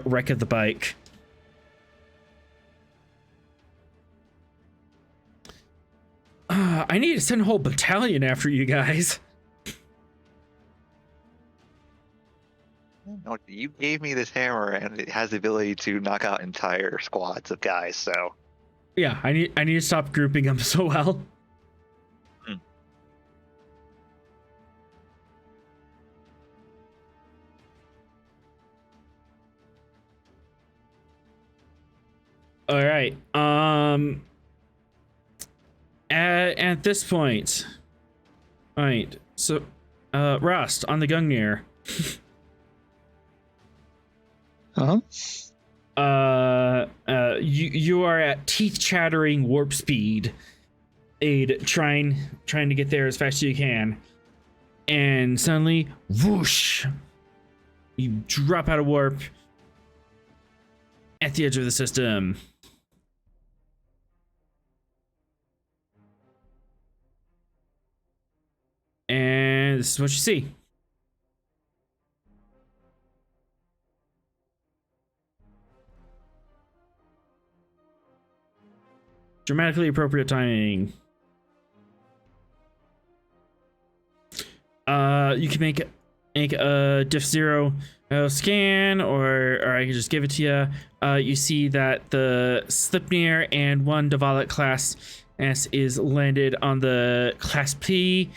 wreck of the bike. I need to send a whole battalion after you guys. No, you gave me this hammer, and it has the ability to knock out entire squads of guys. So Yeah, I need to stop grouping them so well. All right. At this point, all right. So, Rust on the Gungnir. You are at teeth chattering warp speed, trying to get there as fast as you can, and suddenly, whoosh! You drop out of warp at the edge of the system. And this is what you see. Dramatically appropriate timing. You can make a diff 0 scan, or I can just give it to you. You see that the Sleipnir and one Devious class S is landed on the Class P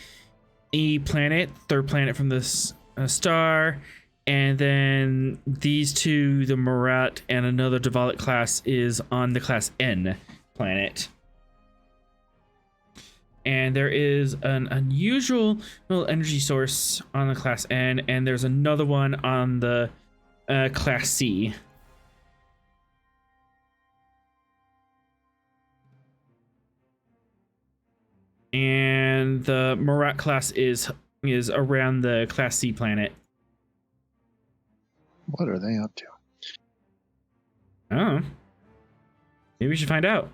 planet, third planet from this star, and then these two, the Marat and another Devious class, is on the Class N planet. And there is an unusual little energy source on the Class N, and there's another one on the Class C. And the Marat class is around the Class C planet. What are they up to? Oh. Maybe we should find out.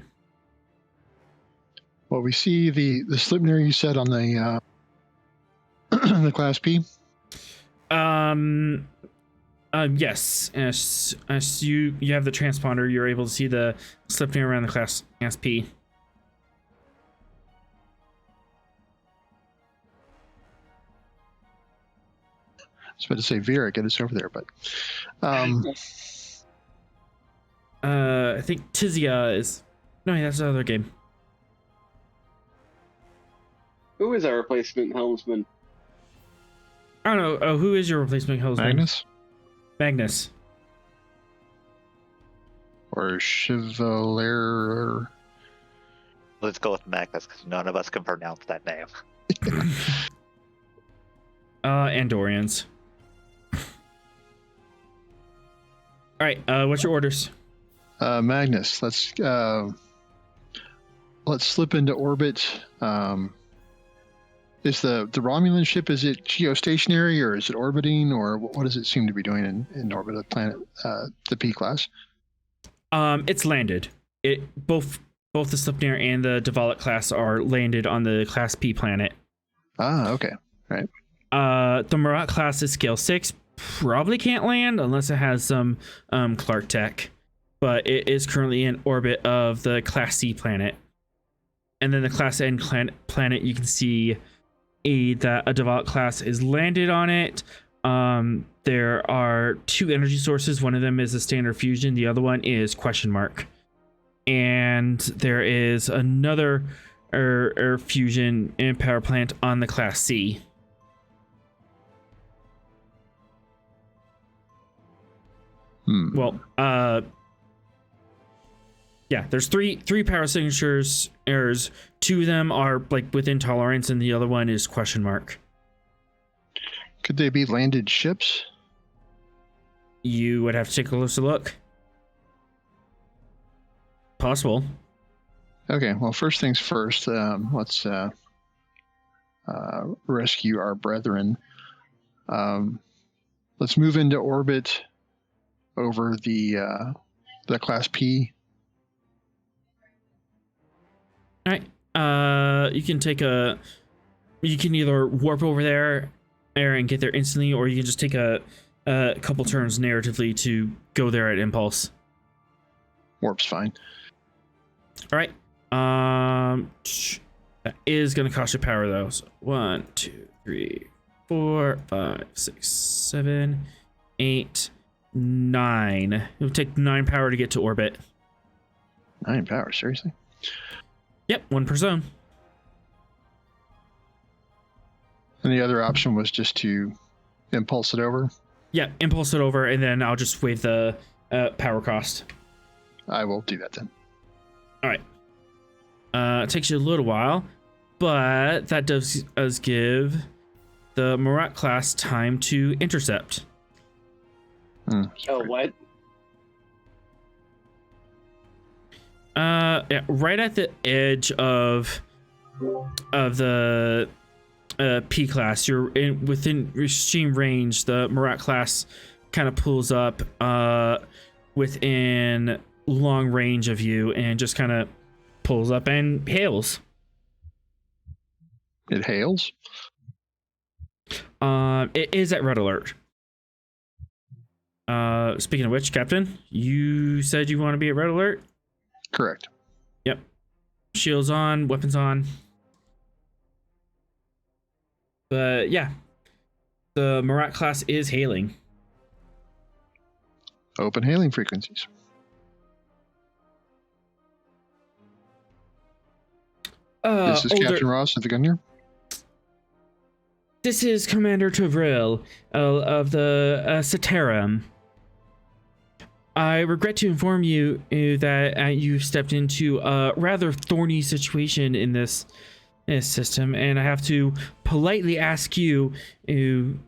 Well, we see the Sleipnir you said on the the Class P. Yes. As you have the transponder, you're able to see the Sleipnir around the Class P. I was about to say Vera, get us over there, but I think Tizia is. No, that's another game. Who is our replacement helmsman? I don't know. Oh, who is your replacement helmsman? Magnus Magnus. or Chevalier. let's go with Magnus, because none of us can pronounce that name. Andorians. All right. What's your orders? Magnus, let's slip into orbit. Is the Romulan ship, is it geostationary or is it orbiting, or what does it seem to be doing in orbit of the planet, the P class? It's landed. Both the Sleipnir and the Devious class are landed on the Class P planet. Ah, okay. Right. The Marat class is scale 6. Probably can't land unless it has some Clark tech. but it is currently in orbit of the Class C planet. And then the Class N planet, you can see that a Devout class is landed on it. There are 2 energy sources. One of them is a standard fusion. The other one is question mark. And there is another fusion and power plant on the Class C. Well, yeah, there's three power signatures. There's 2 of them are like within tolerance, and the other one is question mark. Could they be landed ships? You would have to take a closer look. Possible. Okay, well, first things first, let's rescue our brethren. Let's move into orbit over the Class P. All right. You can either warp over there and get there instantly, or you can just take a couple turns narratively to go there at impulse. Warp's fine. All right. That is going to cost you power though. So 1, 2, 3, 4, 5, 6, 7, 8, 9. It would take 9 power to get to orbit. 9 power, seriously? Yep, 1 per zone. And the other option was just to impulse it over? Yeah, impulse it over, and then I'll just waive the power cost. I will do that then. All right. It takes you a little while, but that does give the Marat class time to intercept. Oh, what? Yeah, right at the edge of the P class, you're within extreme range. The Marat class kind of pulls up within long range of you and just kind of pulls up and hails. It hails? It is at red alert. Speaking of which, Captain, you said you want to be at red alert? Correct. Yep. Shields on, weapons on. But yeah, the Marat class is hailing. Open hailing frequencies. This is Captain Ross of the Gungnir. This is Commander Tovril of the Ceterum. I regret to inform you that you've stepped into a rather thorny situation in this system, and I have to politely ask you to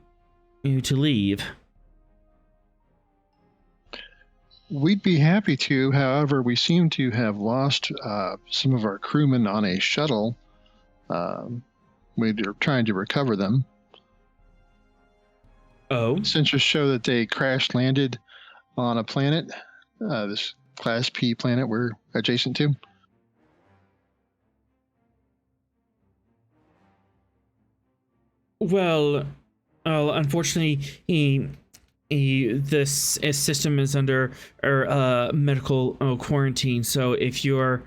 leave. We'd be happy to. However, we seem to have lost some of our crewmen on a shuttle. We're trying to recover them. Oh? Sensors show that they crash landed on a planet, this Class P planet we're adjacent to. Well, unfortunately, this system is under medical quarantine. So if our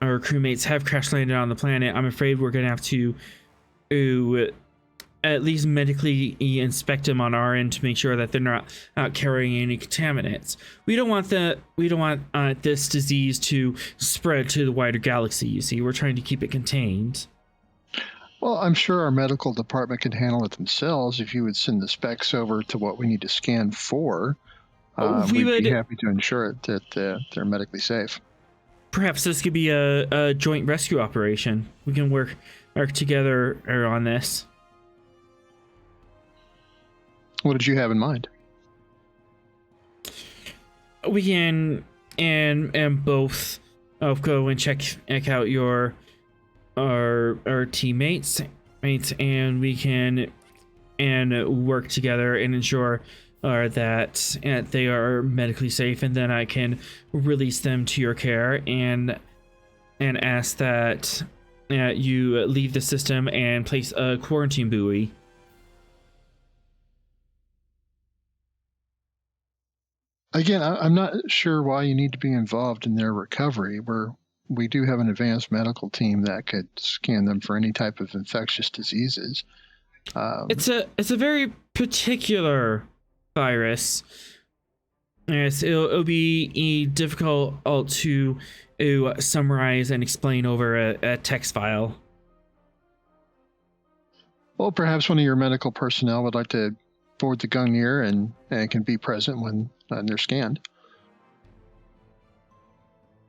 crewmates have crash landed on the planet, I'm afraid we're gonna have to at least medically inspect them on our end to make sure that they're not carrying any contaminants. We don't want this disease to spread to the wider galaxy. You see, we're trying to keep it contained. Well, I'm sure our medical department can handle it themselves. If you would send the specs over to what we need to scan for, we'd be happy to ensure that they're medically safe. Perhaps this could be a joint rescue operation. We can work together on this. What did you have in mind? We can and both go and check out our teammates, and we can work together and ensure that they are medically safe, and then I can release them to your care and ask that you leave the system and place a quarantine buoy. Again, I'm not sure why you need to be involved in their recovery. We do have an advanced medical team that could scan them for any type of infectious diseases. It's a very particular virus. Yes, it'll be difficult to summarize and explain over a text file. Well, perhaps one of your medical personnel would like to board the Gungnir and can be present when they're scanned.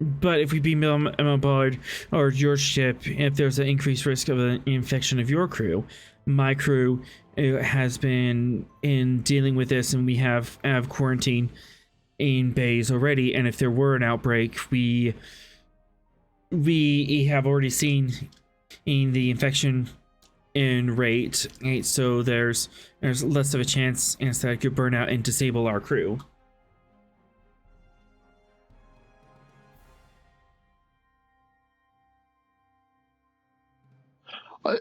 But if we beam them aboard or your ship, if there's an increased risk of an infection of your crew, my crew has been in dealing with this, and we have quarantine in bays already. And if there were an outbreak, we have already seen in the infection in rate, right? So there's less of a chance that it could burn out and disable our crew.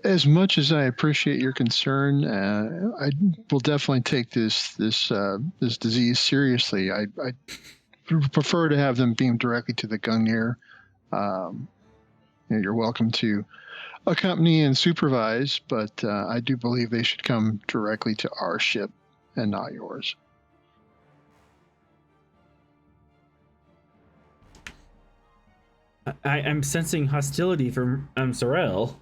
As much as I appreciate your concern, I will definitely take this disease seriously. I prefer to have them beamed directly to the Gungnir. You're welcome to accompany and supervise, but I do believe they should come directly to our ship and not yours. I'm sensing hostility from Sorel.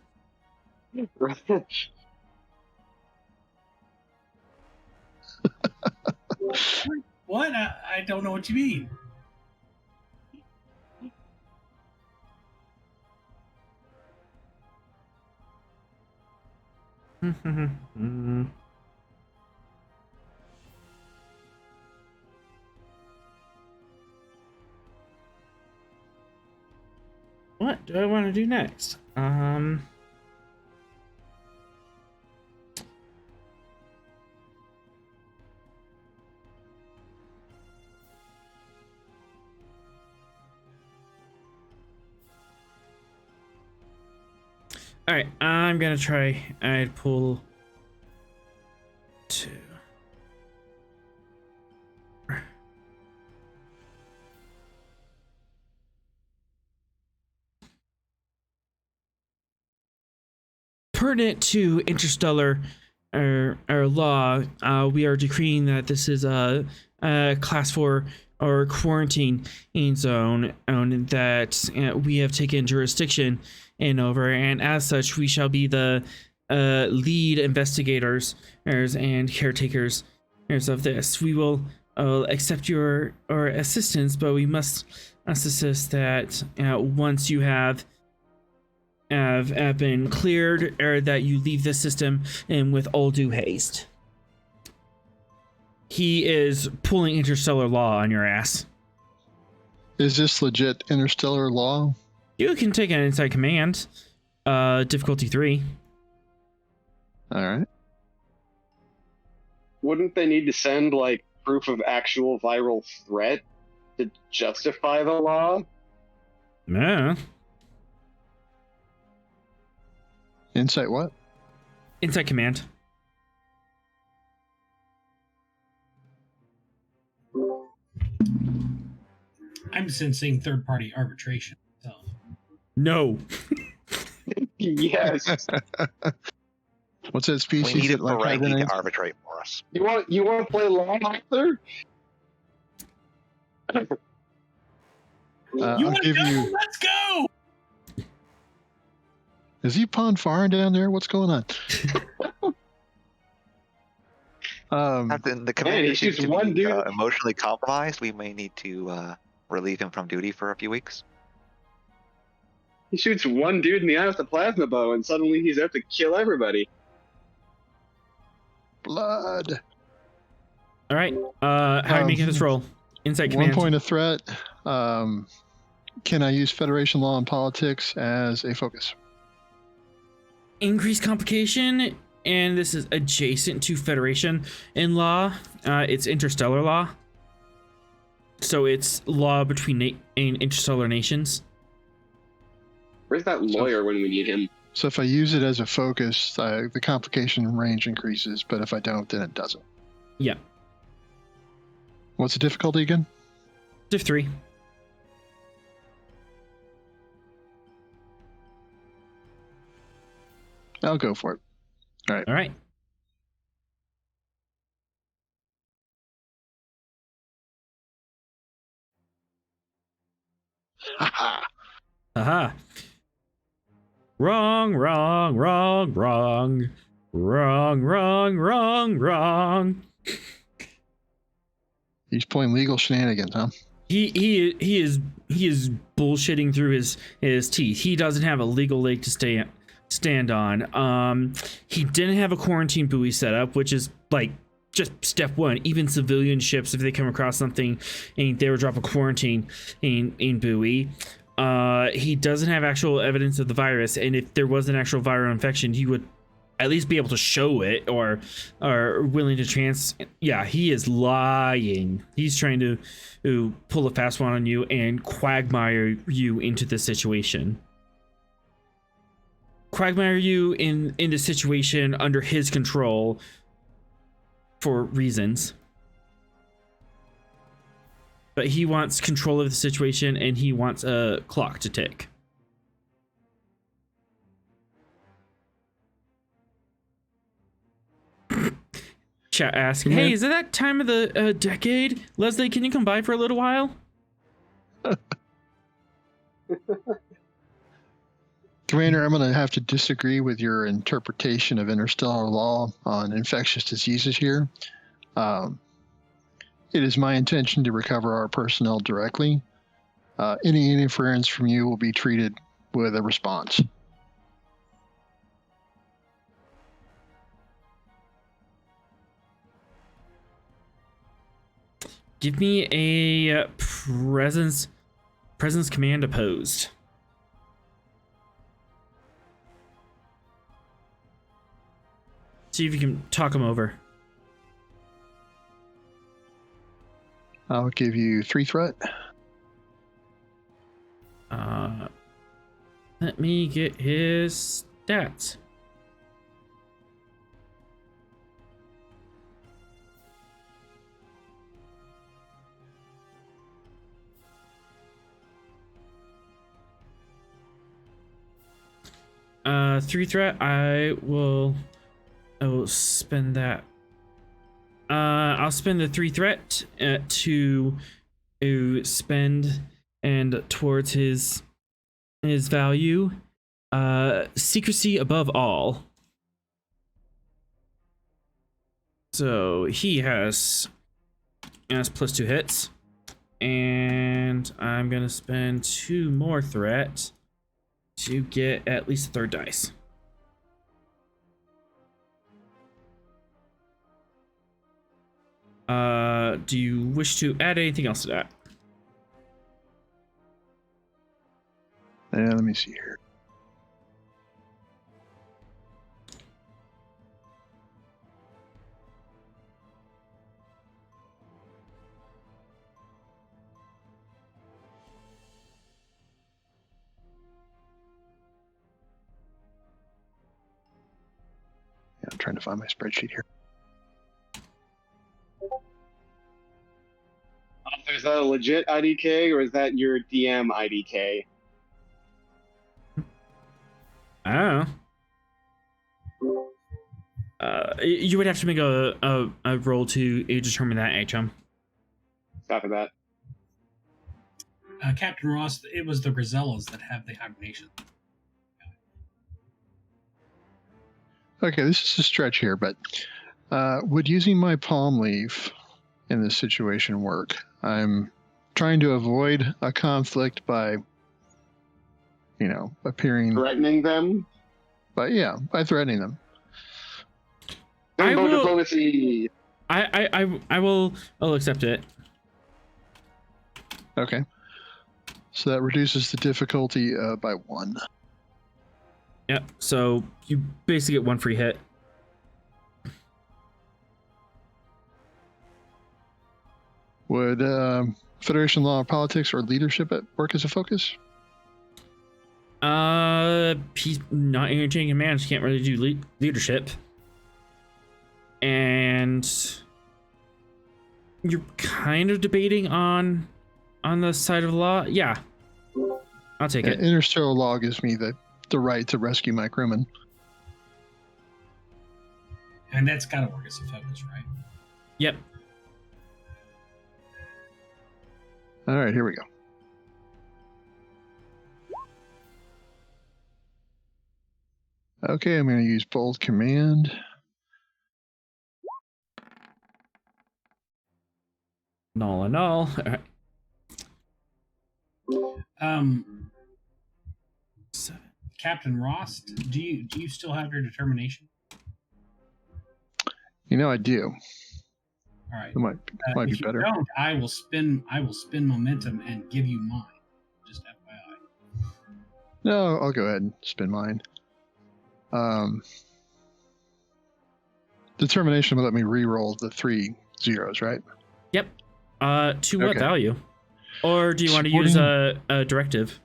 What? I don't know what you mean. What do I want to do next? All right, I'm gonna try. I'd pull two. Pertinent to interstellar or law, we are decreeing that this is a class 4 or quarantine zone, and that we have taken jurisdiction in over, and as such, we shall be the lead investigators and caretakers of this. We will accept your assistance, but we must assist that once you have been cleared, or that you leave the system and with all due haste. He is pulling interstellar law on your ass. Is this legit interstellar law? You can take an inside command. Difficulty 3. All right. Wouldn't they need to send like proof of actual viral threat to justify the law? Yeah. Insight what? Inside command. I'm sensing third-party arbitration. So. No. Yes. What's that species? We need a that, like, Ferengi hibernates? to arbitrate for us. You want to play law, Arthur? You I'll want to give go? you. Let's go! Is he pond firing down there? What's going on? Captain, the commander he seems shoots to one be dude. emotionally compromised. We may need to relieve him from duty for a few weeks. He shoots one dude in the eye with a plasma bow, and suddenly he's out to kill everybody. Blood. All right. How are you making this roll? Inside command. 1 point of threat. Can I use Federation law and politics as a focus? Increased complication, and this is adjacent to Federation in law. It's interstellar law. So it's law between interstellar nations. Where's that lawyer when we need him? So if I use it as a focus, the complication range increases, but if I don't, then it doesn't. Yeah. What's the difficulty again? Div 3. I'll go for it. All right. Haha. Haha. Wrong, wrong, wrong, wrong. Wrong, wrong, wrong, wrong. He's playing legal shenanigans, huh? He is bullshitting through his teeth. He doesn't have a legal leg to stand on. He didn't have a quarantine buoy set up, which is like just step one. Even civilian ships, if they come across something and they would drop a quarantine in buoy. He doesn't have actual evidence of the virus, and if there was an actual viral infection, he would at least be able to show it or willing to yeah, he is lying. He's trying to pull a fast one on you and quagmire you into the situation. Quagmire you in the situation under his control for reasons. But he wants control of the situation, and he wants a clock to tick. Chat asking, hey, is it that time of the decade? Leslie, can you come by for a little while? Commander, I'm going to have to disagree with your interpretation of interstellar law on infectious diseases here. It is my intention to recover our personnel directly. Any interference from you will be treated with a response. Give me a presence command opposed. See if you can talk him over. I'll give you 3 threat. Let me get his stats. Three threat. I will spend that. I'll spend the 3 threat to spend and towards his value. Secrecy above all. So he has +2 hits, and I'm gonna spend 2 more threat to get at least a 3rd dice. Do you wish to add anything else to that? Let me see here. Yeah, I'm trying to find my spreadsheet here. Is that a legit IDK or is that your DM IDK? I don't know. You would have to make a roll to determine that, HM. Stop at that. Captain Ross, it was the Rosellas that have the hibernation. Okay, this is a stretch here, but would using my palm leaf in this situation work? I'm trying to avoid a conflict by, appearing... Threatening them? But yeah, by threatening them. I will- Diplomacy. I'll accept it. Okay. So that reduces the difficulty by 1. Yep. So you basically get 1 free hit. Would Federation law of politics or leadership work as a focus? He's not entertaining command. He can't really do leadership. And you're kind of debating on on the side of the law? Yeah. I'll take it. Interstellar law gives me the right to rescue my crewman. And that's got to work as a focus, right? Yep. All right, here we go. Okay, I'm going to use bold command. Null and null. All right. Captain Rost, do you still have your determination? You know I do. All right. It might If be you better. don't, I will spin momentum and give you mine. Just FYI. No, I'll go ahead and spin mine. Determination will let me re-roll the 3 zeros, right? Yep. To what Okay. value? Or do you want to use a directive?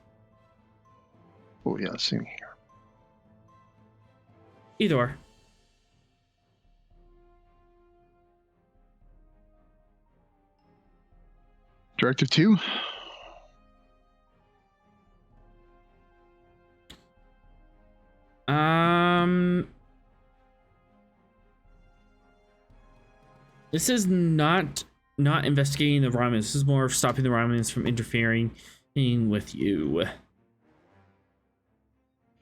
Oh yeah, same here. Either or. Directive 2. This is not investigating the Romulans. This is more of stopping the Romulans from interfering with you.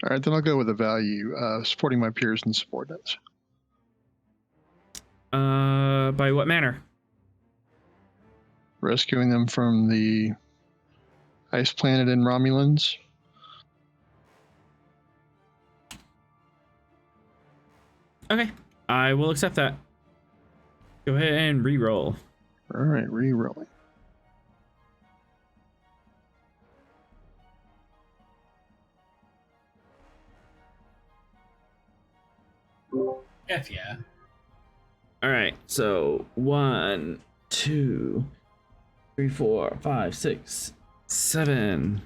All right, then I'll go with a value, supporting my peers and subordinates. By what manner? Rescuing them from the ice planet in Romulans. Okay, I will accept that. Go ahead and re-roll. All right, re-rolling. F yeah. All right, so 1, 2, 3, 4, 5, 6, 7.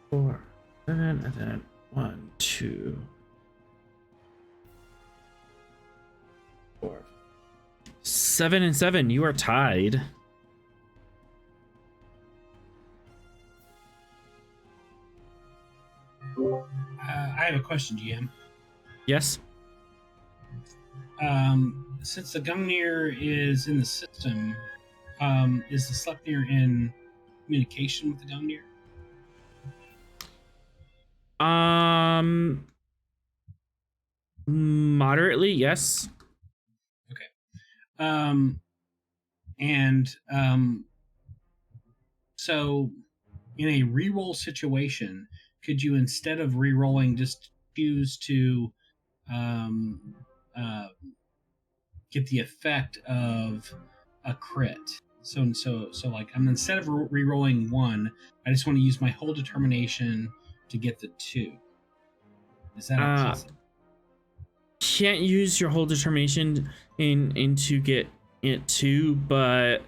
Four, 7, and then 1, 2, 4, 7 and 7. You are tied. I have a question, GM. Yes. Since the Gungnir is in the system, is the Sleipnir in communication with the Gungnir? Moderately, yes. Okay. So in a reroll situation, could you, instead of rerolling, just choose to get the effect of a crit? So like, instead of rerolling 1, I just want to use my whole determination to get the 2. Is that possible? Can't use your whole determination in to get it 2, but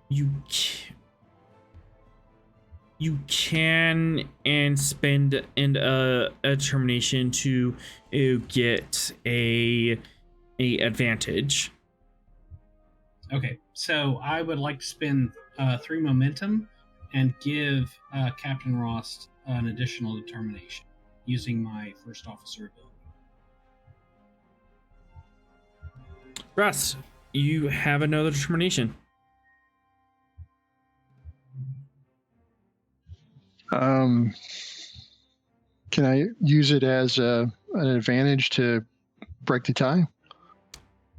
you can and spend a determination to get a advantage. Okay, so I would like to spend 3 momentum and give Captain Rost an additional determination using my first officer ability. Russ, you have another determination. Can I use it as an advantage to break the tie?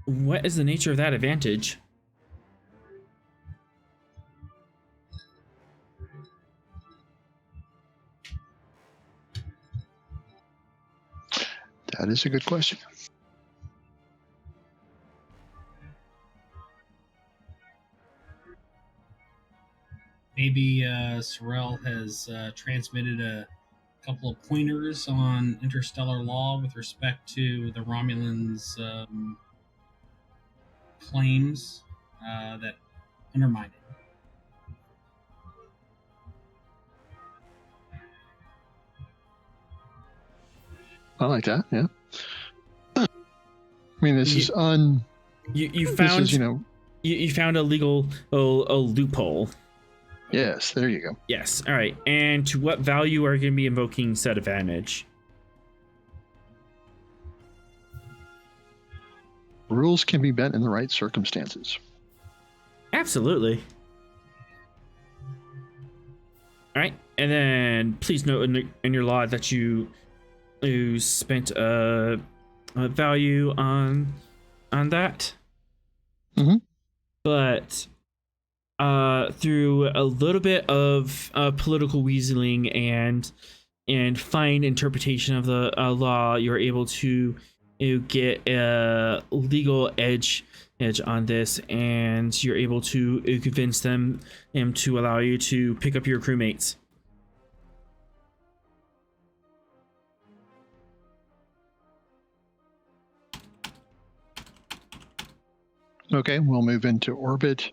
What is the nature of that advantage? That is a good question. Maybe Sorrel has transmitted a couple of pointers on interstellar law with respect to the Romulans' claims that undermine it. I like that, yeah. I mean, this is You This found is, you found a legal a loophole. yes, there you go. Yes. All right. And to what value are you going to be invoking set advantage? Rules can be bent in the right circumstances. Absolutely. All right. And then please note in your law that you spent a value on that. Mm-hmm. But through a little bit of political weaseling and fine interpretation of the law, you're able to get a legal edge on this, and you're able to convince them to allow you to pick up your crewmates. Okay, we'll move into orbit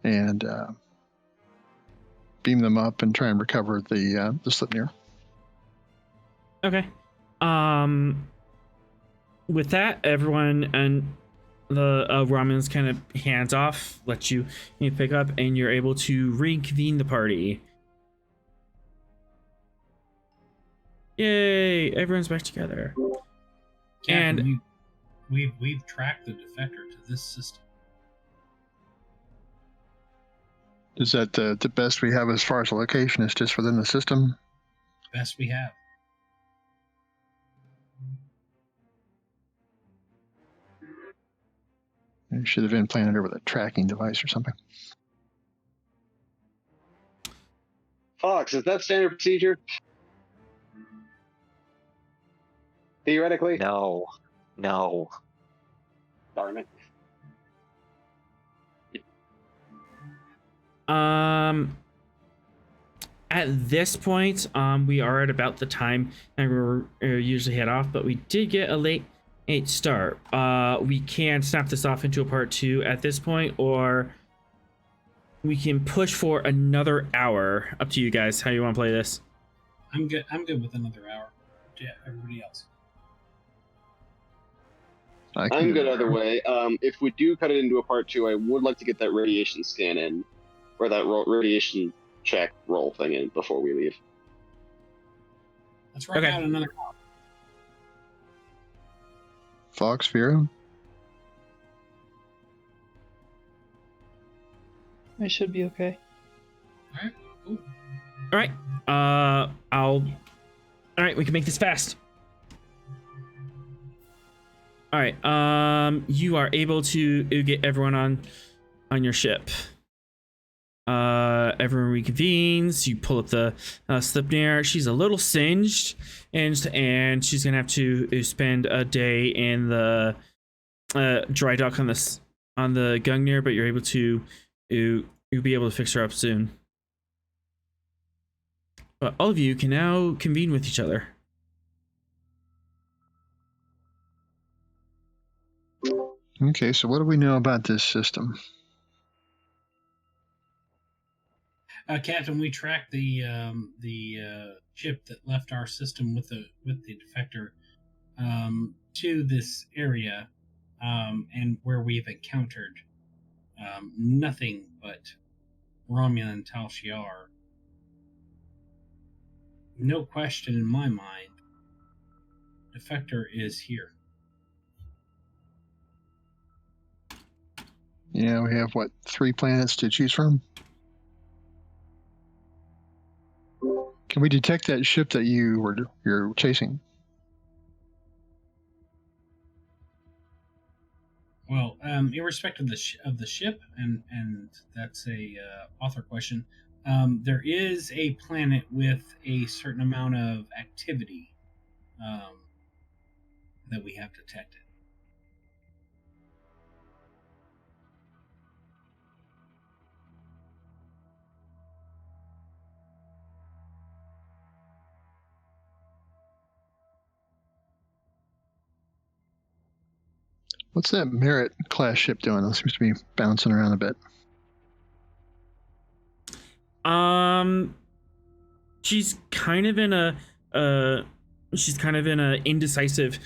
and beam them up and try and recover the Slipnir. Okay. With that, everyone and the Romulans kind of hands off, let you pick up, and you're able to reconvene the party. Yay! Everyone's back together. Captain, And we've tracked the defector to this system. Is that the best we have as far as the location is just within the system? Best we have. It should have been planted over with a tracking device or something. Fox, is that standard procedure? Theoretically? No. Darn it. At this point, we are at about the time and we usually head off, but we did get a late start. We can snap this off into a part 2 at this point, or we can push for another hour. Up to you guys how you want to play this. I'm good with another hour. Yeah, everybody else. I'm good either way. If we do cut it into a part 2, I would like to get that radiation scan in, or that radiation check roll thing in before we leave. Let's rock out another hour. Fox, Vera? I should be okay. All right, cool. All right. All right, we can make this fast. All right. You are able to get everyone on your ship. Everyone reconvenes. You pull up the Slipnir. She's a little singed, and she's gonna have to spend a day in the dry dock on the Gungnir, but you're able to you'll be able to fix her up soon. But all of you can now convene with each other. Okay, so what do we know about this system? Captain, we tracked the ship that left our system with the defector to this area, and where we've encountered nothing but Romulan Tal Shiar. No question in my mind, defector is here. Yeah, we have, 3 planets to choose from? Can we detect that ship that you're chasing? Well, irrespective of the ship, and that's a author question. There is a planet with a certain amount of activity that we have detected. What's that Merit class ship doing? It seems to be bouncing around a bit. She's kind of in she's kind of in an indecisive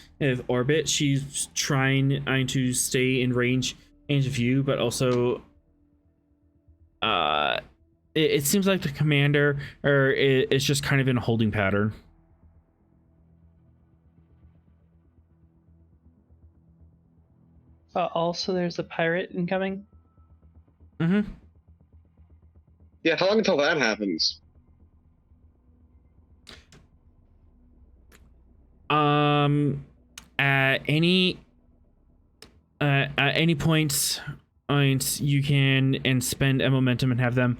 orbit. She's trying to stay in range of view, but also it seems like the commander is just kind of in a holding pattern. Also, there's a pirate incoming. Mm-hmm. Yeah, how long until that happens? At any points you can and spend a momentum and have them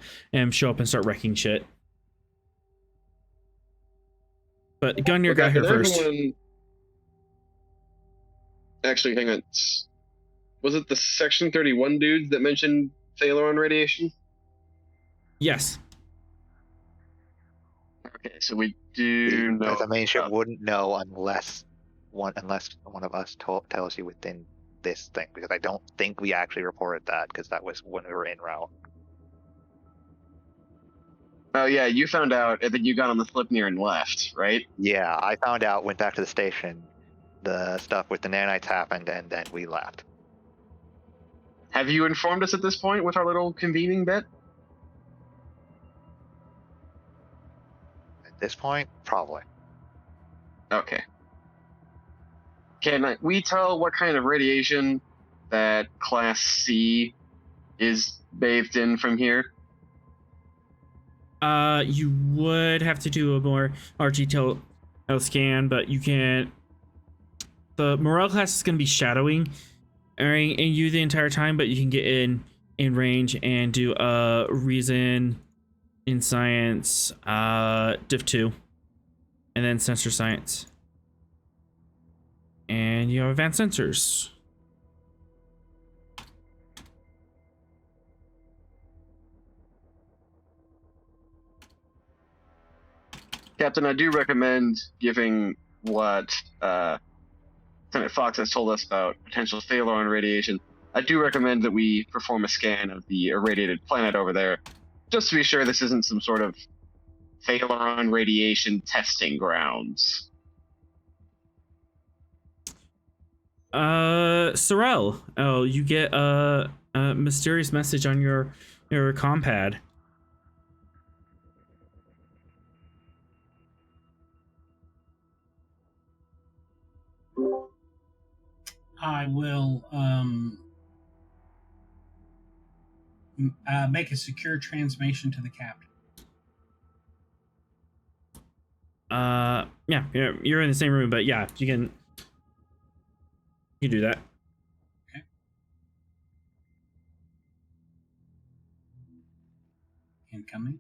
show up and start wrecking shit. But Gungnir got here first. Actually, hang on. Was it the Section 31 dudes that mentioned Thalaron radiation? Yes. Okay, so we do know. As a main ship wouldn't know unless one of us tells you within this thing, because I don't think we actually reported that, because that was when we were en route. Oh yeah, you found out that you got on the Slipnir and left, right? Yeah, I found out, went back to the station, the stuff with the nanites happened, and then we left. Have you informed us at this point with our little convening bit? At this point, probably. Okay. Can we tell what kind of radiation that Class C is bathed in from here? You would have to do a more RTL scan, but you can't. The morale class is going to be shadowing you the entire time, but you can get in range and do a reason in science, div 2, and then sensor science, and you have advanced sensors. Captain, I do recommend giving what Lieutenant Fox has told us about potential Thalaron radiation. I do recommend that we perform a scan of the irradiated planet over there, just to be sure this isn't some sort of Thalaron radiation testing grounds. Sorrel, you get a mysterious message on your compad. I will make a secure transmission to the captain. Yeah, you're in the same room, but yeah, you can do that. Okay. Incoming.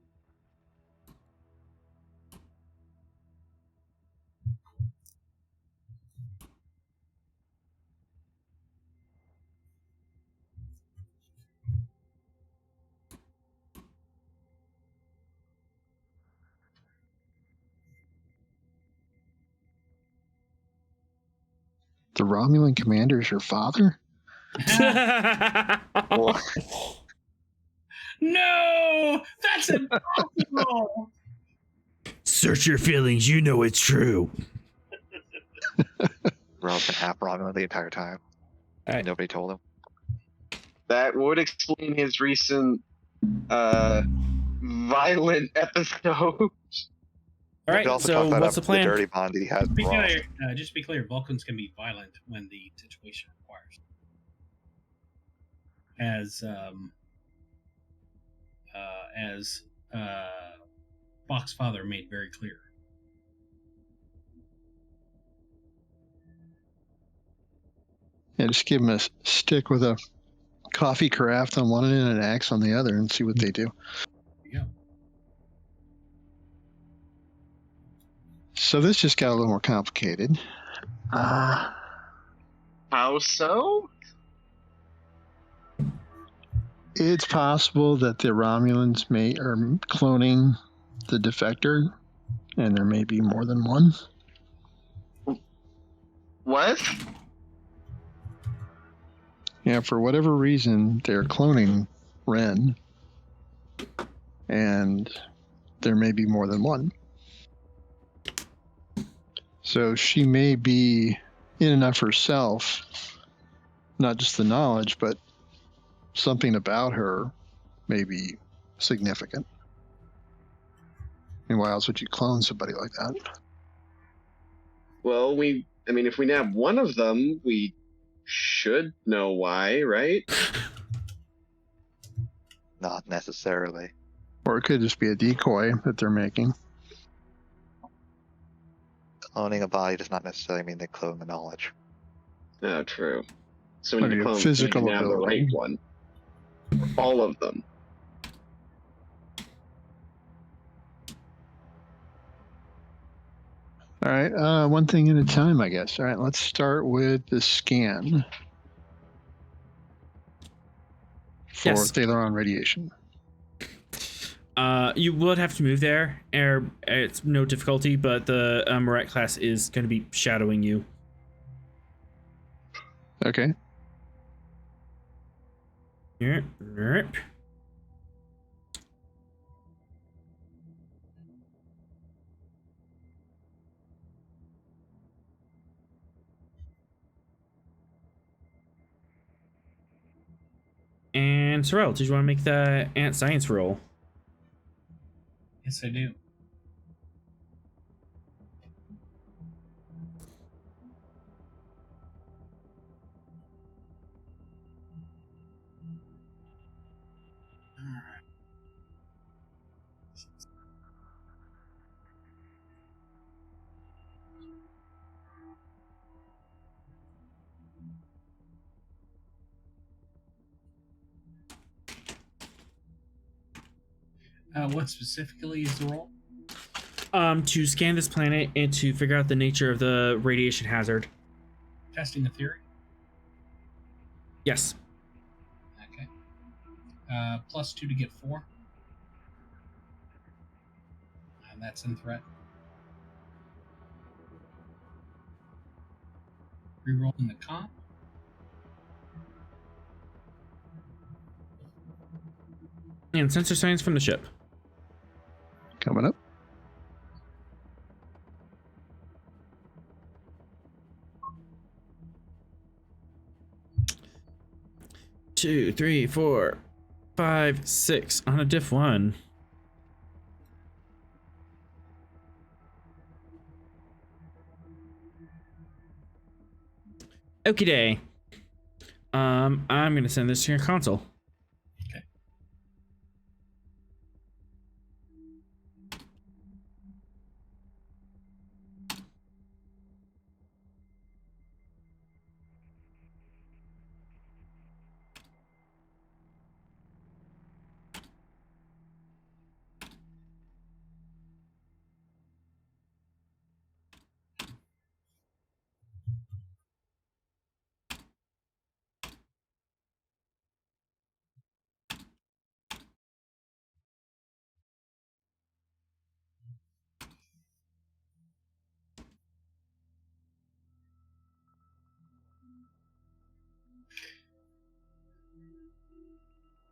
The Romulan commander is your father? No, that's impossible. Search your feelings. You know it's true. Rob's been half Romulan the entire time. All right. Nobody told him. That would explain his recent violent episode. All right, also so talk about what's the plan? The dirty bond that he has with Rob. Just to be clear, Vulcans can be violent when the situation requires. As Foxfather made very clear. Yeah, just give them a stick with a coffee carafe on one end and an axe on the other and see what they do. Yeah. So this just got a little more complicated. How so? It's possible that the Romulans are cloning the defector, and there may be more than one. What? Yeah, for whatever reason, they're cloning Ren, and there may be more than one. So she may be in enough herself, not just the knowledge, but something about her may be significant. And why else would you clone somebody like that? Well, if we nab one of them, we should know why, right? Not necessarily. Or it could just be a decoy that they're making. Cloning a body does not necessarily mean they clone the knowledge. Oh, true. So we need Maybe to a clone physical we need to nab the ability. right one. All of them. All right, one thing at a time, I guess. All right, let's start with the scan for Yes. Thaleron radiation. You would have to move there. It's no difficulty, but the Moret class is going to be shadowing you. Okay. Yep. And Sorrel, did you want to make the ant science roll? Yes, I do. What specifically is the role? To scan this planet and to figure out the nature of the radiation hazard. Testing a theory? Yes. Okay. +2 to get 4. And that's in threat. Rerolling the comp. And sensor science from the ship. Coming up. Two, 3, 4, 5, 6 on a diff 1. Okie day. I'm gonna send this to your console. Okay.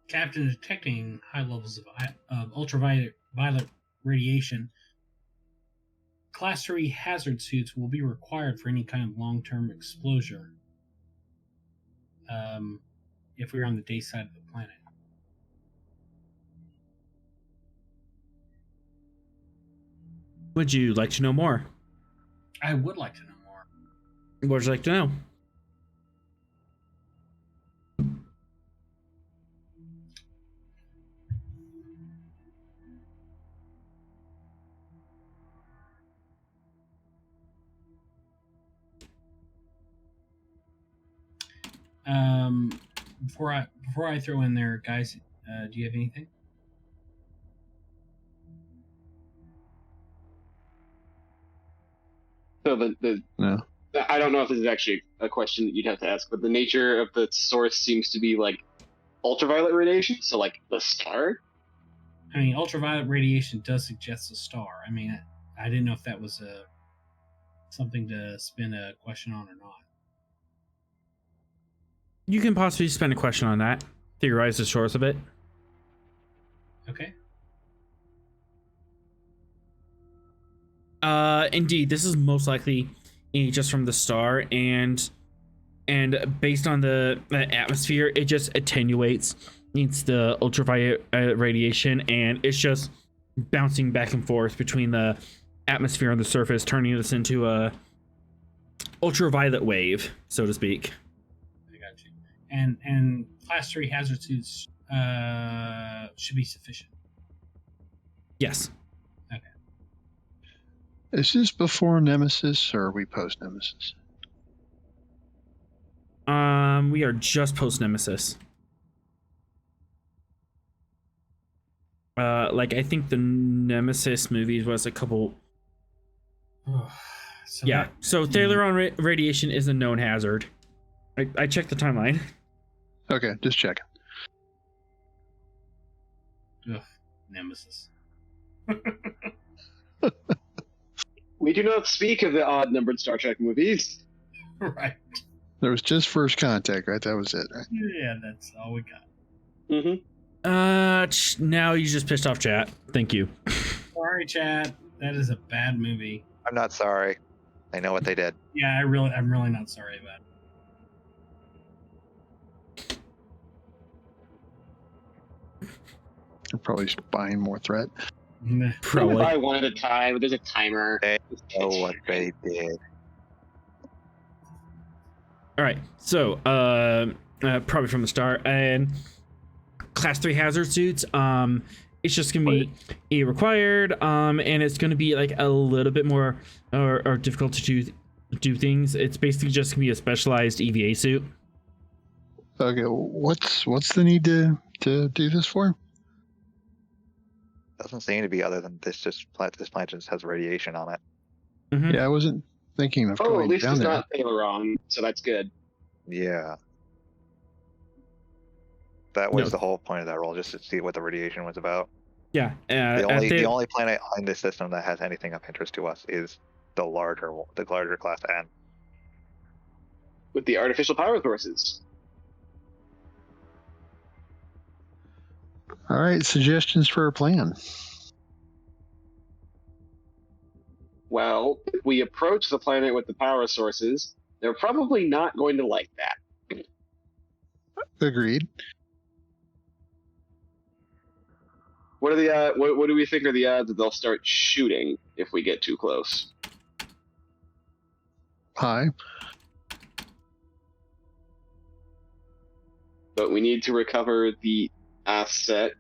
Captain, detecting high levels of ultraviolet radiation. Class 3 hazard suits will be required for any kind of long-term exposure. If we're on the day side of the planet. Would you like to know more? I would like to know more. What would you like to know? Before I throw in there, guys, do you have anything? So No. I don't know if this is actually a question that you'd have to ask, but the nature of the source seems to be like ultraviolet radiation, so like the star. I mean, ultraviolet radiation does suggest a star. I mean, I didn't know if that was something to spin a question on or not. You can possibly spend a question on that. Theorize the source of it. Okay. Indeed, this is most likely just from the star, and based on the atmosphere, it just attenuates. Needs the ultraviolet radiation, and it's just bouncing back and forth between the atmosphere and the surface, turning this into a ultraviolet wave, so to speak. I got you. And class 3 hazard suits should be sufficient. Yes. Okay. Is this before Nemesis or are we post Nemesis? We are just post Nemesis. Like I think the Nemesis movies was a couple. So Yeah. that- So Thaleron radiation is a known hazard. I checked the timeline. Okay, just checking. Ugh, Nemesis. We do not speak of the odd-numbered Star Trek movies. Right. There was just First Contact, right? That was it, right? Yeah, that's all we got. Mm-hmm. Now you just pissed off chat. Thank you. Sorry, chat. That is a bad movie. I'm not sorry. I know what they did. Yeah, I'm really not sorry about it. They're probably buying more threat. Meh. Probably. Buy one at a time. There's a timer. They know what they did. All right. So, probably from the start, and class 3 hazard suits. It's just gonna be a required. And it's gonna be like a little bit more or difficult to do things. It's basically just gonna be a specialized EVA suit. Okay, what's the need to do this for? Doesn't seem to be other than this planet just has radiation on it. Mhm. Yeah, I wasn't thinking of Oh, going at least down it's there. not Thaleron, so that's good. Yeah. That was No. the whole point of that role, just to see what the radiation was about. Yeah. The only planet in this system that has anything of interest to us is the larger class N. With the artificial power sources. All right, suggestions for a plan. Well, if we approach the planet with the power sources, they're probably not going to like that. Agreed. What are the what do we think are the odds that they'll start shooting if we get too close? High. But we need to recover the assets.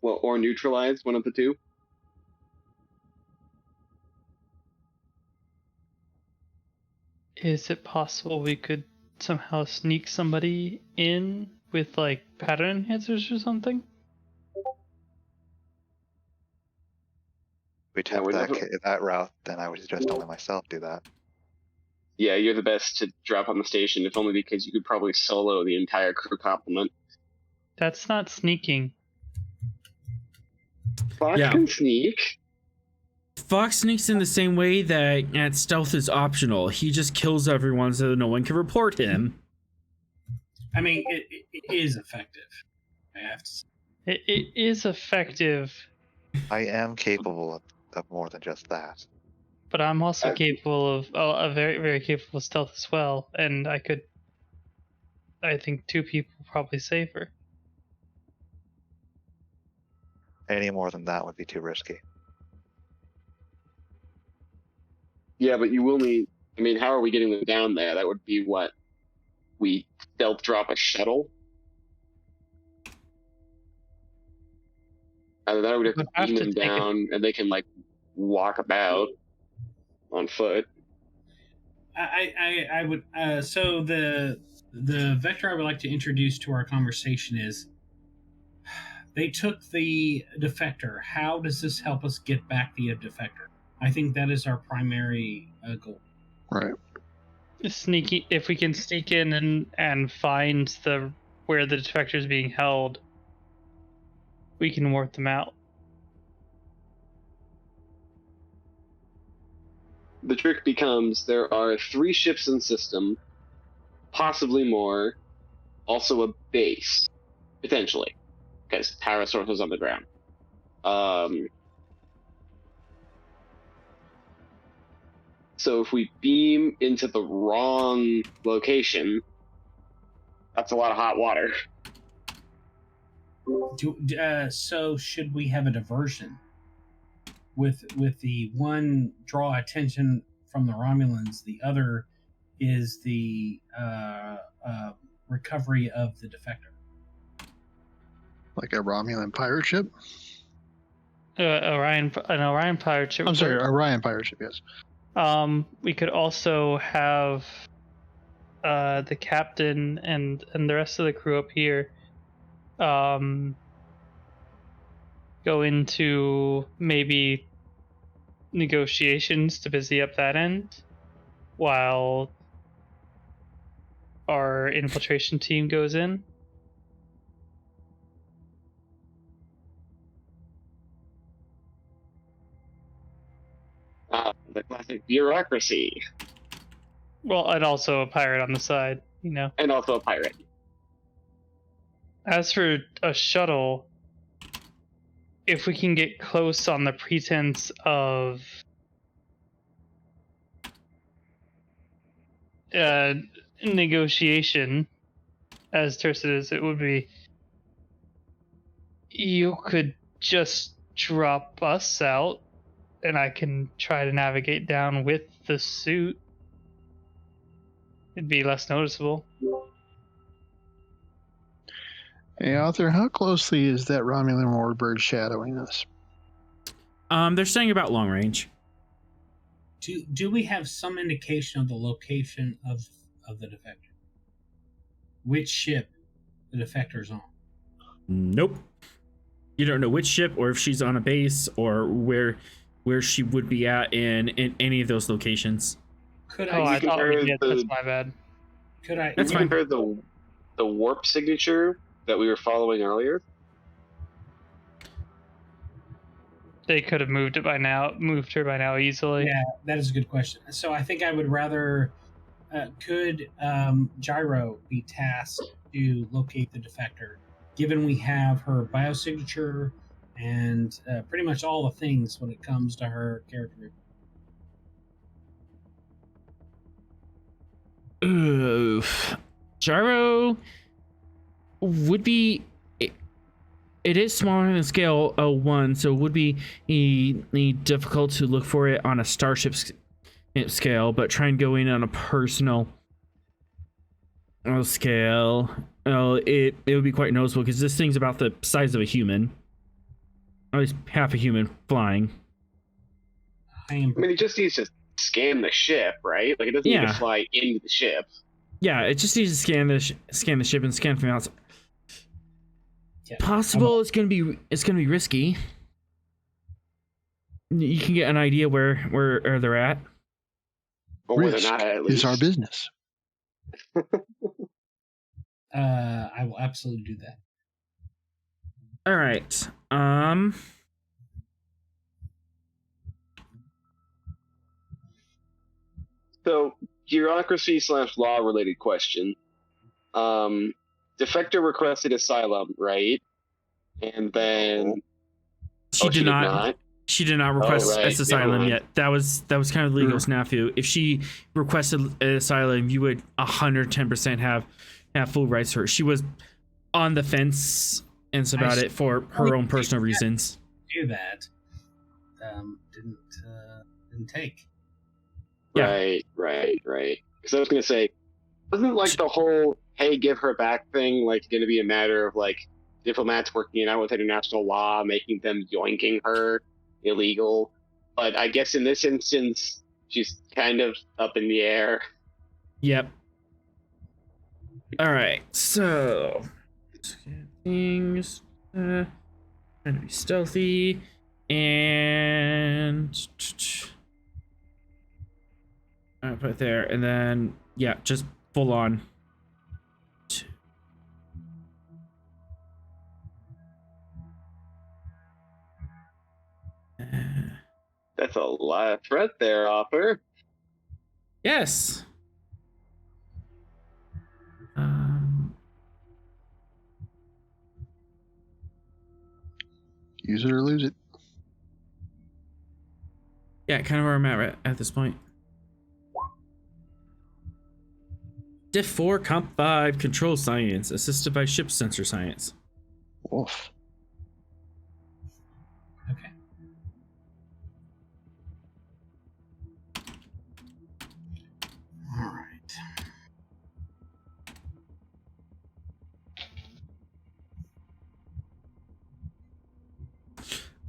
Well, or neutralize one of the two. Is it possible we could somehow sneak somebody in with like pattern enhancers or something? We took we're that route, then I would suggest only myself do that. Yeah, you're the best to drop on the station, if only because you could probably solo the entire crew complement. That's not sneaking. Fox Yeah. can sneak. Fox sneaks in the same way that stealth is optional. He just kills everyone so no one can report him. I mean, it is effective. I have to say. It is effective, I am capable of more than just that. but I'm also capable of very, very capable of stealth as well. And I think 2 people probably safer. Any more than that would be too risky. Yeah, but you will need. I mean, how are we getting them down there? That would be what? We stealth drop a shuttle? Either that or we'd have to We'd have beam to them take it- down and they can, like, walk about on foot. I would. So the vector I would like to introduce to our conversation is they took the defector. How does this help us get back the defector? I think that is our primary goal. Right. Sneaky. If we can sneak in and find where the defector is being held, we can work them out. The trick becomes there are 3 ships in system, possibly more, also a base, potentially. because power source was on the ground. So if we beam into the wrong location, that's a lot of hot water. So should we have a diversion? With the one draw attention from the Romulans, the other is the recovery of the defector. Like a Romulan pirate ship? An Orion pirate ship. I'm sorry, Orion pirate ship, yes. We could also have the captain and the rest of the crew up here go into maybe negotiations to busy up that end while our infiltration team goes in. The classic bureaucracy. Well, and also a pirate on the side, you know. And also a pirate. As for a shuttle, if we can get close on the pretense of negotiation, as terse as it would be, you could just drop us out and I can try to navigate down with the suit. It'd be less noticeable. Hey, Arthur, how closely is that Romulan warbird shadowing us? They're saying about long range. Do we have some indication of the location of the defector? Which ship the defector's on? Nope. You don't know which ship or if she's on a base or where she would be at in any of those locations. Could I thought we did. the- That's my bad. Could I? That's you fine. compare the warp signature that we were following earlier? They could have moved her by now easily. Yeah, that is a good question. So I think I would rather. Could Gyro be tasked to locate the defector, given we have her biosignature and pretty much all the things when it comes to her character? Oof. Gyro would be. It is smaller than scale 1, so it would be difficult to look for it on a starship scale, but try and go in on a personal scale. It would be quite noticeable because this thing's about the size of a human, at least half a human flying. I mean, it just needs to scan the ship, right? Like, it doesn't need to fly into the ship. Yeah, it just needs to scan the ship and scan from outside. Yeah. Possible. It's gonna be risky. You can get an idea where they're at. Or whether or Risk not, at is least. our business. I will absolutely do that. All right. So, bureaucracy / law related question. Defector requested asylum, right? And then She did not. She did not request right. asylum Never yet. That was kind of legal snafu. If she requested asylum, you would 110% have full rights to her. She was on the fence and about it for her own personal reasons. Do that. Didn't take. Yeah. Right. Because I was going to say, wasn't like the whole, hey, give her back thing, like, going to be a matter of, like, diplomats working it out with international law, making them yoinking her illegal? But I guess in this instance, she's kind of up in the air. Yep. All right. So, things. Trying to be stealthy and. I'll put it there, and then just full on. That's a lot of threat there, Offer. Yes. Use it or lose it. Yeah, kind of where I'm at this point. Diff 4, Comp 5, Control Science, assisted by Ship Sensor Science. Wolf. Okay. All right.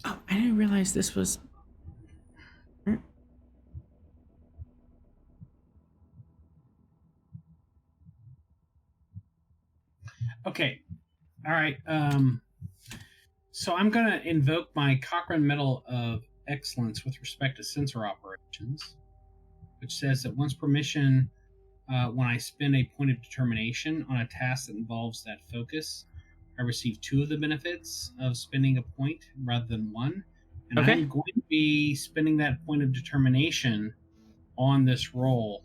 Oh, I didn't realize this was... Okay. All right. So I'm going to invoke my Cochrane Medal of Excellence with respect to sensor operations, which says that once per mission, when I spend a point of determination on a task that involves that focus, I receive 2 of the benefits of spending a point rather than 1. And Okay. I'm going to be spending that point of determination on this roll.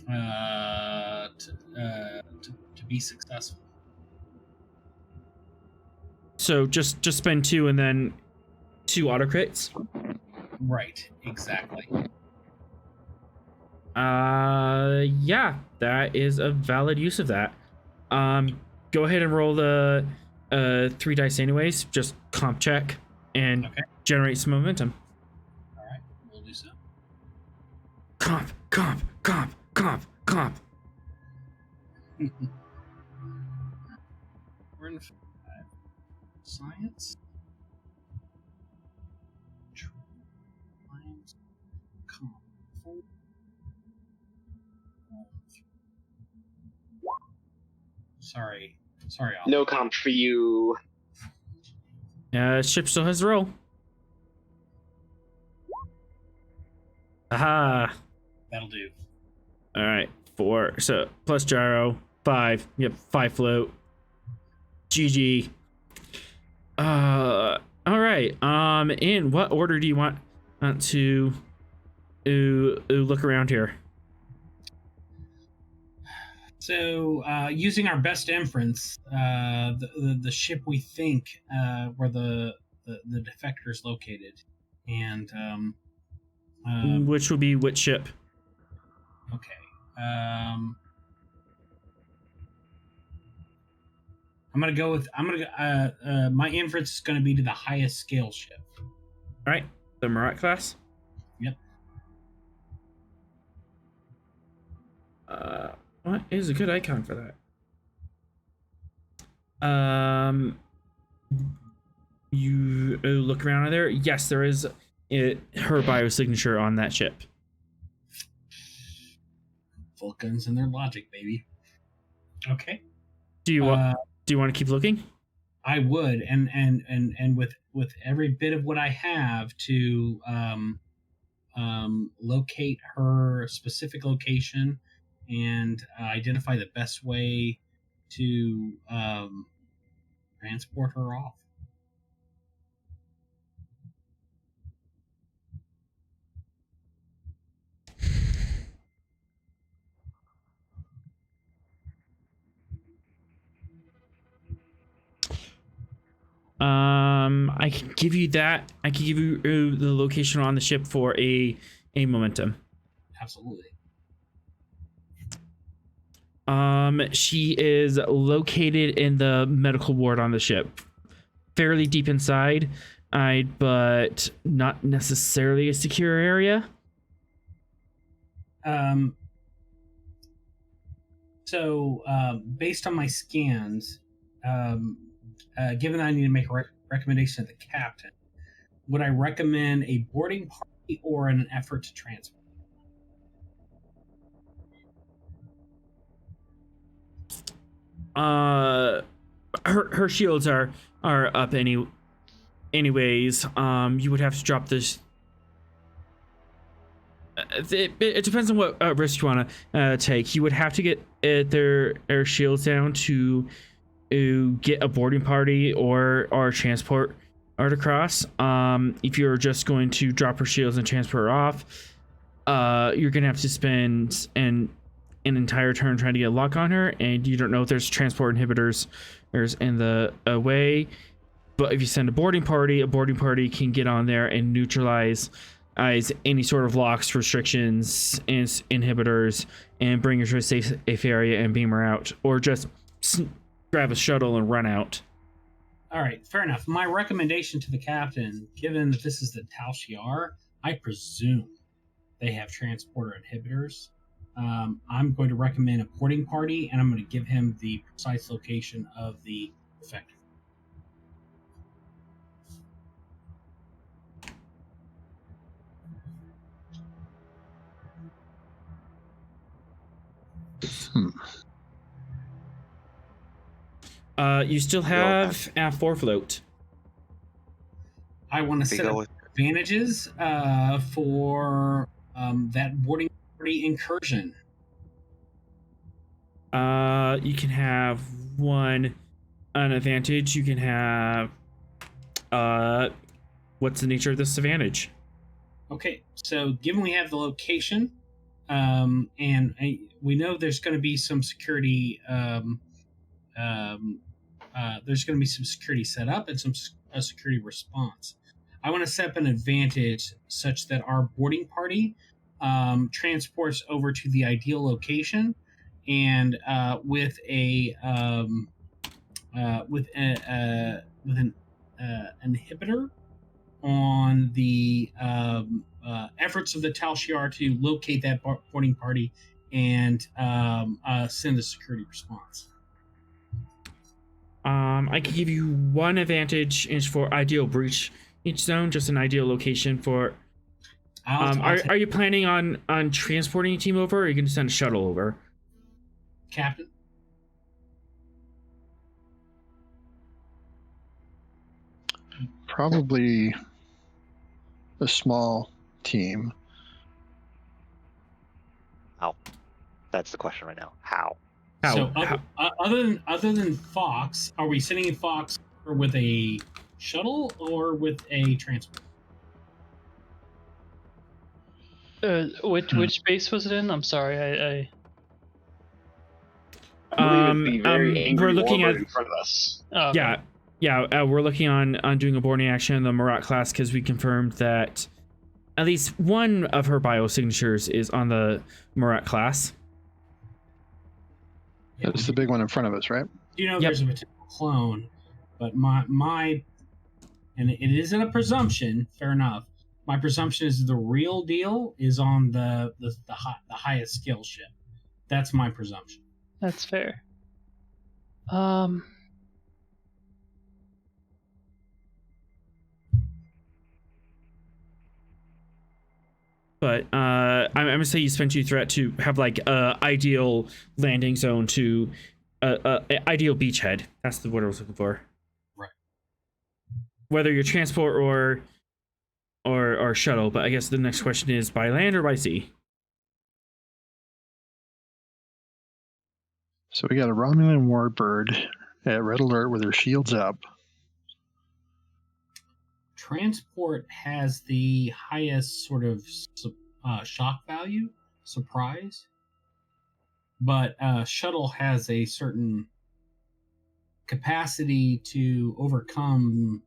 To be successful. So just spend 2 and then 2 auto crits? Right, exactly. Yeah, that is a valid use of that. Go ahead and roll the 3 dice anyways. Just comp check and Okay. generate some momentum. All right, we'll do so. Comp. We're in science. Science. Come on. Sorry, Alpha. No comp for you. Ship still has the roll. Aha. That'll do. All right, 4. So plus gyro, 5. Yep, 5 float. GG. All right. In what order do you want to look around here? So, using our best inference, the ship we think where the defector is located, and Which would be which ship? okay. My inference is gonna be to the highest scale ship. All right, the Marat class. Yep. What is a good icon for that? You look around there. Yes, there is her biosignature on that ship. Vulcans and their logic, baby. Okay. Do you want to keep looking? I would, and with every bit of what I have to locate her specific location and identify the best way to transport her off. I can give you that. I can give you the location on the ship for a momentum. Absolutely. She is located in the medical ward on the ship, fairly deep inside, but not necessarily a secure area. So, based on my scans, given that I need to make a recommendation to the captain, would I recommend a boarding party or an effort to transport? Her shields are up anyways. You would have to drop this. It depends on what risk you want to take. You would have to get their shields down to get a boarding party or transport her across. If you're just going to drop her shields and transport her off, you're gonna have to spend an an entire turn trying to get a lock on her, and you don't know if there's transport inhibitors in the way. But if you send a boarding party can get on there and neutralize any sort of locks, restrictions, and inhibitors, and bring her to a safe area and beam her out, or just grab a shuttle and run out. All right, fair enough. My recommendation to the captain, given that this is the Tal Shiar, I presume they have transporter inhibitors. I'm going to recommend a boarding party, and I'm going to give him the precise location of the effector. You still have a 4 float. I want to set up advantages for that boarding party incursion. You can have an advantage. You can have what's the nature of this advantage? Okay, so given we have the location, and we know there's going to be some security. There's going to be some security set up and some security response. I want to set up an advantage such that our boarding party transports over to the ideal location, and with an inhibitor on the efforts of the Tal Shiar to locate that boarding party and send a security response. I can give you 1 advantage is for ideal breach each zone, just an ideal location for. Are you planning on transporting a team over, or are you going to send a shuttle over? Captain? Probably a small team. How? That's the question right now. How? So other than Fox, are we sending Fox with a shuttle or with a transport? Which base was it in? I'm sorry, we're looking at in front of us. Oh, okay. We're looking on doing a boarding action in the Marat class because we confirmed that at least one of her biosignatures is on the Marat class. That's the big one in front of us, right? There's a potential clone, but my and it isn't a presumption. Fair enough. My presumption is the real deal is on the highest skill ship. That's my presumption. That's fair. But I'm gonna say you spent 2 threat to have like ideal landing zone to ideal beachhead. That's the word I was looking for. Right. Whether you're transport or shuttle, but I guess the next question is by land or by sea. So we got a Romulan warbird at red alert with her shields up. Transport has the highest sort of shock value, surprise, but shuttle has a certain capacity to overcome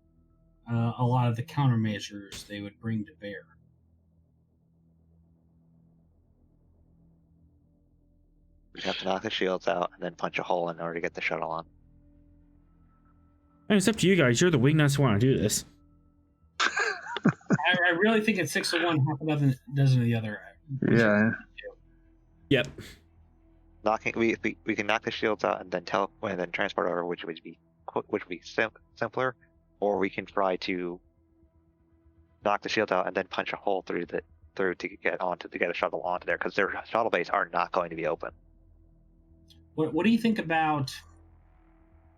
a lot of the countermeasures they would bring to bear. We have to knock the shields out and then punch a hole in order to get the shuttle on. And it's up to you guys. You're the wingnuts who want to do this. I really think it's 6 of one, half a dozen of the other. Yeah. Yep. We can knock the shields out and then transport over, which would be simpler, or we can try to knock the shield out and then punch a hole through to get a shuttle onto there, because their shuttle bays are not going to be open. What do you think about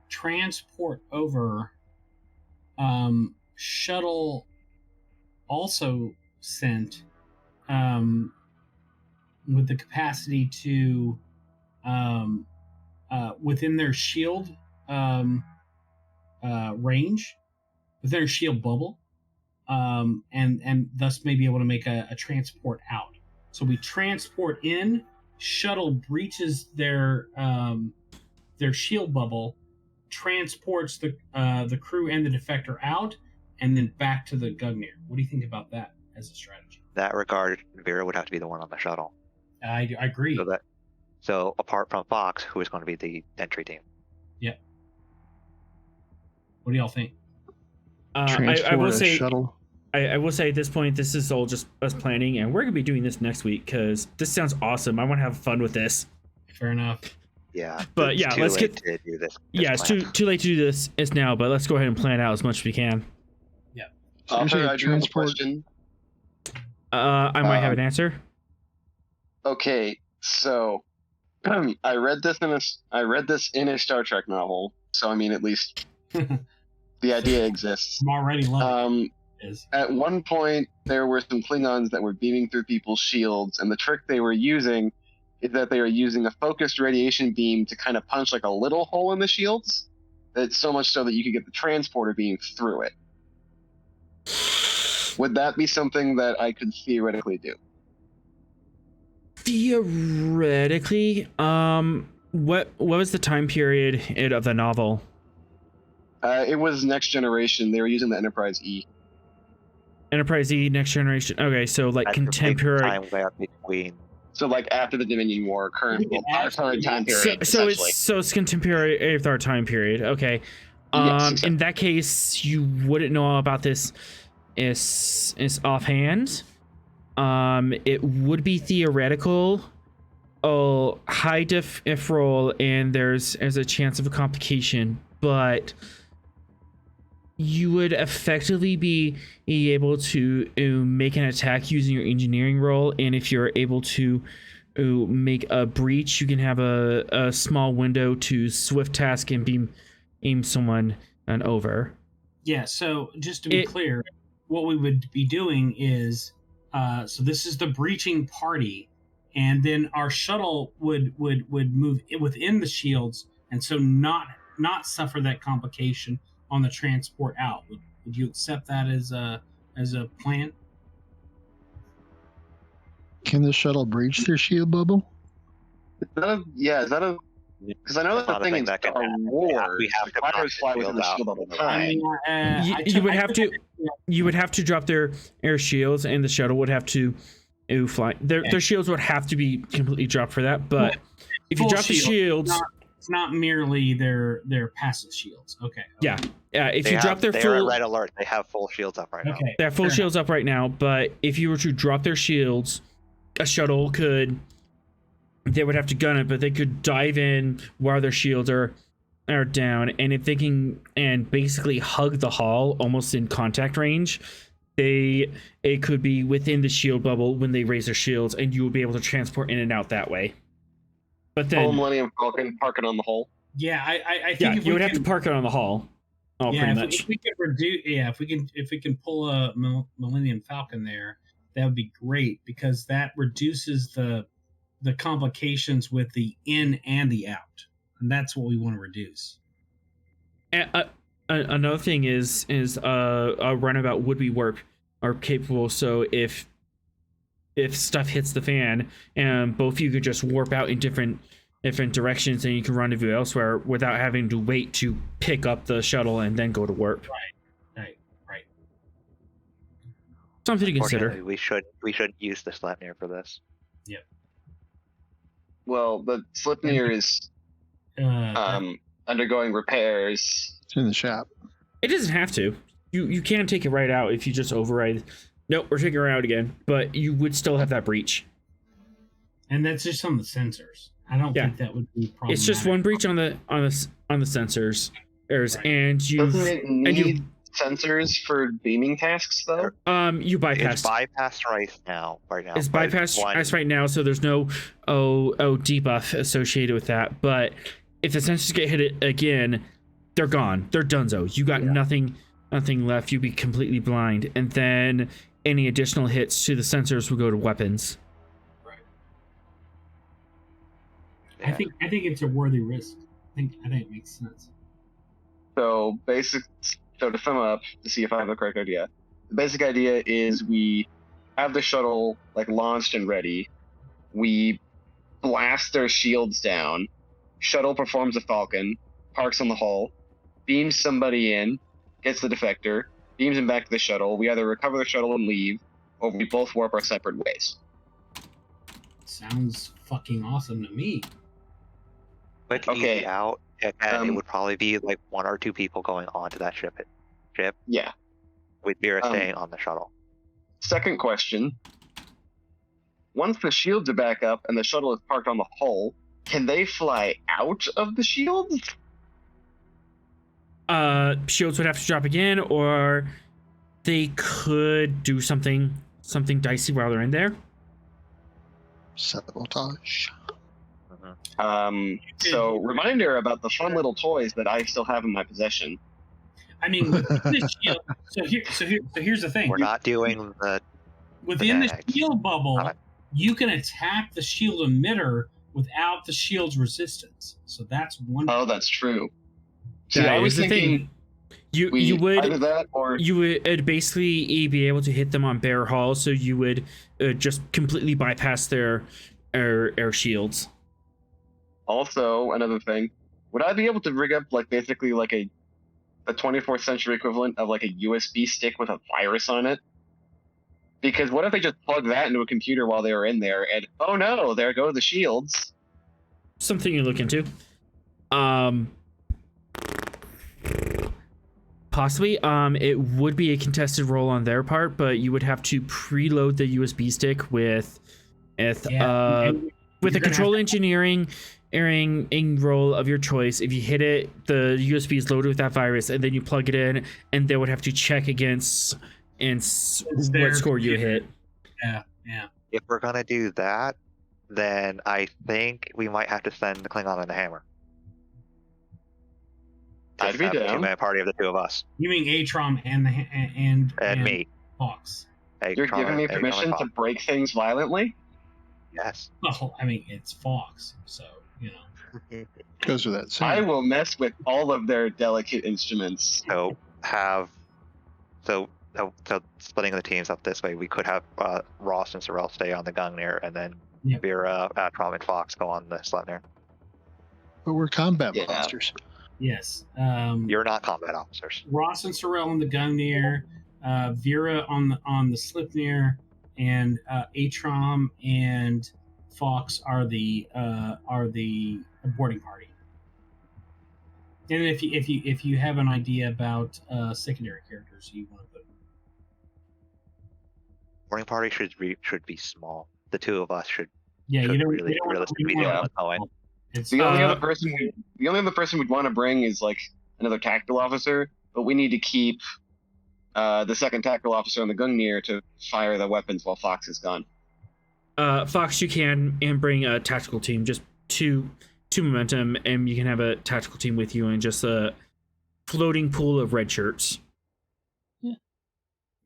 transport over, shuttle also sent with the capacity to within their shield range, within their shield bubble, and thus may be able to make a transport out. So we transport in shuttle breaches their shield bubble, transports the crew and the defector out, and then back to the Gungnir. What do you think about that as a strategy? That regard, Vera would have to be the one on the shuttle. I agree. So apart from Fox, who is going to be the entry team? Yep. What do y'all think? I will say, shuttle. I will say at this point, this is all just us planning, and we're gonna be doing this next week because this sounds awesome. I want to have fun with this. Fair enough. Yeah. But yeah, let's get to do this. Yeah, it's too late to do this. It's now, but let's go ahead and plan out as much as we can. Yeah. Author, I do have a question. I might have an answer. Okay, so I read this in a Star Trek novel, so I mean at least the idea exists. I'm already loving it. At one point, there were some Klingons that were beaming through people's shields, and the trick they were using is that they were using a focused radiation beam to kind of punch like a little hole in the shields. That's so much so that you could get the transporter beam through it. Would that be something that I could theoretically do? Theoretically, what was the time period of the novel? It was Next Generation. They were using the Enterprise E. Enterprise E, Next Generation. Okay, so like That's contemporary. The big time gap between. So like after the Dominion War, our current time period. So it's contemporary with our time period. Okay. Yes, exactly. In that case, you wouldn't know about this is offhand. It would be theoretical. Oh, high diff roll, and there's a chance of a complication, but you would effectively be able to make an attack using your engineering roll, and if you're able to make a breach, you can have a small window to swift task and aim someone over. Yeah, so just to be clear, what we would be doing is, so this is the breaching party, and then our shuttle would move within the shields, and so not suffer that complication on the transport out. Would you accept that as a plan? Can the shuttle breach their shield bubble? Is that a? Because I know that's the thing in Star Wars. We have to fighters fly within the shield bubble time. You would have to drop their air shields, and the shuttle would have to fly. Their shields would have to be completely dropped for that. But if you drop the shields, it's not merely their passive shields. Okay. Yeah. If you drop their full, they're at red alert. They have full shields up right now. They have full shields up right now. But if you were to drop their shields, a shuttle could. They would have to gun it, but they could dive in while their shields are down, and if they can and basically hug the hull almost in contact range, it could be within the shield bubble when they raise their shields, and you would be able to transport in and out that way. But then Millennium Falcon, park it on the hull. Yeah, I think if you would have to park it on the hull. Pretty much. If we could reduce, if we can pull a Millennium Falcon there, that would be great, because that reduces the complications with the in and the out, and that's what we want to reduce. Another thing is a runabout would be warp are capable. So if stuff hits the fan, and both of you could just warp out in different directions, and you can rendezvous elsewhere without having to wait to pick up the shuttle and then go to warp. Right. Something to consider. We should use the Sleipnir for this. Yep. Well, the Sleipnir is undergoing repairs. It's in the shop. It doesn't have to. You can take it right out if you just override. Nope, we're taking it out again. But you would still have that breach. And that's just on the sensors. I don't think that would be problematic. It's just one breach on the sensors. And you doesn't it need sensors for beaming tasks though? You bypass. It's bypassed right now. It's bypassed right now, so there's no debuff associated with that. But if the sensors get hit again, they're gone. They're donezo. You got nothing left. You'd be completely blind, and then any additional hits to the sensors will go to weapons. Right. Yeah. I think it's a worthy risk. I think it makes sense. So to sum up, to see if I have the correct idea, the basic idea is we have the shuttle like launched and ready. We blast their shields down. Shuttle performs a falcon, parks on the hull, beams somebody in, gets the defector, beams him back to the shuttle. We either recover the shuttle and leave, or we both warp our separate ways. Sounds fucking awesome to me. Quick, Okay. easy out. And it Um, would probably be like 1 or 2 people going onto that ship, Yeah. with Vera Um, staying on the shuttle. Second question. Once the shields are back up and the shuttle is parked on the hull, can they fly out of the shields? Shields would have to drop again, or they could do something dicey while they're in there. Sabotage. So reminder about the fun little toys that I still have in my possession. I mean, within the shield. So here's the thing. We're not doing the. Within the Bananas. shield bubble, Alright. you can attack the shield emitter without the shield's resistance. So that's one. Oh, that's true. See, That I was is the thinking thing. You we would either that or basically be able to hit them on bare hull, so you would just completely bypass their air shields. also another thing. Would I be able to rig up like basically like a 24th century equivalent of like a USB stick with a virus on it? Because what if they just plug that into a computer while they were in there, and oh no, there go the shields. Something you look into. Possibly. It would be a contested roll on their part, but you would have to preload the USB stick with a control engineering roll of your choice. If you hit it, the USB is loaded with that virus, and then you plug it in, and they would have to check against what score you hit. Yeah. If we're gonna do that, then I think we might have to send the Klingon and the hammer. I'd be Have a down. 2-man party of the 2 of us You mean Atrom and and me. Fox? You're giving me permission to break things violently? Yes. Well, I mean it's Fox, so you know. Goes with that I same. will mess with all of their delicate instruments. So splitting the teams up this way, we could have Ross and Sorrel stay on the Gungnir, and then Yep. Vera, Atrom, and Fox go on the Sleipnir. But we're combat Yeah. monsters. Yes. You're not combat officers. Ross and Sorrel on the Gungnir, Vera on the Sleipnir, and Atrom and Fox are the boarding party. And if you have an idea about secondary characters you want to put, Boarding party should be small. The 2 of us should yeah, you don't really want realistically be the Yeah. only one going. It's The only other person we'd want to bring is like another tactical officer, but we need to keep the second tactical officer on the Gungnir to fire the weapons while Fox is gone. Fox, you can and bring a tactical team, just two momentum, and you can have a tactical team with you and just a floating pool of red shirts. I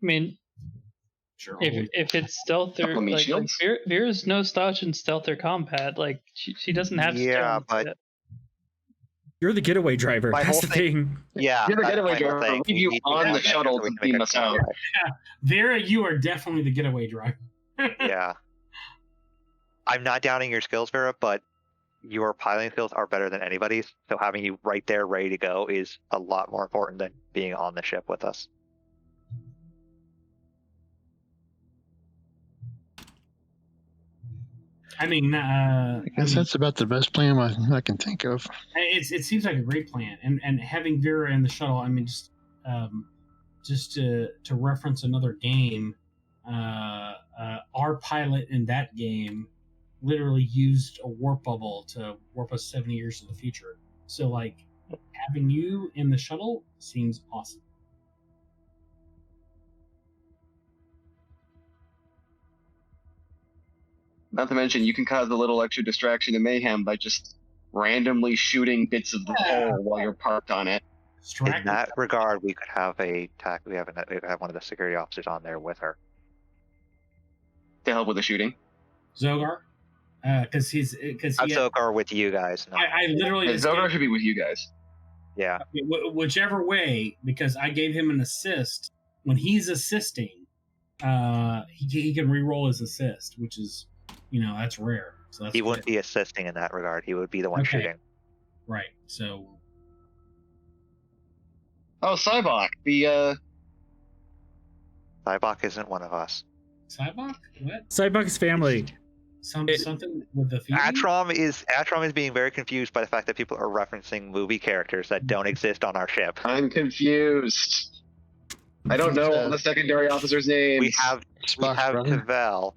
mean, sure. if it's stealth or Couple of meat like shields. Vera's no slouch in stealth or combat. Like she doesn't have to. Yeah, but You're the getaway driver. My That's whole the thing. Yeah. You're the that's getaway my whole driver. thing. Leave you We need to on get the that shuttle so we to can make beam a us out. Vera, you are definitely the getaway driver. Yeah. I'm not doubting your skills, Vera, but your piloting skills are better than anybody's. So having you right there ready to go is a lot more important than being on the ship with us. I mean, I guess that's about the best plan I can think of. it seems like a great plan, and having Vera in the shuttle. I mean, just to reference another game, our pilot in that game literally used a warp bubble to warp us 70 years in the future. So, like, having you in the shuttle seems awesome. Not to mention, you can cause a little extra distraction and mayhem by just randomly shooting bits of the hull while you're parked on it. In that regard, we could have we could have one of the security officers on there with her. To help with the shooting. Zogar, because I'm Zokar with you guys. No. I literally Yeah, just Zogar should be with you guys. Yeah. whichever way, because I gave him an assist when he's assisting. He can re-roll his assist, which is, that's rare. So that's He good. wouldn't be assisting in that regard. He would be the one Okay. shooting. Right. So Oh, Cybok, the Cybok isn't one of us. Cybok? What? Cybok's family. Something with the feeding? Atrom is being very confused by the fact that people are referencing movie characters that don't exist on our ship. I'm confused. I don't know all the secondary officers' names. We have Spock's brother? Tavel,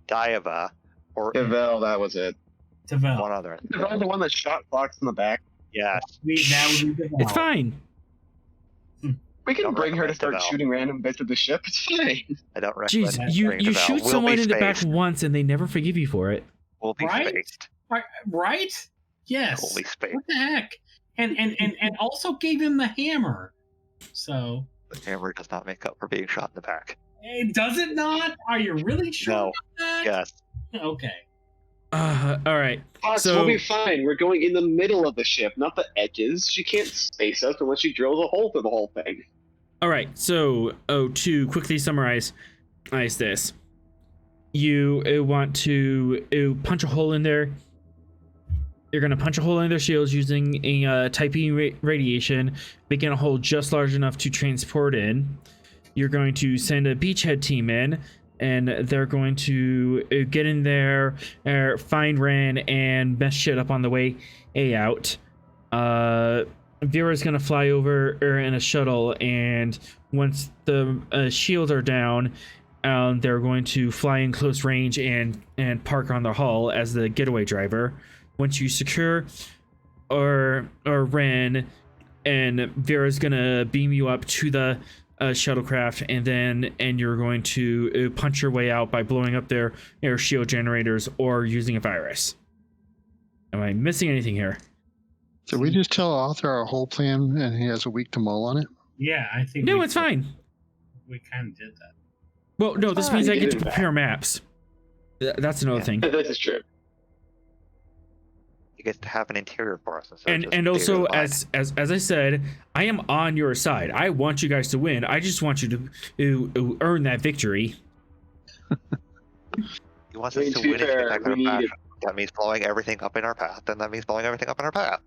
Diava, or Gavel, that was it. Tavel. one other. Gavel, the one that shot Fox in the back. Yes. That would be Tavel. It's fine. We can Don't bring her to recommend start Gavel. shooting random bits of the ship. It's fine. I don't recommend Jeez, bringing you Tavel. shoot We'll someone be in the back spaced. once and they never forgive you for it. We'll be Right? spaced. Right? Yes. We'll be spaced. What the heck? And also gave him the hammer. So The hammer does not make up for being shot in the back. does it not? Are you really sure No. about that? Yes. Okay. All right. Fox, So- we'll be fine. We're going in the middle of the ship, not the edges. She can't space us unless she drills a hole through the whole thing. All right. So, to quickly summarize this, you want to punch a hole in there. You're going to punch a hole in their shields using a Type E radiation, making a hole just large enough to transport in. You're going to send a beachhead team in, and they're going to get in there, find Ren, and mess shit up on the way out. Vera's going to fly over in a shuttle, and once the shields are down, they're going to fly in close range and park on the hull as the getaway driver. Once you secure or Ren, and Vera's gonna beam you up to the shuttlecraft, and you're going to punch your way out by blowing up their air shield generators or using a virus. Am I missing anything here? So we just tell Arthur our whole plan and he has a week to mull on it? Yeah, I think No, it's fine. We kind of did that. Well, no, this fine, means I you get did to that. prepare maps. That's another thing. This is true. He gets to have an interior for us. instead of just And theater also, of the mind. as I said, I am on your side. I want you guys to win. I just want you to earn that victory. He wants I us mean, to to be win in fair, spectacular we need fashion. That means blowing everything up in our path, and that means blowing everything up in our path.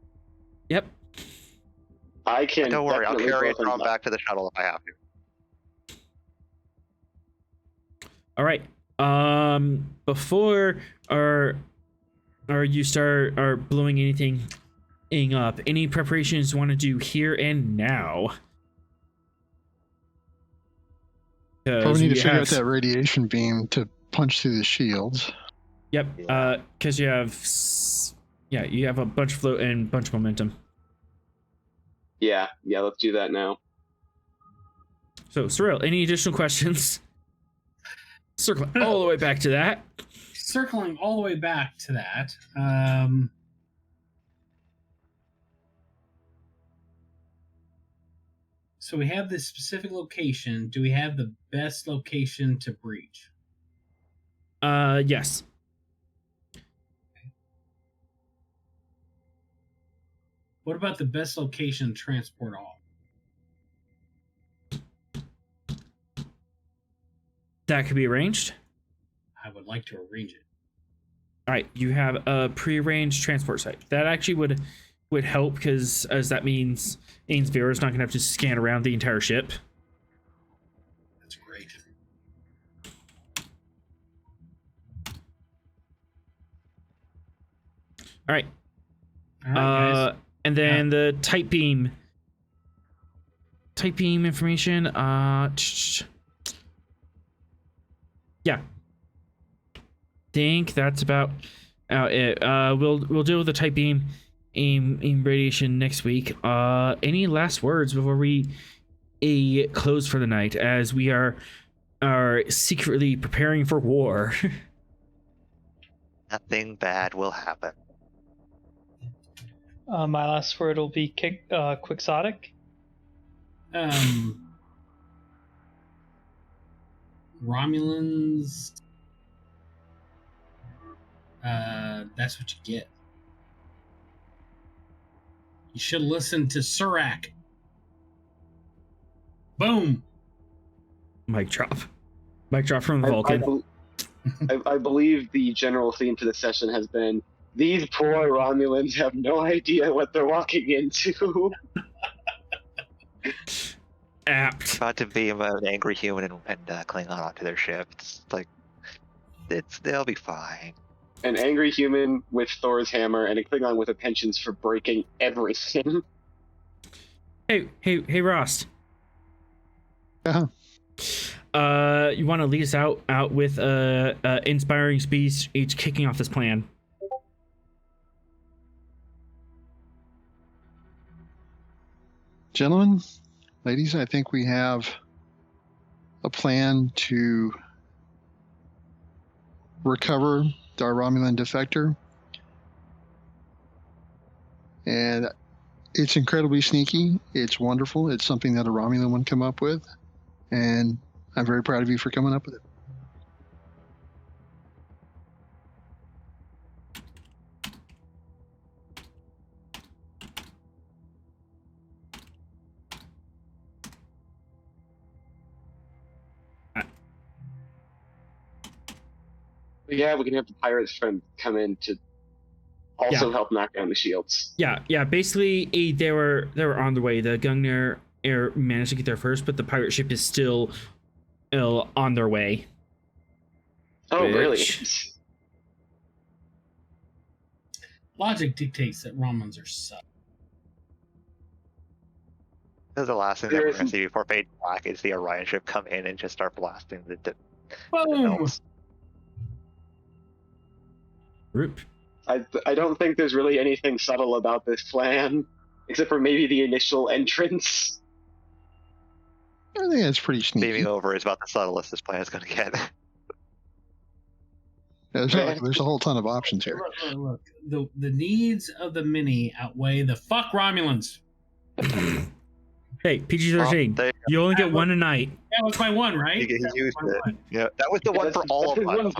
Yep. I can. Don't worry, I'll definitely carry blow it from things up. back to the shuttle if I have to. All right. Before you start blowing anything up, any preparations you want to do here and now? Probably need to figure out that radiation beam to punch through the shields. Yep. Yeah. Because you have a bunch of float and bunch of momentum. Yeah, let's do that now. So, Cyril, any additional questions? Circling all the way back to that. Circling all the way back to that. So we have this specific location. Do we have the best location to breach? Yes. What about the best location to transport all? That could be arranged. I would like to arrange it. All right, you have a pre-arranged transport site. That actually would help because as that means Vera's not going to have to scan around the entire ship. That's great. All right. All right, guys. And then the type beam information. Yeah. Think that's about it. We'll deal with the type beam radiation next week. Any last words before we close for the night, as we are secretly preparing for war? Nothing bad will happen. My last word will be quixotic. Romulans. That's what you get. You should listen to Surak. Boom. Mic drop from the Vulcan. I believe the general theme for this session has been, these poor Romulans have no idea what they're walking into. Apt. About to be an angry human and Klingon onto their ship. It's like, they'll be fine. An angry human with Thor's hammer and a Klingon with a penchant for breaking everything. Hey, Rost. Yeah. You want to lead us out with inspiring speech, each kicking off this plan? Gentlemen, ladies, I think we have a plan to recover our Romulan defector. And it's incredibly sneaky. It's wonderful. It's something that a Romulan would come up with. And I'm very proud of you for coming up with it. Yeah, we can have the pirates friend come in to also help knock down the shields. Yeah. Basically, they were on the way. The Gungnir managed to get there first, but the pirate ship is still on their way. Oh, really? Logic dictates that Romulans are suck. This is the last thing that we're going to see before Fade Black is the Orion ship come in and just start blasting the nodes. Roop. I don't think there's really anything subtle about this plan, except for maybe the initial entrance. I think that's pretty sneaky. Beaming over is about the subtlest this plan is going to get. There's a whole ton of options here. Look. The needs of the many outweigh the fuck Romulans. Hey, PG-13. You only get one a night. That was my one, right? You can use it. Yeah, that was the one for all of us.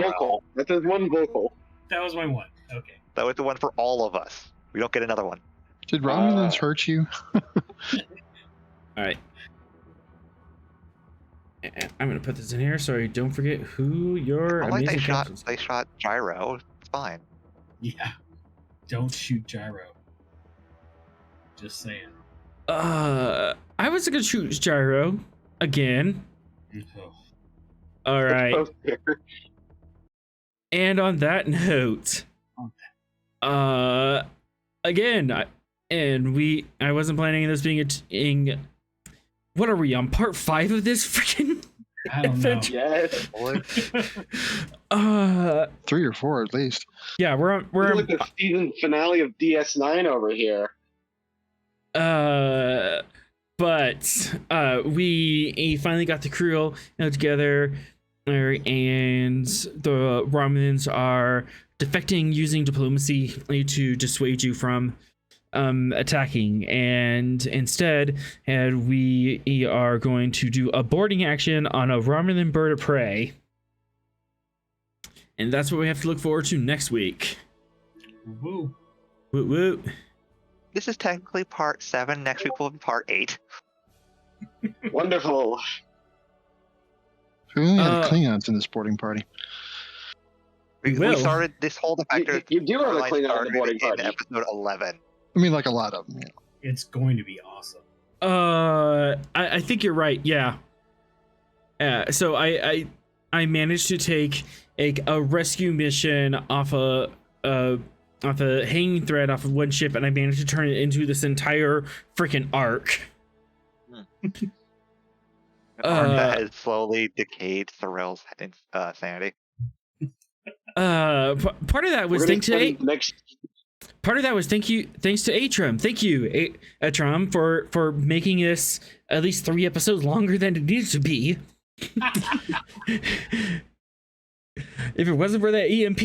That is one vocal. That was my one. Okay. That was the one for all of us. We don't get another one. Did Romulans hurt you? All right. I'm gonna put this in here so I don't forget who your amazing captains. They shot Gyro. It's fine. Yeah. Don't shoot Gyro. Just saying. I was gonna shoot Gyro again. Oh. All right. And on that note, again, I wasn't planning this being what are we on part 5 of this freaking I don't adventure? Yes. 3 or 4 at least. Yeah, we're like the season finale of DS9 over here. But we finally got the crew together, and the Romulans are defecting using diplomacy to dissuade you from attacking, and instead we are going to do a boarding action on a Romulan bird of prey, and that's what we have to look forward to next week. Woo. Woo woo. This is technically part 7. Next week will be part 8. Wonderful. We only had Klingons in this boarding party. We started this whole defector. You do have a Klingon on the boarding party. In episode 11. I mean, like a lot of them. Yeah. It's going to be awesome. I think you're right. Yeah. So I managed to take a rescue mission off a hanging thread off of one ship, and I managed to turn it into this entire freaking arc. An arc that has slowly decayed Thorell's sanity. Part of that was thanks to Atrum. Thank you, Atrum, for making this at least 3 episodes longer than it needed to be. If it wasn't for that EMP,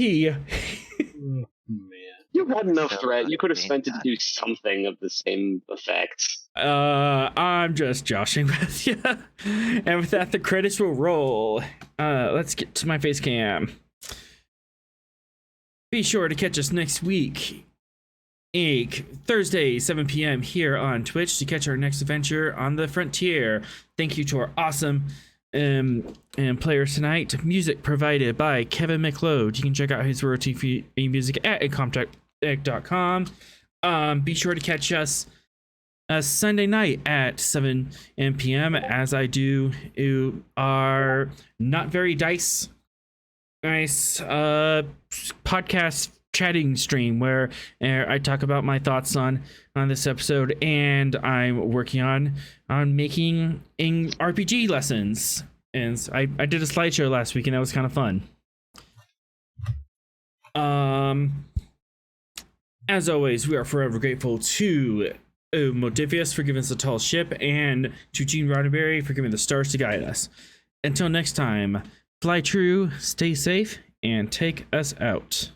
Man. You had enough threat. You could have spent it to do something of the same effect. I'm just joshing with you. And with that, the credits will roll. Let's get to my face cam. Be sure to catch us next week, Thursday, 7 p.m. here on Twitch to catch our next adventure on the frontier. Thank you to our awesome and players tonight. Music provided by Kevin Macload. You can check out his royalty-free music at incompetech.com. Be sure to catch us Sunday night at 7 p.m. as I do our Not Very Nice podcast chatting stream where I talk about my thoughts on this episode, and I'm working on making RPG lessons, and I did a slideshow last week and that was kind of fun. As always, we are forever grateful to Devious for giving us a tall ship, and to Gene Roddenberry for giving the stars to guide us. Until next time, fly true, stay safe, and take us out.